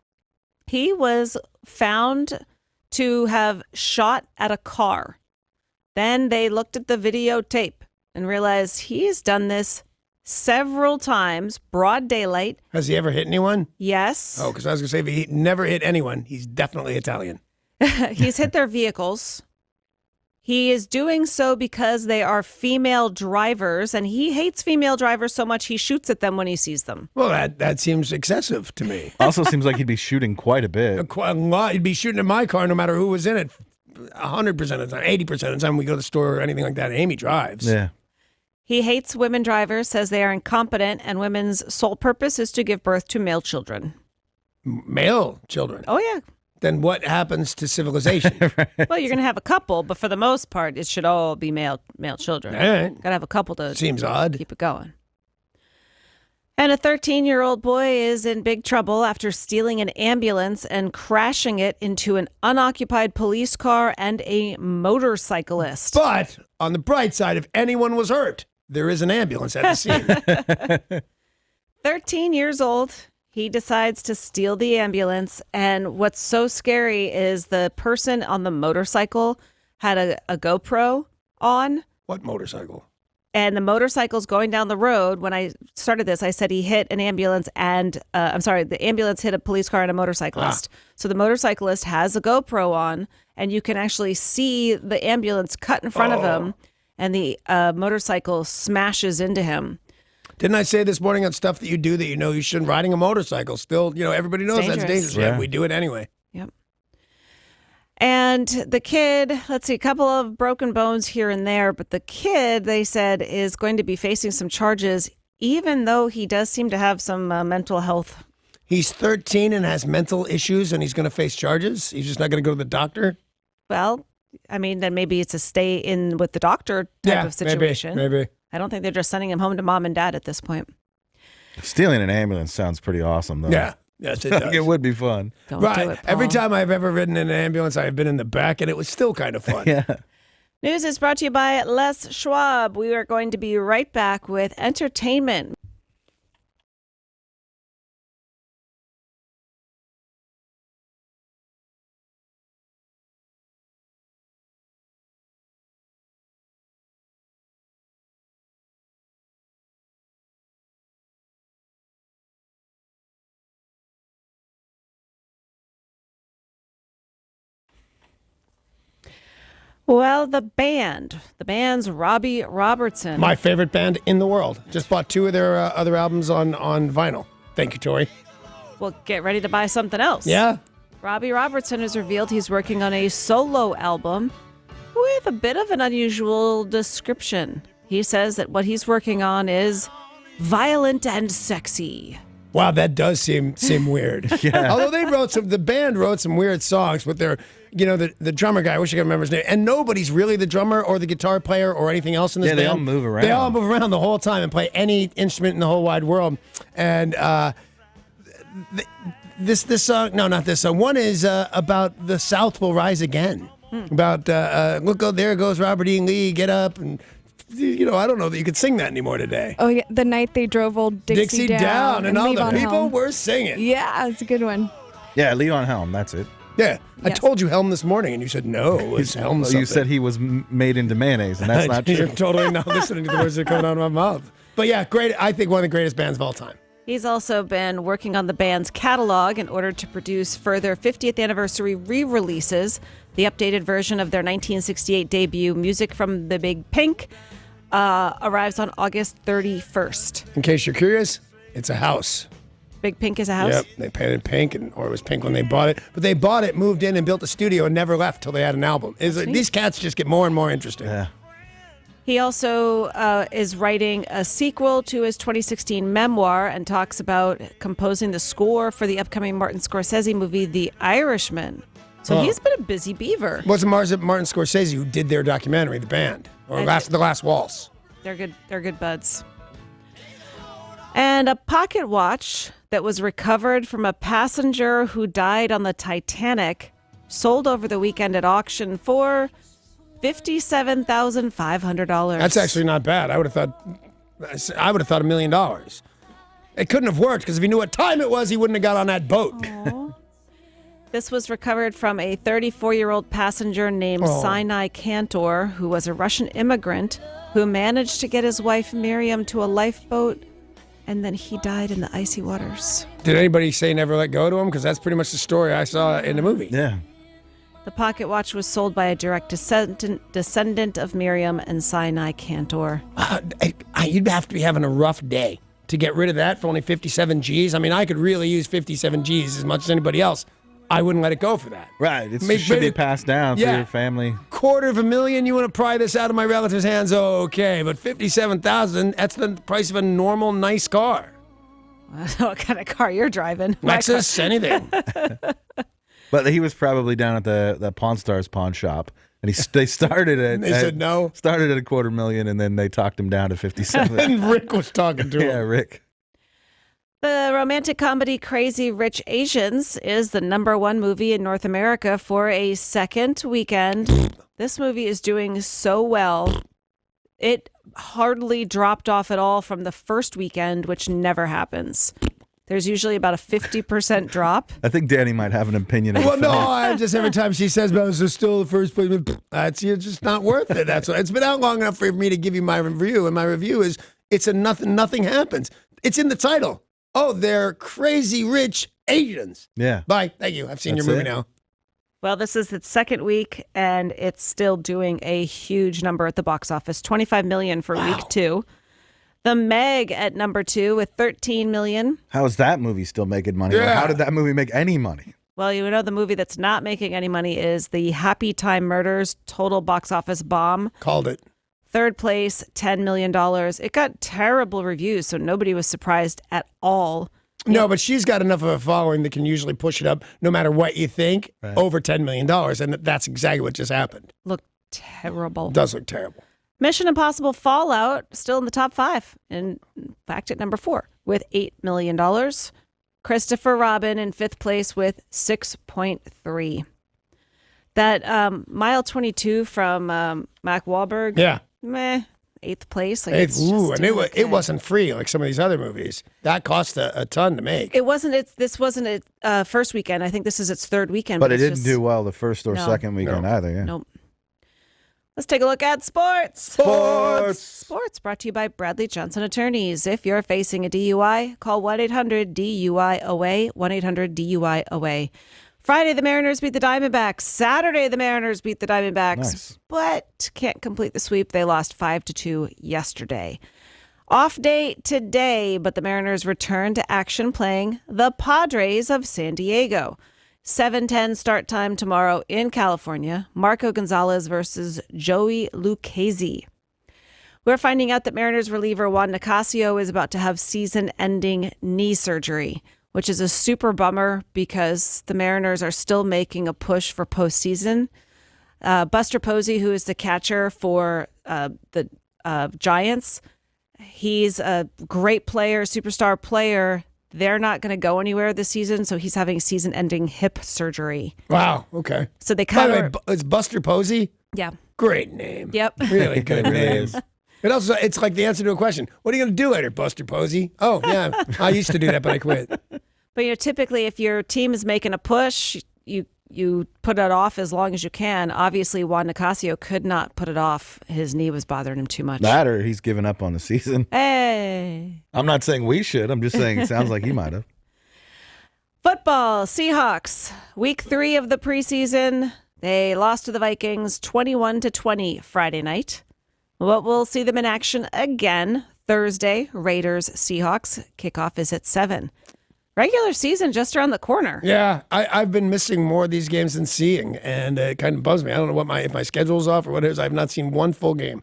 He was found to have shot at a car. Then they looked at the videotape and realized he's done this several times, broad daylight. Has he ever hit anyone? Yes. Oh, because I was going to say, if he never hit anyone, he's definitely Italian. He's hit their vehicles. He is doing so because they are female drivers, and he hates female drivers so much he shoots at them when he sees them. Well, that seems excessive to me. Also seems like he'd be shooting quite a bit. Quite a lot. He'd be shooting at my car no matter who was in it. 100% of the time, 80% of the time we go to the store or anything like that, Amy drives. Yeah. He hates women drivers, says they are incompetent, and women's sole purpose is to give birth to male children. Male children? Oh, yeah. Then what happens to civilization? Well, you're going to have a couple, but for the most part, it should all be male children. All right. Got to have a couple to Seems odd. keep it going. And a 13-year-old boy is in big trouble after stealing an ambulance and crashing it into an unoccupied police car and a motorcyclist. But on the bright side, if anyone was hurt, there is an ambulance at the scene. 13 years old. He decides to steal the ambulance. And what's so scary is the person on the motorcycle had a GoPro on. What motorcycle? And the motorcycle's going down the road. When I started this, I said he hit an ambulance and, the ambulance hit a police car and a motorcyclist. So the motorcyclist has a GoPro on, and you can actually see the ambulance cut in front of him, and the motorcycle smashes into him. Didn't I say this morning on stuff that you do that you know you shouldn't? Riding a motorcycle, still, everybody knows that's dangerous. Yeah, we do it anyway. Yep. And the kid, let's see, a couple of broken bones here and there, but the kid, they said, is going to be facing some charges, even though he does seem to have some mental health. He's 13 and has mental issues, and he's going to face charges? He's just not going to go to the doctor? Well, I mean, then maybe it's a stay in with the doctor type of situation. Maybe. I don't think they're just sending him home to mom and dad at this point. Stealing an ambulance sounds pretty awesome, though. Yeah. Yes, it does. It would be fun. Don't do it, Paul. Every time I've ever ridden in an ambulance, I've been in the back, and it was still kind of fun. Yeah. News is brought to you by Les Schwab. We are going to be right back with entertainment. Well, the band's Robbie Robertson. My favorite band in the world. Just bought 2 of their other albums on vinyl. Thank you, Tori. Well, get ready to buy something else. Yeah. Robbie Robertson has revealed he's working on a solo album with a bit of an unusual description. He says that what he's working on is violent and sexy. Wow, that does seem weird. Yeah. Although the band wrote some weird songs with their, the drummer guy, I wish I could remember his name, and nobody's really the drummer or the guitar player or anything else in this band. Yeah, they all move around. They all move around the whole time and play any instrument in the whole wide world. And this song, no, not this song. One is about the South will rise again. About, look, there goes Robert E. Lee, get up and... I don't know that you could sing that anymore today. Oh, yeah. The night they drove old Dixie down and all leave the on people Helm. were singing. Yeah, it's a good one. Yeah, Lee on Helm. That's it. Yeah. I Yes. told you Helm this morning, and you said, no, it was Helm something. You said he was made into mayonnaise, and that's not You're true. totally not listening to the words that are coming out of my mouth. But yeah, great. I think one of the greatest bands of all time. He's also been working on the band's catalog in order to produce further 50th anniversary re-releases. The updated version of their 1968 debut, Music from the Big Pink, arrives on August 31st. In case you're curious, it's a house. Big Pink is a house? Yep. They painted pink, or it was pink when they bought it. But they bought it, moved in, and built a studio and never left till they had an album. These cats just get more and more interesting. Yeah. He also is writing a sequel to his 2016 memoir and talks about composing the score for the upcoming Martin Scorsese movie, The Irishman. So he's been a busy beaver. Wasn't Martin Scorsese who did their documentary, The Band, or The Last Waltz? They're good buds. And a pocket watch that was recovered from a passenger who died on the Titanic sold over the weekend at auction for $57,500. That's actually not bad. I would have thought $1 million. It couldn't have worked because if he knew what time it was, he wouldn't have got on that boat. This was recovered from a 34-year-old passenger named Sinai Cantor, who was a Russian immigrant who managed to get his wife Miriam to a lifeboat, and then he died in the icy waters. Did anybody say never let go to him? Because that's pretty much the story I saw in the movie. Yeah. The pocket watch was sold by a direct descendant of Miriam and Sinai Cantor. You'd have to be having a rough day to get rid of that for only 57 G's. I mean, I could really use 57 G's as much as anybody else. I wouldn't let it go for that. Right. It should be passed down through your family. $250,000, you want to pry this out of my relative's hands? Okay, but $57,000, that's the price of a normal, nice car. What kind of car you're driving? Lexus, anything. But he was probably down at the Pawn Stars pawn shop, and they started at They said no. Started at $250,000, and then they talked him down to 57. And Rick was talking to him. Yeah, Rick. The romantic comedy Crazy Rich Asians is the #1 movie in North America for a second weekend. This movie is doing so well. It hardly dropped off at all from the first weekend, which never happens. There's usually about a 50% drop. I think Danny might have an opinion. Well, no, I just every time she says, "But it's still the first place," it's just not worth it. That's what, it's been out long enough for me to give you my review, and my review is it's a nothing. Nothing happens. It's in the title. Oh, they're crazy rich Asians. Yeah. Bye. Thank you. I've seen That's your movie it. now. Well, this is its second week, and it's still doing a huge number at the box office. $25 million for week 2. The Meg at #2 with $13 million. How is that movie still making money? Yeah. Or how did that movie make any money? Well, you know the movie that's not making any money is the Happy Time Murders total box office bomb. Called it. Third place, $10 million. It got terrible reviews, so nobody was surprised at all. No, but she's got enough of a following that can usually push it up, no matter what you think, over $10 million. And that's exactly what just happened. Looked terrible. It does look terrible. Mission Impossible Fallout, still in the top 5. In fact, at #4 with $8 million. Christopher Robin in 5th place with 6.3. That Mile 22 from Mark Wahlberg. Yeah. Meh. 8th place. Like It's, it's just and doing okay. it wasn't free like some of these other movies. That cost a ton to make. It wasn't. This wasn't its first weekend. I think this is its third weekend. But it it's didn't just- do well the first or No. second weekend either. Yeah. Nope. Let's take a look at sports. Sports brought to you by Bradley Johnson Attorneys. If you're facing a DUI, call 1-800-DUI-AWAY, 1-800-DUI-AWAY. Friday, the Mariners beat the Diamondbacks. Saturday, the Mariners beat the Diamondbacks, Nice. but can't complete the sweep. They lost 5-2 yesterday. Off day today, but the Mariners return to action playing the Padres of San Diego. 7:10 start time tomorrow in California. Marco Gonzalez versus Joey Lucchesi. We're finding out that Mariners reliever Juan Nicasio is about to have season-ending knee surgery, which is a super bummer because the Mariners are still making a push for postseason. Buster Posey, who is the catcher for the Giants, he's a great player, superstar player. They're not going to go anywhere this season, so he's having season-ending hip surgery. Wow. Okay. So they By the way, kind of it's Buster Posey. yeah. Great name. Yep. Really good It really name. is. It also, it's like the answer to a question. What are you going to do later, Buster Posey? Oh, yeah. I used to do that, but I quit. But typically, if your team is making a push, you put it off as long as you can. Obviously, Juan Nicasio could not put it off. His knee was bothering him too much. That or he's given up on the season. Hey. I'm not saying we should. I'm just saying it sounds like he might have. Football, Seahawks, week 3 of the preseason. They lost to the Vikings 21-20 Friday night. But we'll see them in action again Thursday. Raiders, Seahawks. Kickoff is at 7. Regular season just around the corner. Yeah, I've been missing more of these games than seeing, and it kind of bugs me. I don't know if my schedule's off or what it is. I've not seen one full game.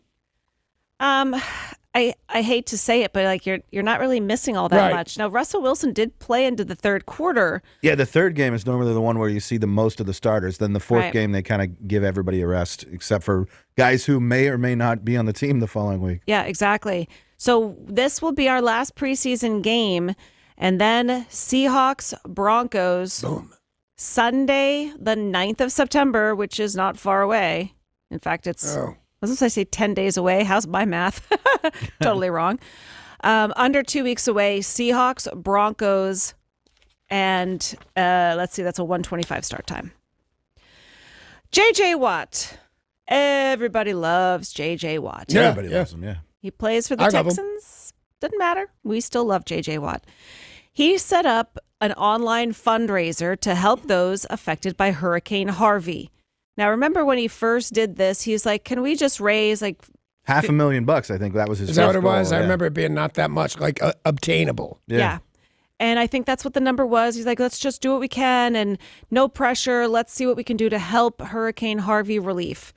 I hate to say it, but like you're not really missing all that Right. much. Now Russell Wilson did play into the third quarter. Yeah, the third game is normally the one where you see the most of the starters. Then the fourth Right. game, they kind of give everybody a rest, except for guys who may or may not be on the team the following week. Yeah, exactly. So this will be our last preseason game, and then Seahawks Broncos. Boom. Sunday, the 9th of September, which is not far away. In fact, it's, I was going to say 10 days away. How's my math? Totally wrong. Under 2 weeks away, Seahawks, Broncos, and let's see, that's a 1:25 start time. J.J. Watt. Everybody loves J.J. Watt. Yeah, everybody loves him, yeah. He plays for the I love him. Texans. Doesn't matter. We still love J.J. Watt. He set up an online fundraiser to help those affected by Hurricane Harvey. Now, remember when he first did this, he's like, can we just raise like $500,000, I think that was his Is that what first it was? goal, I yeah. remember it being not that much, like obtainable. Yeah. And I think that's what the number was. He's like, let's just do what we can and no pressure. Let's see what we can do to help Hurricane Harvey relief.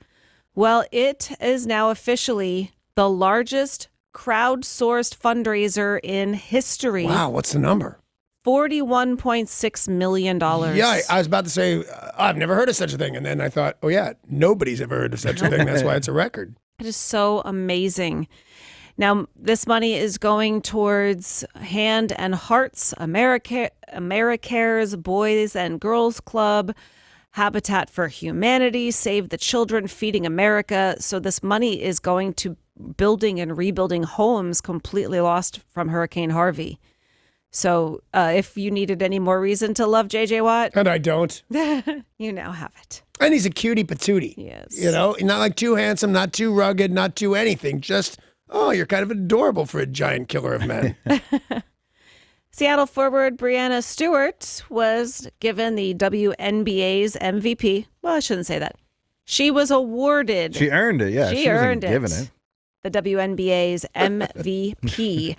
Well, it is now officially the largest crowdsourced fundraiser in history. Wow, what's the number? $41.6 million. Yeah, I was about to say, I've never heard of such a thing. And then I thought, oh, yeah, nobody's ever heard of such a thing. That's why it's a record. It is so amazing. Now, this money is going towards Hand and Hearts, AmeriCare's Boys and Girls Club, Habitat for Humanity, Save the Children, Feeding America. So this money is going to building and rebuilding homes completely lost from Hurricane Harvey. So if you needed any more reason to love J.J. Watt. And I don't. You now have it. And he's a cutie patootie. Yes. You know, not like too handsome, not too rugged, not too anything. Just, oh, you're kind of adorable for a giant killer of men. Seattle forward Brianna Stewart was given the WNBA's MVP. Well, I shouldn't say that. She was awarded. She earned it, yeah. She wasn't earned it. given it. The WNBA's MVP.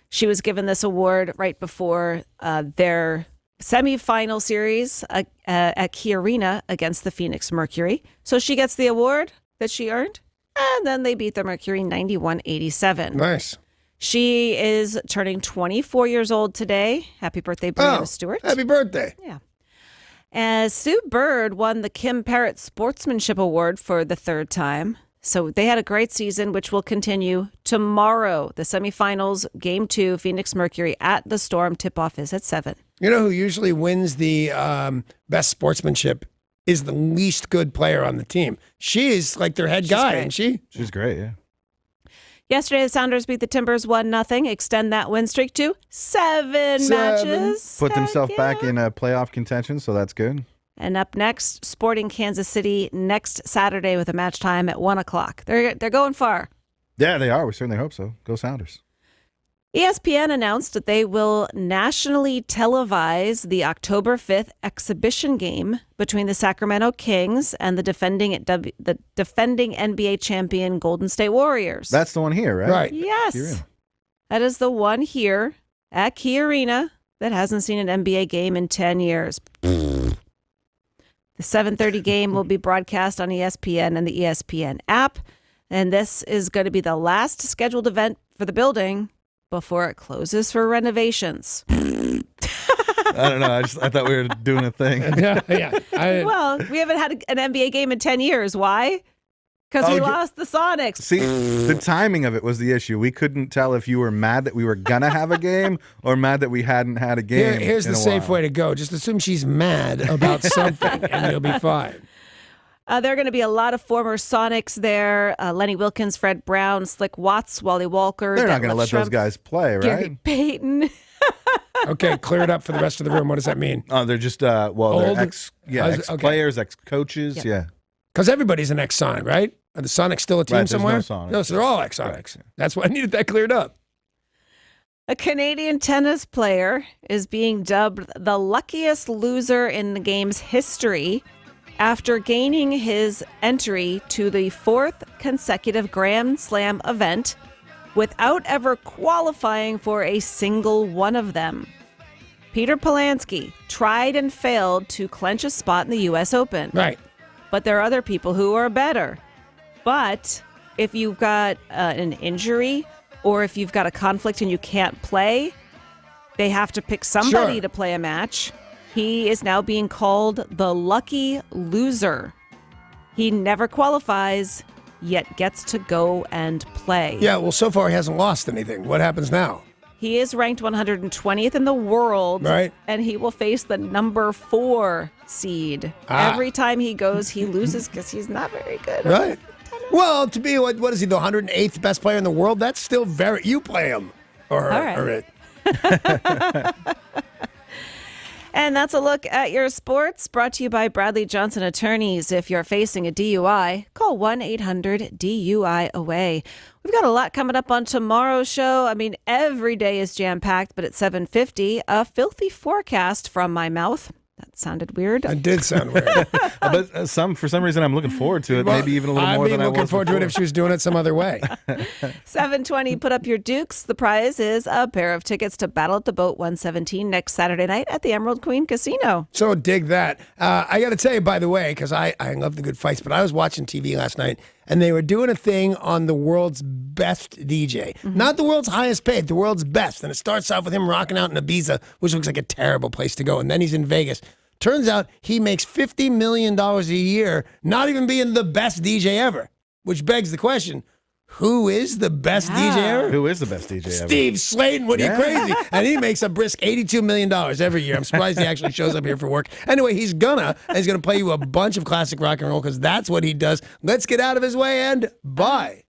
She was given this award right before their semifinal series at Key Arena against the Phoenix Mercury. So she gets the award that she earned, and then they beat the Mercury 91-87. Nice. She is turning 24 years old today. Happy birthday, Brianna Stewart. Happy birthday. Yeah. As Sue Bird won the Kim Parrott Sportsmanship Award for the third time. So they had a great season, which will continue tomorrow. The semifinals, Game 2, Phoenix Mercury at the Storm. Tip-off is at 7. You know who usually wins the best sportsmanship is the least good player on the team. She's like their head guy, isn't she? She's great, yeah. Yesterday, the Sounders beat the Timbers 1-0. Extend that win streak to 7 matches. Put themselves back in playoff contention, so that's good. And up next, Sporting Kansas City next Saturday with a match time at 1 o'clock. They're going far. Yeah, they are. We certainly hope so. Go Sounders. ESPN announced that they will nationally televise the October 5th exhibition game between the Sacramento Kings and the defending NBA champion Golden State Warriors. That's the one here, right? Right. Yes. That is the one here at Key Arena that hasn't seen an NBA game in 10 years. The 7:30 game will be broadcast on ESPN and the ESPN app. And this is going to be the last scheduled event for the building before it closes for renovations. I don't know. I thought we were doing a thing. Well, we haven't had an NBA game in 10 years. Why? Because we lost the Sonics. See, the timing of it was the issue. We couldn't tell if you were mad that we were going to have a game or mad that we hadn't had a game. Here's the safe way to go. Just assume she's mad about something and you'll be fine. There are going to be a lot of former Sonics there. Lenny Wilkins, Fred Brown, Slick Watts, Wally Walker. They're not going to let those Schrempf, guys play, right? Gary Payton. Okay, clear it up for the rest of the room. What does that mean? Oh, they're just, they're ex-players, ex-coaches, yeah. Because everybody's an ex-Sonic, right? Are the Sonics still a team Right, somewhere? there's no Sonics. No, so they're all ex-Sonics. That's why I needed that cleared up. A Canadian tennis player is being dubbed the luckiest loser in the game's history after gaining his entry to the 4th consecutive Grand Slam event without ever qualifying for a single one of them. Peter Polansky tried and failed to clinch a spot in the U.S. Open. Right. But there are other people who are better. But if you've got an injury or if you've got a conflict and you can't play, they have to pick somebody to play a match. He is now being called the lucky loser. He never qualifies, yet gets to go and play. Yeah, well, so far he hasn't lost anything. What happens now? He is ranked 120th in the world, right? And he will face the number 4 seed. Every time he goes, he loses because he's not very good. Right. Well, to be, what is he, the 108th best player in the world? That's still very, you play him. Or her, All right. or it. And that's a look at your sports, brought to you by Bradley Johnson Attorneys. If you're facing a DUI, call 1-800-DUI-AWAY. We've got a lot coming up on tomorrow's show. I mean, every day is jam-packed, but at 7:50, a filthy forecast from my mouth. That sounded weird. It did sound weird. But for some reason, I'm looking forward to it. Well, maybe even a little more than I was looking forward to it if she was doing it some other way. 7:20, put up your dukes. The prize is a pair of tickets to Battle at the Boat 117 next Saturday night at the Emerald Queen Casino. So dig that. I got to tell you, by the way, because I love the good fights, but I was watching TV last night, and they were doing a thing on the world's best DJ. Not the world's highest paid, the world's best. And it starts off with him rocking out in Ibiza, which looks like a terrible place to go. And then he's in Vegas. Turns out he makes $50 million a year, not even being the best DJ ever, which begs the question, who is the best DJ ever? Who is the best DJ ever? Steve Slayton. What are you crazy? And he makes a brisk $82 million every year. I'm surprised he actually shows up here for work. Anyway, he's gonna play you a bunch of classic rock and roll because that's what he does. Let's get out of his way and bye.